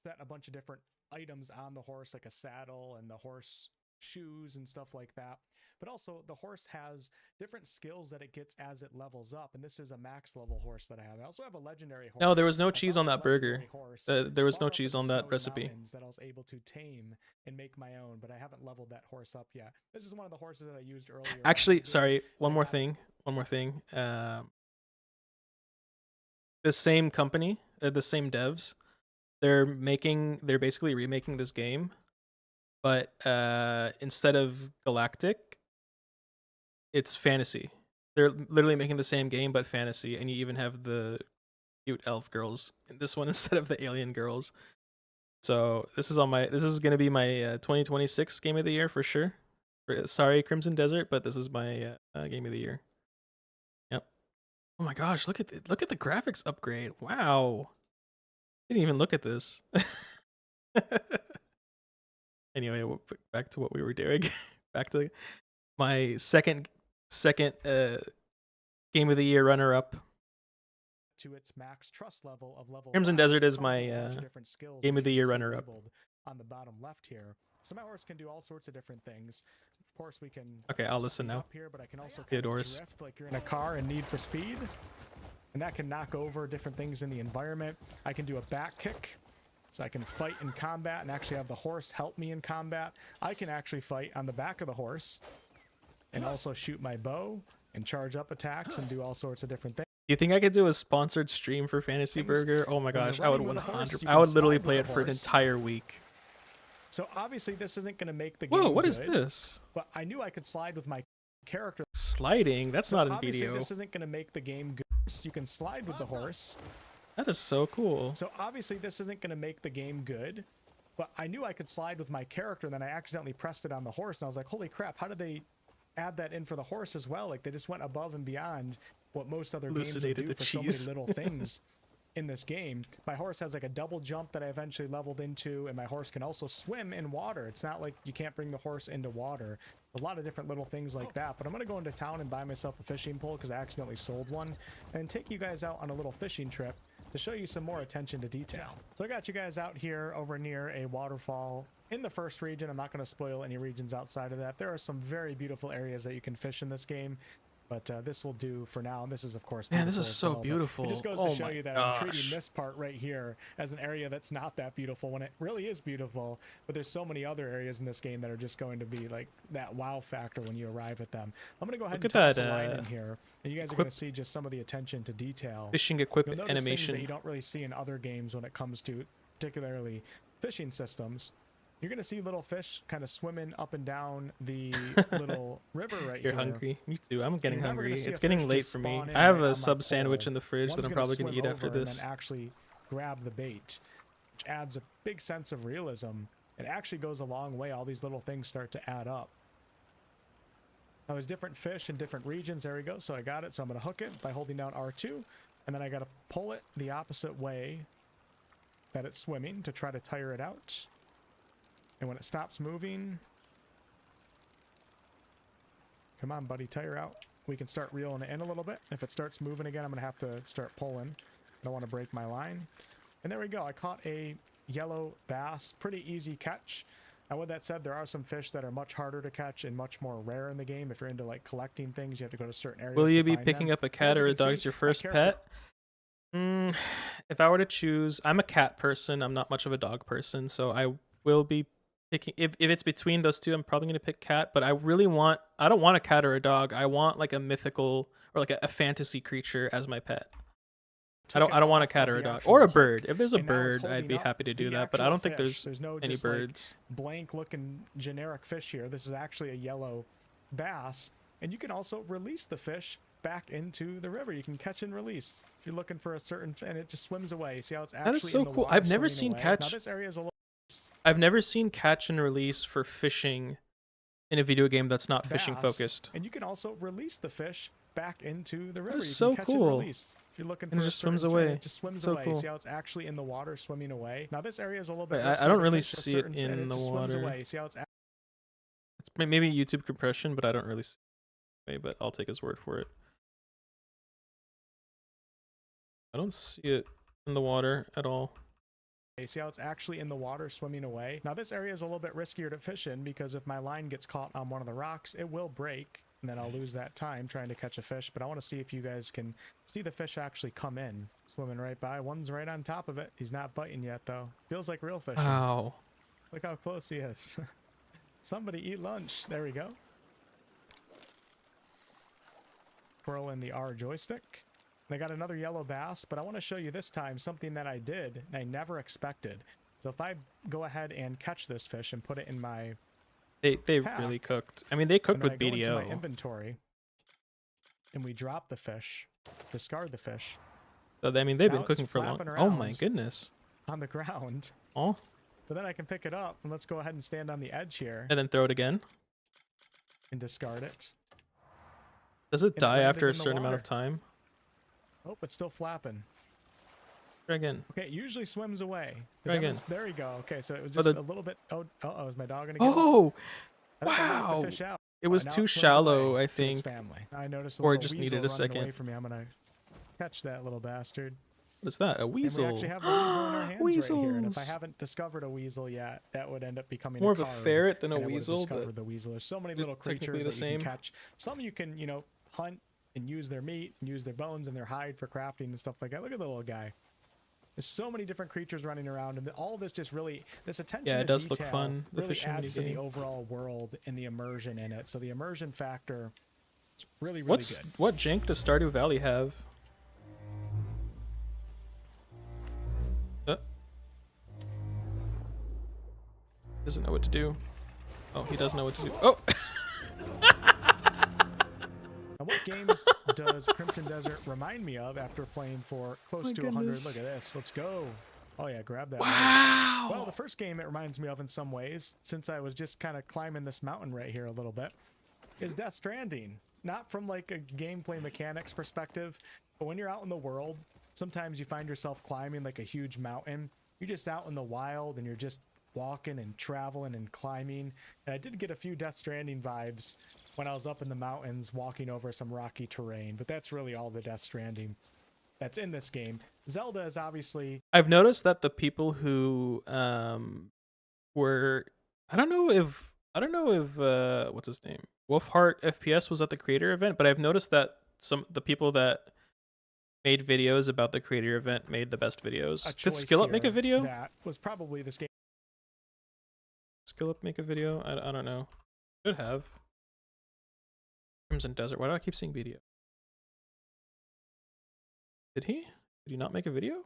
Set a bunch of different items on the horse, like a saddle and the horse shoes and stuff like that. But also the horse has different skills that it gets as it levels up, and this is a max level horse that I have. I also have a legendary horse. No, there was no cheese on that burger. There was no cheese on that recipe. That I was able to tame and make my own, but I haven't leveled that horse up yet. This is one of the horses that I used earlier. Actually, sorry, one more thing. The same company, the same devs, they're basically remaking this game, but instead of galactic, it's fantasy. They're literally making the same game but fantasy, and you even have the cute elf girls in this one instead of the alien girls. So this is gonna be my 2026 game of the year for sure. Sorry, Crimson Desert, but this is my game of the year. Yep. Oh my gosh, look at the graphics upgrade. Wow. Didn't even look at this. Anyway, back to what we were doing. Back to my second game of the year runner-up. To its max trust level of level Crimson 5, Desert is my game of the year runner-up. On the bottom left here. So my horse can do all sorts of different things. Of course, we can. Okay, I'll listen now. Up here, but I can also Theodorus. drift like you're in a car and Need for Speed, and that can knock over different things in the environment. I can do a back kick, so I can fight in combat and actually have the horse help me in combat. I can actually fight on the back of the horse, and also shoot my bow and charge up attacks and do all sorts of different things. You think I could do a sponsored stream for Fantasy Burger? Oh my gosh, I would 100. I would literally play it for an entire week. So obviously this isn't going to make the game. Whoa, what good, is this? But I knew I could slide with my character. Sliding? That's so not in obviously video. This isn't going to make the game good. You can slide with the horse. That is so cool. So obviously this isn't going to make the game good. But I knew I could slide with my character, and then I accidentally pressed it on the horse, and I was like, holy crap, how did they add that in for the horse as well? Like, they just went above and beyond what most other games would do for so many little things in this game. My horse has like a double jump that I eventually leveled into, and my horse can also swim in water. It's not like you can't bring the horse into water. A lot of different little things like that. But I'm going to go into town and buy myself a fishing pole because I accidentally sold one, and take you guys out on a little fishing trip to show you some more attention to detail. So I got you guys out here over near a waterfall in the first region. I'm not going to spoil any regions outside of that. There are some very beautiful areas that you can fish in this game, but this will do for now. And this is, of course, man, this is so beautiful. It just goes to show you that I'm treating this part right here as an area that's not that beautiful when it really is beautiful. But there's so many other areas in this game that are just going to be like that wow factor when you arrive at them. I'm going to go ahead and toss a line in here, and you guys are going to see just some of the attention to detail. Fishing equipment animation that you don't really see in other games when it comes to particularly fishing systems. You're going to see little fish kind of swimming up and down the little river right You're here. hungry. Me too. I'm getting You're never hungry. gonna see It's a getting fish late just for me. spawn in I have right a on my sub sandwich pole. in the fridge One's that I'm gonna probably going to swim eat after over and this. then actually grab the bait, which adds a big sense of realism. It actually goes a long way. All these little things start to add up. Now there's different fish in different regions. There we go. So I got it. So I'm going to hook it by holding down R2, and then I got to pull it the opposite way that it's swimming to try to tire it out. And when it stops moving, come on, buddy, tire out. We can start reeling it in a little bit. If it starts moving again, I'm going to have to start pulling. I don't want to break my line. And there we go. I caught a yellow bass. Pretty easy catch. Now, with that said, there are some fish that are much harder to catch and much more rare in the game. If you're into like collecting things, you have to go to certain areas. Will you to be find picking them. up a But cat as you or a can dog as see, your my first character- pet? If I were to choose, I'm a cat person. I'm not much of a dog person, so I will be picking. If it's between those two, I'm probably going to pick cat. But I don't want a cat or a dog. I want like a mythical or like a fantasy creature as my pet. I took don't it want a off cat of or a the dog actual or a hook, bird. If there's a and now it's bird, I'd holding be up happy to do the that. But I actual don't think fish. there's There's no any just, like, birds. blank looking generic fish here. This is actually a yellow bass, and you can also release the fish back into the river. You can catch and release if you're looking for a certain, and it just swims away. See how it's actually That is so in the cool. water I've never swimming seen away. Now catch. this area is a little I've never seen catch and release for fishing in a video game that's not fishing bass, focused. and you can also release the fish back into the river. is you so can catch cool. and release. If you're looking And for it a just swims certain fin, away. it just swims So away. cool. See how it's actually in the water swimming away. Now this area is a little bit. Wait, risky I don't to really fish a see it certain fin, in the just swims water. away. See how it's It's maybe YouTube compression, but I don't really see it. But I'll take his word for it. I don't see it in the water at all. See how it's actually in the water swimming away. Now this area is a little bit riskier to fish in because if my line gets caught on one of the rocks, it will break and then I'll lose that time trying to catch a fish. But I want to see if you guys can see the fish actually come in, swimming right by. One's right on top of it. He's not biting yet though. Feels like real fishing. Wow. Look how close he is. Somebody eat lunch. There we go. Twirl in the R joystick. And I got another yellow bass, but I want to show you this time something that I did and I never expected. So if I go ahead and catch this fish and put it in my They pack, really cooked. I mean, they cooked and then with I go into my BDO. inventory and we drop the fish, discard the fish So, I mean, they've Now been it's cooking for long. flapping Oh my around. goodness. on the ground. Oh, But then I can pick it up and let's go ahead and stand on the edge here and then throw it again. and discard it. Does it it die landed after a in the certain amount of water. time? Oh, it's still flapping. Try again. Okay, it usually swims away. Try again. There we go. Okay, so it was Oh, just the- a little bit. Oh, is my dog gonna get it? Oh, I think I knocked the wow. fish out. It was Now too swims shallow, away I to its think. family. I noticed a Or it little just weasel needed a running away second. from me. I'm gonna catch that little bastard. What is that? A weasel. And we actually have the weasel in our hands right here. And if I Weasels. haven't discovered a weasel yet, that would end up becoming More a of a card, ferret than a and I would've weasel, discovered but the weasel. There's so many they're little technically creatures the that you same. can catch. Some you can, hunt and use their meat and use their bones and their hide for crafting and stuff like that. Look at the little guy. There's so many different creatures running around, and all this just really, this attention Yeah, to it does look detail fun, the really fishing adds to the minigame. overall world and the immersion in it. So the immersion factor is really, really good. What jank does Stardew Valley have? Doesn't know what to do. Oh, he does know what to do. Oh! And what games does Crimson Desert remind me of after playing for close My to 100? goodness. Look at this. Let's go. Oh yeah, grab that. Wow! Well, the first game it reminds me of in some ways, since I was just kind of climbing this mountain right here a little bit, is Death Stranding. Not from like a gameplay mechanics perspective, but when you're out in the world, sometimes you find yourself climbing like a huge mountain. You're just out in the wild and you're just walking and traveling and climbing. And I did get a few Death Stranding vibes when I was up in the mountains walking over some rocky terrain, but that's really all the Death Stranding that's in this game. Zelda is obviously... I've noticed that the people who were I don't know if what's his name? Wolfheart FPS was at the creator event, but I've noticed that the people that made videos about the creator event made the best videos. a Did choice Skillup make a here video? that was probably this game. Skillup make a video? I don't know. Should have. Crimson Desert. Why do I keep seeing video? Did he? Did he not make a video?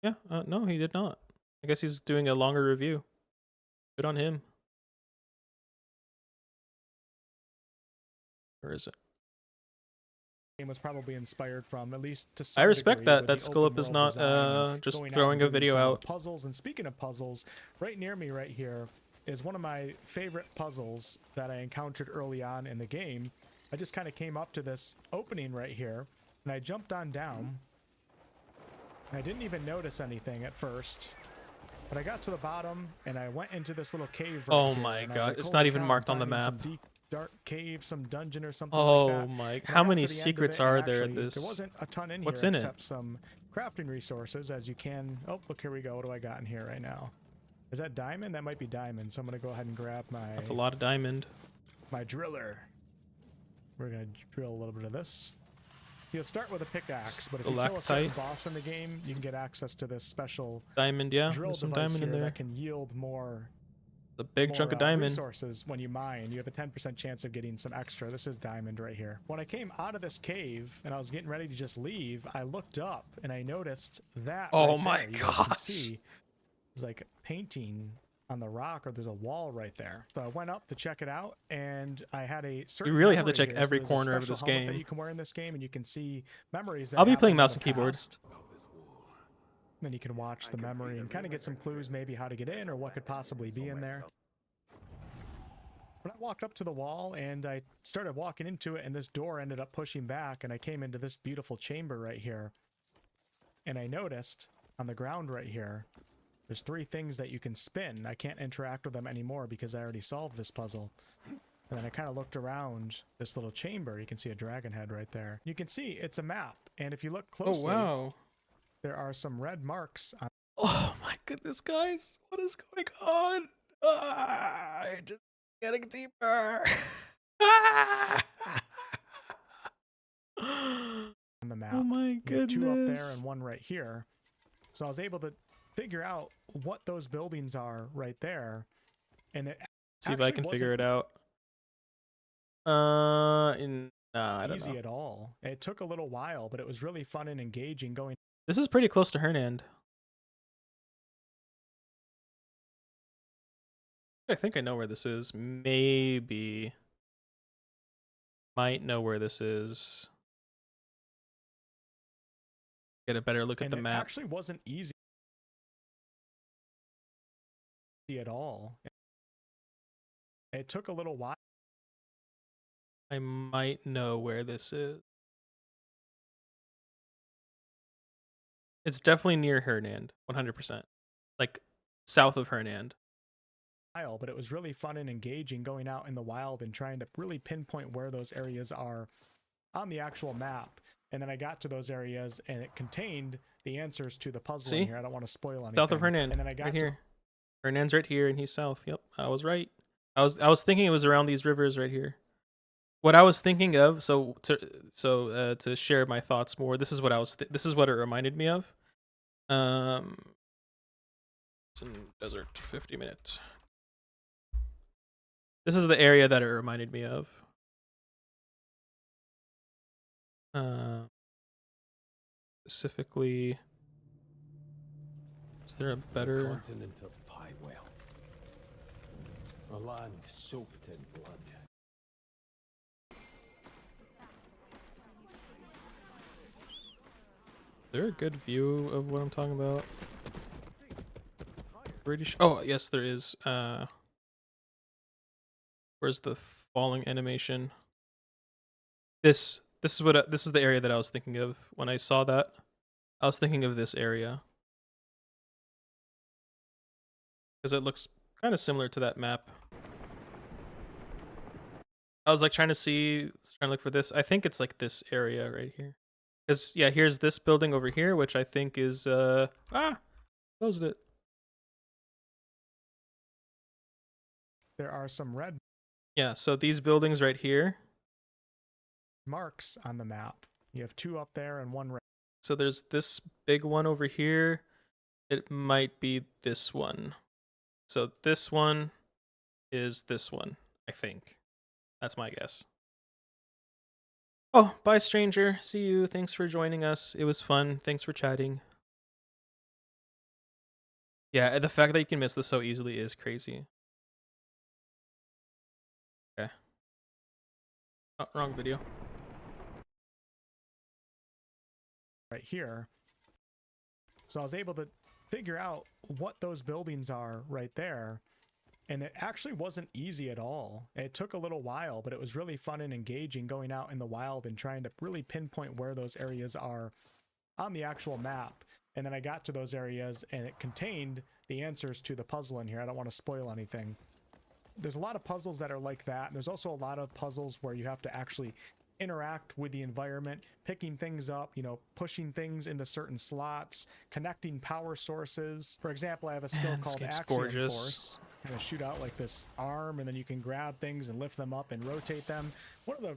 Yeah, no, he did not. I guess he's doing a longer review. Good on him. Where is it? Game was probably inspired from, at least to some I respect degree, that. with That the Skull open Up is world not design and just going out throwing and a doing video some of out. the puzzles. And speaking of puzzles, right near me right here is one of my favorite puzzles that I encountered early on in the game. I just kind of came up to this opening right here, and I jumped on down, and I didn't even notice anything at first. But I got to the bottom, and I went into this little cave right Oh here, my and I was god, like, it's "Holy not even cow, I'm marked on the finding some map. deep, dark cave, some dungeon or something Oh like that." my, And I how got many to the end of secrets it, and are there at actually, this? There wasn't a ton in What's here in it? except some crafting resources, as you can. Oh, look, here we go. What do I got in here right now? Is that diamond? That might be diamond. So I'm gonna go ahead and grab That's a lot of diamond. my driller. We're gonna drill a little bit of this. You'll start with a pickaxe, but if you kill a certain Stalactite. boss in the game, you can get access to this special Diamond, yeah. drill There's some device diamond in here there. that can yield more A big chunk of diamond. resources when you mine. You have a 10% chance of getting some extra. This is diamond right here. When I came out of this cave and I was getting ready to just leave, I looked up and I noticed that. Oh right my there, you guys can gosh. see there's like painting on the rock, or there's a wall right there. So I went up to check it out, and I had a certain. You really have to memory check here. every there's a corner of special this helmet game. that you can wear in this game, and you can see memories. That I'll be happened playing in mouse the and keyboard. past. Then you can watch the memory and kind of get some clues, maybe how to get in or what could possibly be in there. But I walked up to the wall and I started walking into it, and this door ended up pushing back, and I came into this beautiful chamber right here. And I noticed on the ground right here, there's 3 things that you can spin. I can't interact with them anymore because I already solved this puzzle. And then I kind of looked around this little chamber. You can see a dragon head right there. You can see it's a map. And if you look closely, Oh wow. there are some red marks on. Oh my goodness, guys. What is going on? Just getting deeper. On the map. Oh my There's 2 up there goodness. and 1 right here. So I was able to figure out what those buildings are right there. And it See if I can figure it out. I don't easy know. at all. It took a little while, but it was really fun and engaging going. This is pretty close to Hernand. I think I know where this is. Maybe. Might know where this is. Get a better look at And the it map. actually wasn't easy at all. It took a little while. I might know where this is. It's definitely near Hernand, 100%. Like south of Hernand. But it was really fun and engaging going out in the wild and trying to really pinpoint where those areas are on the actual map. And then I got to those areas and it contained the answers to the puzzle in here. I don't want to spoil anything. South of Hernand. And then I got right here. Hernand's right here and he's south. Yep, I was right. I was thinking it was around these rivers right here. What I was thinking of, to share my thoughts more, this is what this is what it reminded me of. It's in desert, 50 minutes. This is the area that it reminded me of. Specifically, is there a better? The continent of Pie Whale. A land soaked in blood. Is there a good view of what I'm talking about? British. Oh yes, there is. Where's the falling animation? This is the area that I was thinking of when I saw that. I was thinking of this area because it looks kind of similar to that map. I was like trying to look for this. I think it's like this area right here. Because yeah, here's this building over here, which I think is closed it. There are some red Yeah, so these buildings right here. marks on the map. You have 2 up there and 1 red. So there's this big one over here. It might be this one. So this one is this one, I think. That's my guess. Oh, bye, stranger. See you. Thanks for joining us. It was fun. Thanks for chatting. Yeah, the fact that you can miss this so easily is crazy. Okay. Oh, wrong video. Right here. So I was able to figure out what those buildings are right there. And it actually wasn't easy at all. It took a little while, but it was really fun and engaging going out in the wild and trying to really pinpoint where those areas are on the actual map. And then I got to those areas and it contained the answers to the puzzle in here. I don't want to spoil anything. There's a lot of puzzles that are like that. And there's also a lot of puzzles where you have to actually interact with the environment, picking things up, you know, pushing things into certain slots, connecting power sources. For example, I have a skill called Axiom Force. I'm gonna shoot out like this arm, and then you can grab things and lift them up and rotate them. One of the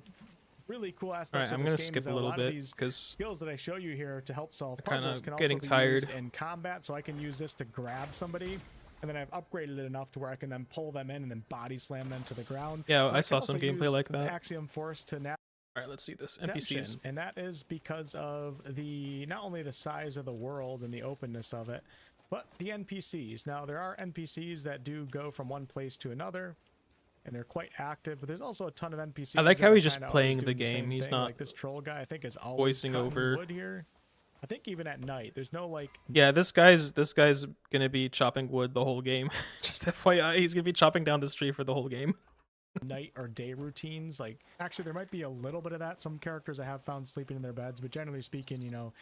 really cool aspects of this game is that a lot of these skills that I show you here to help solve puzzles can also be used in combat. So I can use this to grab somebody, and then I've upgraded it enough to where I can then pull them in and then body slam them to the ground. Yeah, I saw some gameplay like that. Axiom Force to now. All right, let's see this. NPCs. And that is because of the not only the size of the world and the openness of it, but the NPCs. Now, there are NPCs that do go from one place to another, and they're quite active, but there's also a ton of NPCs. I like how he's just playing the game. He's not like this troll guy, I think, is always voicing over wood here. I think even at night, there's no like... Yeah, this guy's gonna be chopping wood the whole game. Just FYI, he's gonna be chopping down this tree for the whole game. Night or day routines. Like, actually, there might be a little bit of that. Some characters I have found sleeping in their beds, but generally speaking, you know,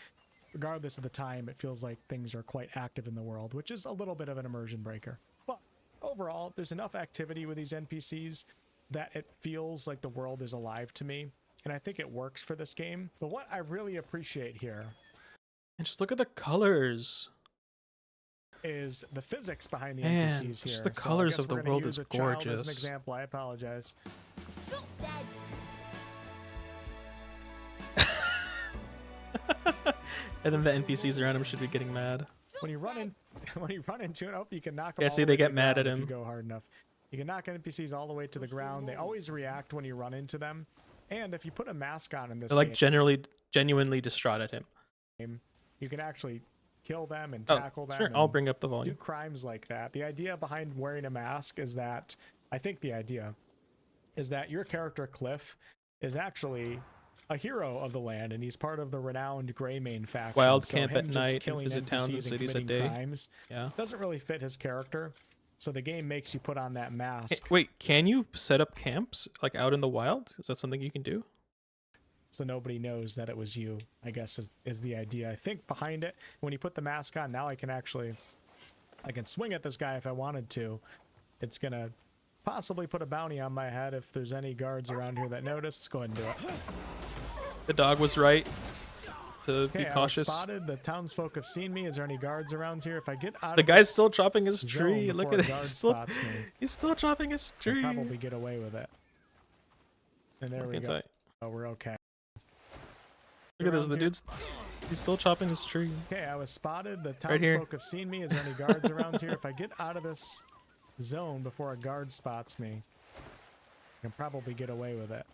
regardless of the time, it feels like things are quite active in the world, which is a little bit of an immersion breaker. But overall, there's enough activity with these NPCs that it feels like the world is alive to me, and I think it works for this game. But what I really appreciate here, and just look at the colors, is the physics behind the NPCs here. Just the colors of the world is gorgeous. As an example, I apologize. And then the NPCs around him should be getting mad. When you run into it, you can knock them. Yeah, see, they get mad at him. If you go hard enough. You can knock NPCs all the way to the ground. They always react when you run into them. And if you put a mask on in this They're like genuinely distraught at him. You can actually kill them and tackle them. Sure, I'll bring up the volume. Do crimes like that. The idea behind wearing a mask is that, I think the idea is that your character Cliff is actually a hero of the land, and he's part of the renowned Greymane faction. Wild so camp him at just night, killing visit towns and NPCs cities at committing day. crimes Yeah, doesn't really fit his character. So the game makes you put on that mask. Hey, wait, can you set up camps like out in the wild? Is that something you can do? So nobody knows that it was you, I guess, is the idea, I think, behind it. When you put the mask on, now I can swing at this guy if I wanted to. It's gonna possibly put a bounty on my head if there's any guards around here that notice. Let's go ahead and do it. The dog was right to be cautious. I was spotted. The townsfolk have seen me. Is there any guards around here? If I get out the of guy's still chopping his tree. zone Look before at a it. guard He's still chopping his tree. I'll probably get away with it. And there we go. Oh, we're okay. Look at this. He's still chopping his tree. Okay, I was spotted. The Right here. townsfolk have seen me. Is there any guards around here? If I get out of this zone before a guard spots me, I can probably get away with it.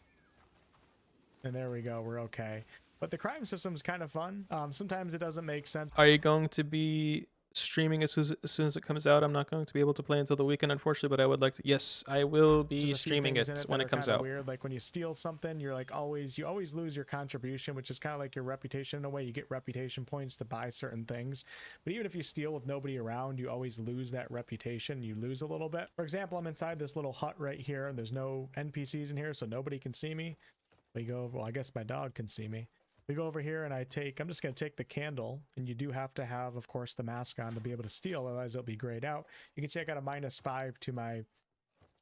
And there we go. We're okay. But the crime system's kind of fun. Sometimes it doesn't make sense. Are you going to be streaming as soon as it comes out? I'm not going to be able to play until the weekend, unfortunately, but I would like to. Yes, I will be streaming it when it comes out. Weird, like when you steal something, you're like you always lose your contribution, which is kind of like your reputation in a way. You get reputation points to buy certain things, but even if you steal with nobody around, you always lose that reputation. You lose a little bit. For example, I'm inside this little hut right here, and there's no NPCs in here, so nobody can see me. We go. Well, I guess my dog can see me. We go over here and I'm just going to take the candle, and you do have to have, of course, the mask on to be able to steal, otherwise it'll be grayed out. You can see I got a -5 to my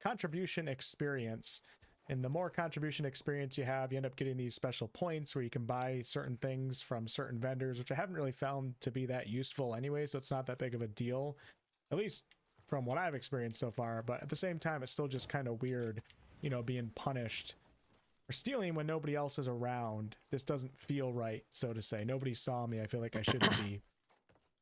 contribution experience, and the more contribution experience you have, you end up getting these special points where you can buy certain things from certain vendors, which I haven't really found to be that useful anyway, so it's not that big of a deal, at least from what I've experienced so far. But at the same time, it's still just kind of weird, you know, being punished or stealing when nobody else is around. This doesn't feel right, so to say. Nobody saw me. I feel like I shouldn't be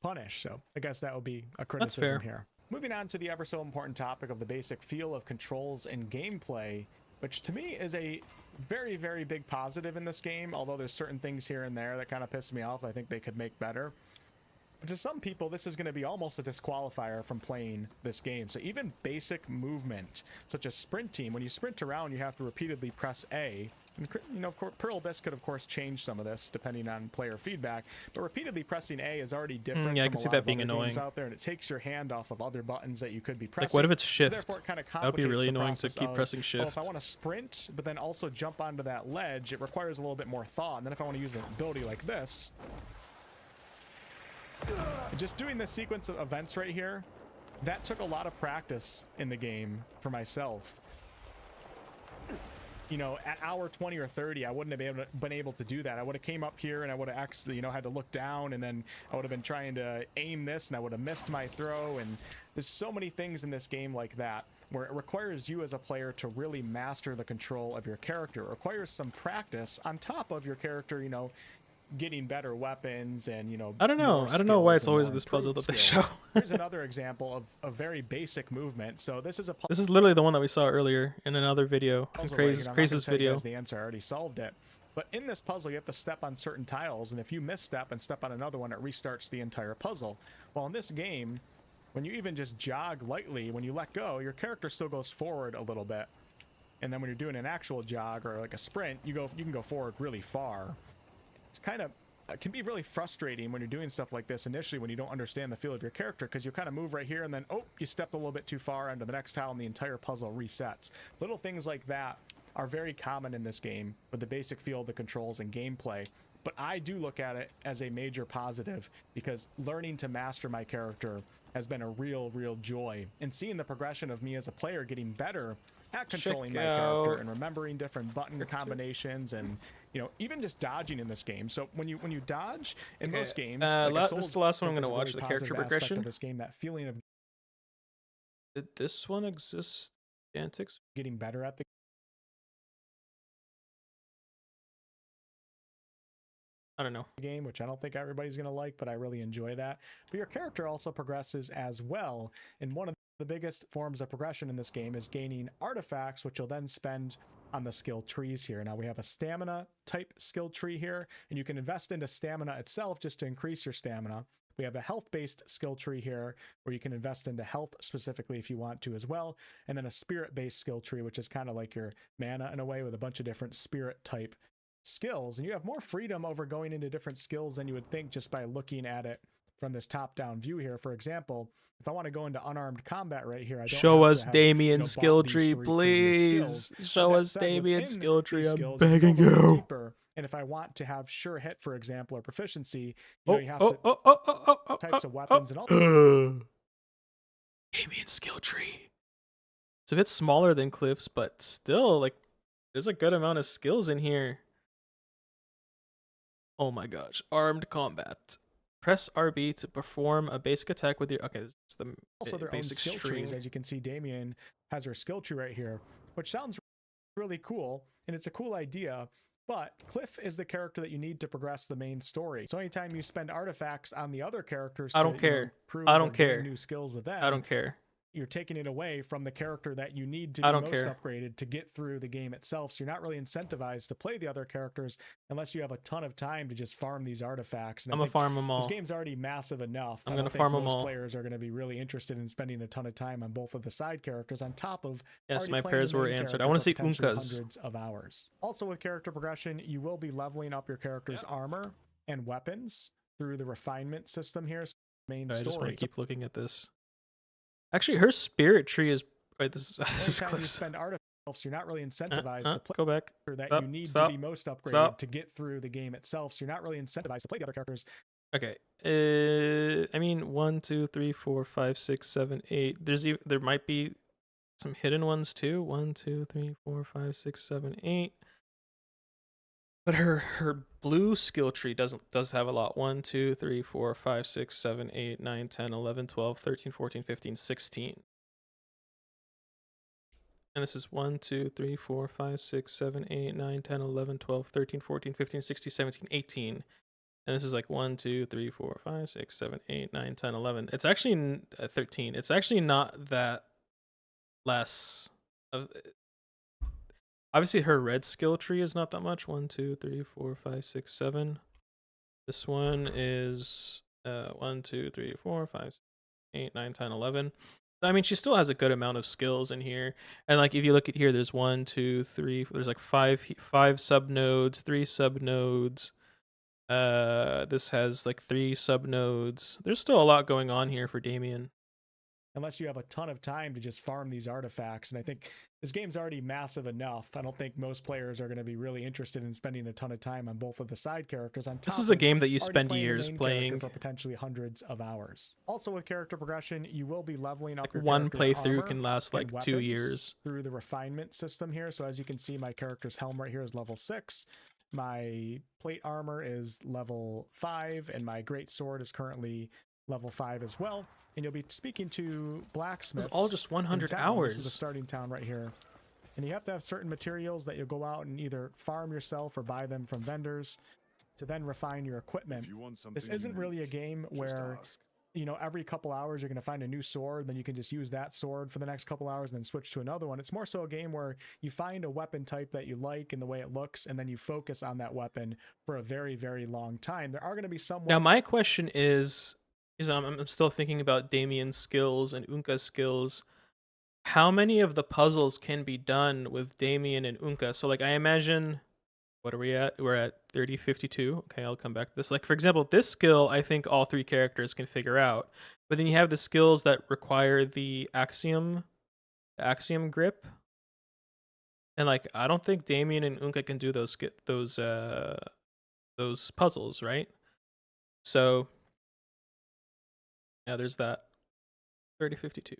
punished. So I guess that would be a criticism here. Moving on to the ever so important topic of the basic feel of controls and gameplay, which to me is a very, very big positive in this game, although there's certain things here and there that kind of piss me off I think they could make better. To some people, this is going to be almost a disqualifier from playing this game. So even basic movement, such as sprinting, when you sprint around, you have to repeatedly press A. And, you know, of course, Pearl Abyss could, of course, change some of this depending on player feedback. But repeatedly pressing A is already different. Yeah, I from can a see lot that of being other annoying games out there, and it takes your hand off of other buttons that you could be pressing. Like, what if it's shift? So therefore, it kind of That would be really annoying to process keep of, pressing shift. Oh, if I want to sprint, but then also jump onto that ledge, it requires a little bit more thought. And then if I want to use an ability like this, just doing this sequence of events right here, that took a lot of practice in the game for myself. You know, at hour 20 or 30, I wouldn't have been able to do that. I would have came up here and I would have actually, you know, had to look down, and then I would have been trying to aim this and I would have missed my throw. And there's so many things in this game like that where it requires you as a player to really master the control of your character. It requires some practice on top of your character, you know, getting better weapons and, you know, I don't know why it's always this puzzle that they show. Here's another example of a very basic movement. So this is a This is literally the one that we saw earlier in another video, in puzzle, Craze's video. The answer, I already solved it. But in this puzzle, you have to step on certain tiles, and if you misstep and step on another one, it restarts the entire puzzle. Well, in this game, when you even just jog lightly, when you let go, your character still goes forward a little bit. And then when you're doing an actual jog or like a sprint, you can go forward really far. It's kind of, it can be really frustrating when you're doing stuff like this initially when you don't understand the feel of your character, because you kind of move right here and then, oh, you stepped a little bit too far onto the next tile and the entire puzzle resets. Little things like that are very common in this game with the basic feel of the controls and gameplay. But I do look at it as a major positive, because learning to master my character has been a real joy, and seeing the progression of me as a player getting better at controlling my character and remembering different button combinations, and, you know, even just dodging in this game. So when you dodge in most games, like this is the last one I'm going to watch, the character progression of this game, that feeling of did this one exist? Antics getting better at the I don't know. game, which I don't think everybody's going to like, but I really enjoy that. But your character also progresses as well, and one of the biggest forms of progression in this game is gaining artifacts, which you'll then spend on the skill trees here. Now we have a stamina type skill tree here, and you can invest into stamina itself just to increase your stamina. We have a health-based skill tree here where you can invest into health specifically if you want to as well, and then a spirit-based skill tree, which is kind of like your mana in a way, with a bunch of different spirit type skills. And you have more freedom over going into different skills than you would think just by looking at it from this top-down view here. For example, if I want to go into unarmed combat right here, I don't show have us to have, Damien's skill bought these tree, 3 previous please. skills. Show That us said, Damien's within skill tree. these I'm skills, begging if you go a little you. deeper, and if I want to have sure hit, for example, or proficiency, you know, you have types of weapons and all. Damien's skill tree. It's a bit smaller than Cliff's, but still, like, there's a good amount of skills in here. Oh my gosh. Armed combat. Press RB to perform a basic attack with your... Okay, this is the also their own basic skill string. trees. As you can see, Damien has her skill tree right here, which sounds really cool, and it's a cool idea. But Cliff is the character that you need to progress the main story. So anytime you spend artifacts on the other characters, I don't care. I don't care. New skills with them, I don't care. You're taking it away from the character that you need to I be don't most care. upgraded to get through the game itself. So you're not really incentivized to play the other characters unless you have a ton of time to just farm these artifacts. And I'm gonna farm them all. This game's already massive enough. I'm I gonna don't think farm them most all. players are going to be really interested in spending a ton of time on both of the side characters on top of Yes, already my playing prayers the were main answered. I character want to for see potentially Unkas. hundreds of hours. Also with character progression, you will be leveling up your character's armor and weapons through the refinement system here. Main I story. just want to keep looking at this. Actually, her spirit tree is... Right, this is Anytime you Cliff's. spend artifacts, you're not really incentivized to play Go back. that Stop, you need stop, to be most upgraded stop. to get through the game itself. So you're not really incentivized to play the other characters. Okay. I mean, 1, 2, 3, 4, 5, 6, 7, 8. There might be some hidden ones too. 1, 2, 3, 4, 5, 6, 7, 8. But her blue skill tree does have a lot. 1, 2, 3, 4, 5, 6, 7, 8, 9, 10, 11, 12, 13, 14, 15, 16. And this is 1, 2, 3, 4, 5, 6, 7, 8, 9, 10, 11, 12, 13, 14, 15, 16, 17, 18. And this is like 1, 2, 3, 4, 5, 6, 7, 8, 9, 10, 11. It's actually 13. It's actually not that less of... Obviously, her red skill tree is not that much. 1, 2, 3, 4, 5, 6, 7. This one is 1, 2, 3, 4, 5, 6, 8, 9, 10, 11. I mean, she still has a good amount of skills in here. And like, if you look at here, there's 1, 2, 3. There's like five sub nodes, 3 sub nodes. This has like 3 sub nodes. There's still a lot going on here for Damien. Unless you have a ton of time to just farm these artifacts. And I think this game's already massive enough. I don't think most players are going to be really interested in spending a ton of time on both of the side characters. On top This is a game that you already spend playing the years main playing. character for potentially hundreds of hours. Also with character progression, you will be leveling up Like your one character's playthrough armor can last like and 2 weapons years. through the refinement system here. So as you can see, my character's helm right here is level 6. My plate armor is level 5, and my great sword is currently level 5 as well. And you'll be speaking to blacksmiths. This is all just 100 hours. This is the starting town right here. And you have to have certain materials that you'll go out and either farm yourself or buy them from vendors to then refine your equipment. This isn't really a game where, you know, every couple hours you're going to find a new sword, then you can just use that sword for the next couple hours and then switch to another one. It's more so a game where you find a weapon type that you like and the way it looks, and then you focus on that weapon for a very, very long time. There are going to be some... Now, my question is I'm still thinking about Damien's skills and Unka's skills. How many of the puzzles can be done with Damien and Unka? So, like, I imagine... What are we at? We're at 3052. Okay, I'll come back to this. Like, for example, this skill, I think all 3 characters can figure out. But then you have the skills that require the axiom grip. And, like, I don't think Damien and Unka can do those puzzles, right? So, yeah, there's that. 3052.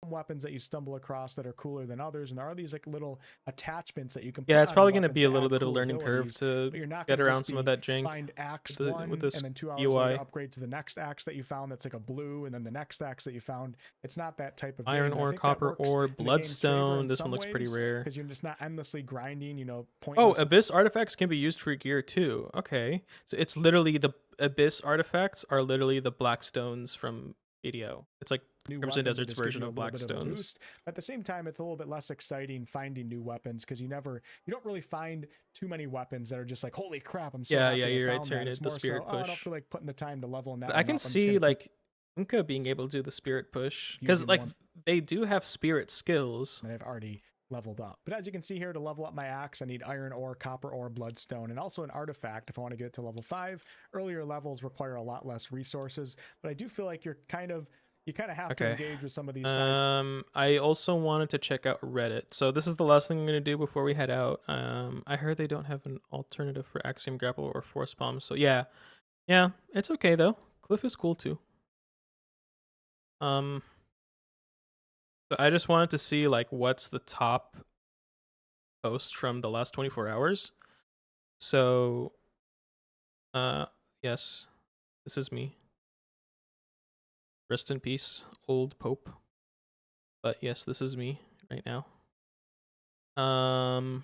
Weapons that you stumble across that are cooler than others, and there are these like little attachments that you can Yeah, put it's on probably your going to weapons be a to little add bit of a cool learning curve abilities, to but you're not get gonna around just some of be that jank find axe with 1 this and then 2 hours UI. later upgrade to the next axe that you found that's like a blue, and then the next axe that you found. It's not that type of Iron game. I ore, think that copper works ore, in the game's favor bloodstone. in This some one looks pretty ways, rare. because you're just not endlessly grinding, you know, Oh, pointless. abyss artifacts can be used for gear too. Okay, so it's literally the abyss artifacts are literally the blackstones from video. It's like New Crimson weapons that Desert's just give version you a of little bit of a blackstones. boost. At the same time, it's a little bit less exciting finding new weapons because you don't really find too many weapons that are just like, holy crap, I'm so happy I you're right, found that. Tyranid, It's the more spirit so, oh, I don't push. feel like putting the time to leveling that But one I can up. I'm just see gonna like Unka being able to do the spirit push because using like one. they do have spirit skills. And I've already leveled up. But as you can see here, to level up my axe, I need iron ore, copper ore, bloodstone, and also an artifact if I want to get it to level 5. Earlier levels require a lot less resources, but I do feel like you kind of have to engage with some of these I also wanted to check out Reddit. So this is the last thing I'm going to do before we head out. I heard they don't have an alternative for Axiom Grapple or Force Palm. So yeah, it's okay though. Cliff is cool too. So I just wanted to see like what's the top post from the last 24 hours. So yes, this is me. Rest in peace, old Pope. But yes, this is me right now. And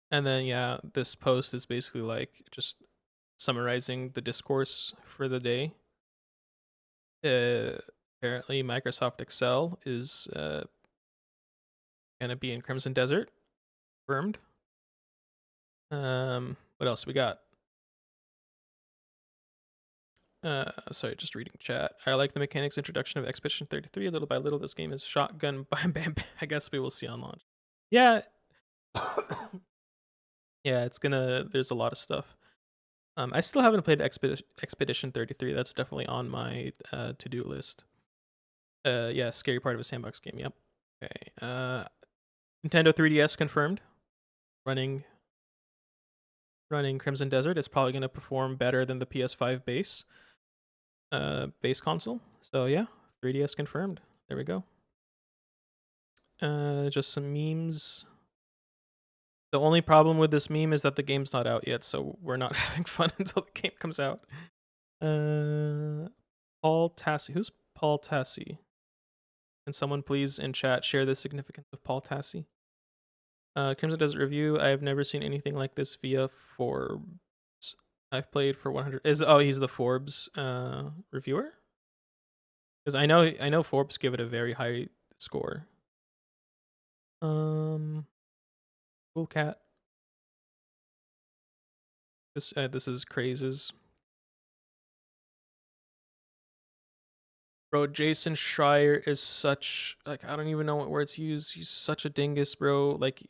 then yeah, this post is basically like just summarizing the discourse for the day. Apparently Microsoft Excel is gonna be in Crimson Desert. Confirmed. What else we got? Sorry, just reading chat. I like the mechanics introduction of Expedition 33. Little by little, this game is shotgun bam bam. I guess we will see on launch. Yeah. Yeah, it's gonna. There's a lot of stuff. I still haven't played Expedition 33. That's definitely on my to-do list. Yeah, scary part of a sandbox game. Yep. Okay. Nintendo 3DS confirmed. Running Crimson Desert. It's probably gonna perform better than the PS5 base console. So yeah, 3DS confirmed. There we go. Just some memes. The only problem with this meme is that the game's not out yet, so we're not having fun until the game comes out. Paul Tassi. Who's Paul Tassi? Can someone please in chat share the significance of Paul Tassi? Crimson Desert review. I have never seen anything like this via Forbes. I've played for 100. He's the Forbes reviewer? Because I know Forbes give it a very high score. Cool cat. This is Craze's. Bro, Jason Schreier is such, like, I don't even know what words to use. He's such a dingus, bro. Like,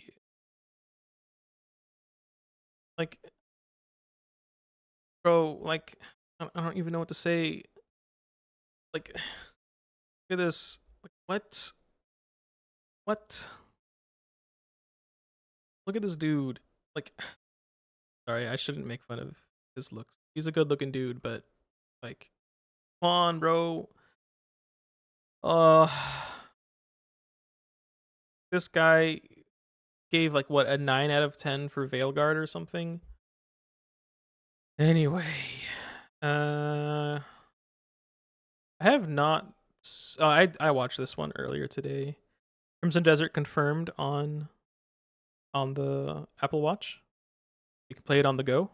bro, like, I don't even know what to say. Like, look at this. Like, what? What? Look at this dude. Like, sorry, I shouldn't make fun of his looks. He's a good looking dude, but, like, come on, bro. This guy gave, like, what, a 9 out of 10 for Veilguard or something? Anyway, I have not. I watched this one earlier today. Crimson Desert confirmed on the Apple Watch. You can play it on the go.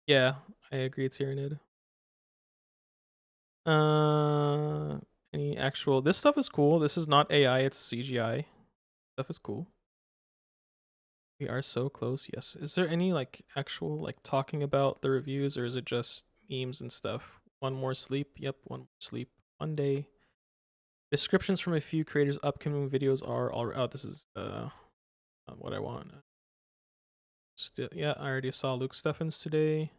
Yeah, I agree. It's Tyranid. Any actual? This stuff is cool. This is not AI. It's CGI. Stuff is cool. We are so close. Yes. Is there any like actual like talking about the reviews, or is it just memes and stuff? One more sleep. Yep. One more sleep. One day. Descriptions from a few creators' upcoming videos are all. Oh, this is not what I want. Still, yeah. I already saw Luke Steffens today.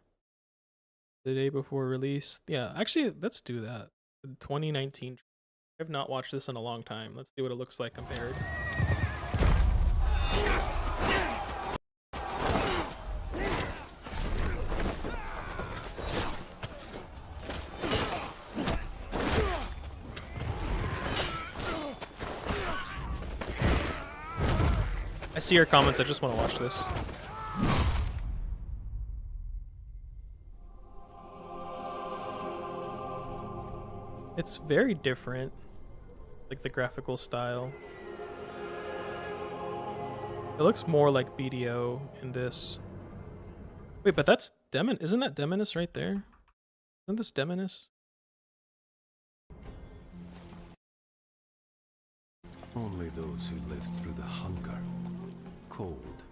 The day before release. Yeah. Actually, let's do that. 2019. I've not watched this in a long time. Let's see what it looks like compared. I see your comments. I just want to watch this. It's very different, like the graphical style. It looks more like BDO in this. Wait, but that's Demon. Isn't that Demonus right there? Isn't this Demonus? Only those who lived through the hunger, cold,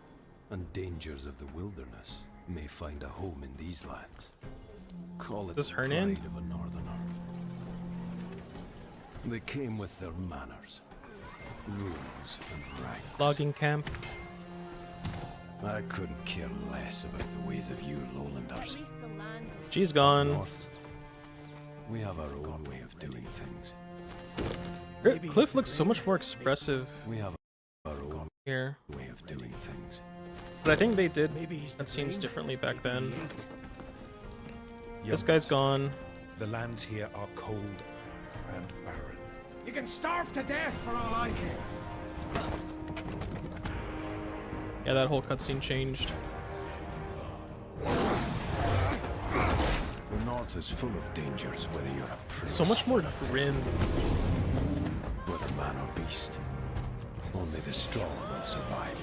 and dangers of the wilderness may find a home in these lands. Call it the pride of a northerner. They came with their manners, rules, and rights. Logging camp. I couldn't care less about the ways of you lowlanders. She's gone. North, we have our own way of doing things. Cliff looks so much more expressive. We have our own here way of doing things. But I think they did scenes differently back then. This guy's gone. The lands here are cold and barren. You can starve to death for all I care. Yeah, that whole cutscene changed. The north is full of dangers, whether you're a prince. So much more grim. Whether man or beast, only the strong will survive.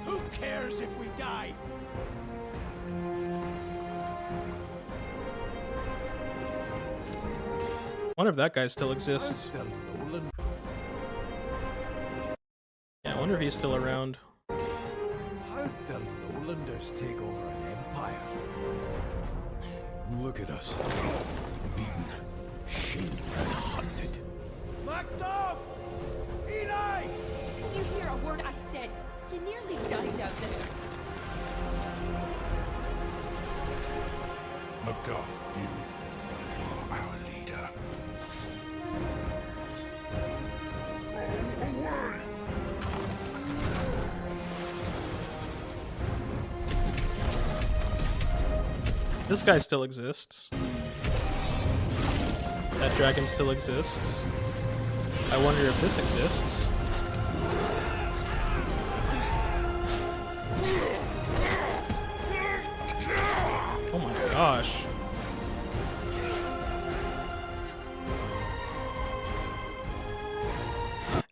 Who cares if we die? I wonder if that guy still exists. Yeah, I wonder if he's still around. How'd the lowlanders take over an empire? Look at us. Beaten, shamed, and hunted. Macduff! Eli! Did you hear a word I said? He nearly died out there. Macduff, you are our leader. This guy still exists. That dragon still exists. I wonder if this exists. Oh my gosh.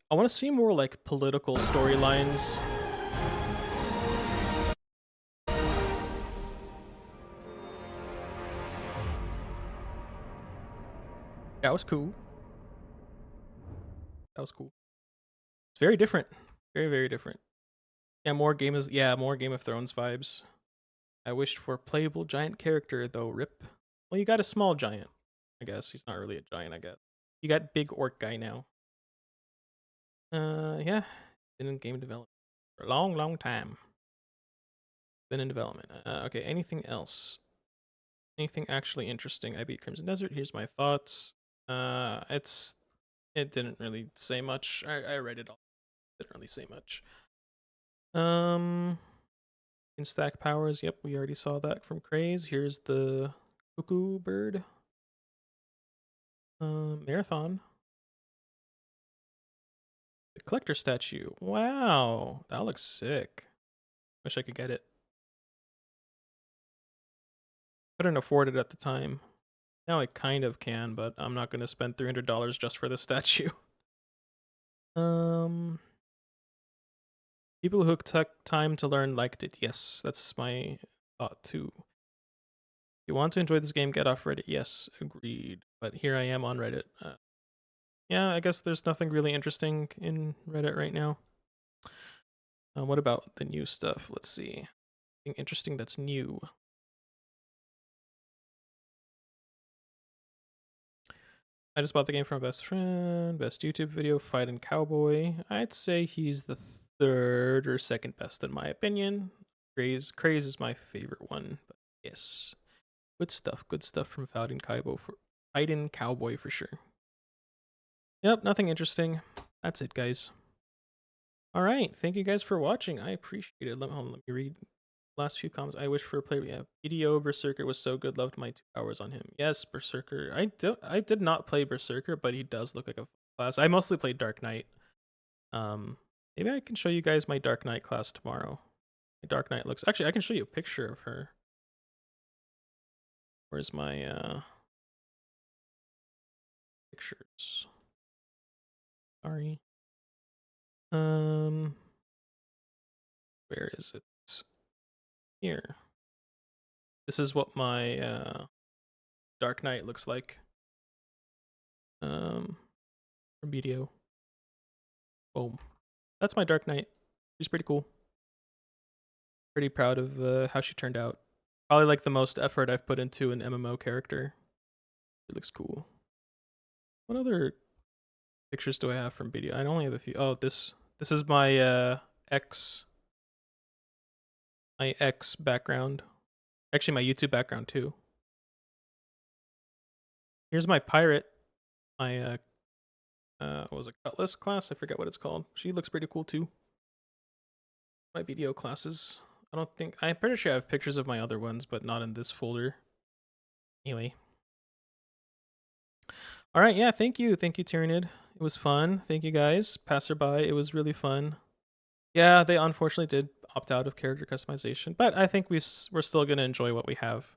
I want to see more like political storylines. That was cool. That was cool. It's very different. Very, very different. Yeah, more Game of Thrones vibes. I wished for playable giant character though, rip. Well, you got a small giant, I guess. He's not really a giant, I guess. You got big orc guy now. Yeah. Been in game development for a long, long time. Been in development. Okay, anything else? Anything actually interesting? I beat Crimson Desert. Here's my thoughts. It didn't really say much. I read it all. Didn't really say much. In stack powers, yep, we already saw that from Craze. Here's the cuckoo bird. Marathon. The collector statue. Wow, that looks sick. Wish I could get it. Couldn't afford it at the time. Now I kind of can, but I'm not going to spend $300 just for the statue. People who took time to learn liked it. Yes, that's my thought too. If you want to enjoy this game, get off Reddit. Yes, agreed. But here I am on Reddit. Yeah, I guess there's nothing really interesting in Reddit right now. What about the new stuff? Let's see. Anything interesting that's new. I just bought the game from a best friend. Best YouTube video, Fighting Cowboy. I'd say he's the third or second best in my opinion. Craze is my favorite one, but yes. Good stuff from Fighting Cowboy for sure. Yep, nothing interesting. That's it, guys. All right, thank you guys for watching. I appreciate it. Let me read the last few comments. I wish for a player. Yeah, BDO Berserker was so good. Loved my 2 hours on him. Yes, Berserker. I did not play Berserker, but he does look like a class. I mostly played Dark Knight. Maybe I can show you guys my Dark Knight class tomorrow. My Dark Knight looks. Actually, I can show you a picture of her. Where's my pictures? Sorry. Where is it? Here. This is what my Dark Knight looks like. From BDO. Boom. That's my Dark Knight. She's pretty cool. Pretty proud of how she turned out. Probably like the most effort I've put into an MMO character. It looks cool. What other pictures do I have from BDO? I only have a few. Oh, this is my X background. Actually, my YouTube background too. Here's my pirate. My what was it, Cutlass class? I forget what it's called. She looks pretty cool too. My BDO classes. I'm pretty sure I have pictures of my other ones, but not in this folder. Anyway. All right, yeah, thank you, Tyrannid. It was fun. Thank you guys. Passerby, it was really fun. Yeah, they unfortunately did opt out of character customization, but I think we're still gonna enjoy what we have.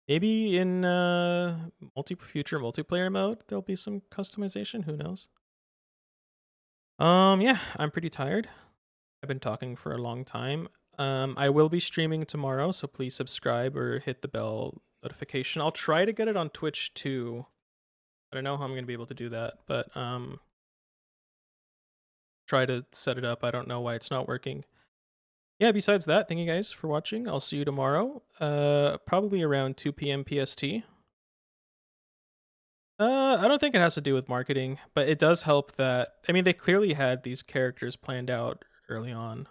Maybe in future multiplayer mode there'll be some customization. Who knows? Yeah, I'm pretty tired. I've been talking for a long time. I will be streaming tomorrow, so please subscribe or hit the bell notification. I'll try to get it on Twitch too. I don't know how I'm gonna be able to do that, but try to set it up. I don't know why it's not working. Yeah, besides that, thank you guys for watching. I'll see you tomorrow, probably around 2 p.m. PST. I don't think it has to do with marketing, but it does help that, I mean, they clearly had these characters planned out early on.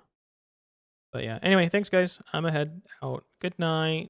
But yeah, anyway, thanks guys. I'm ahead out. Good night.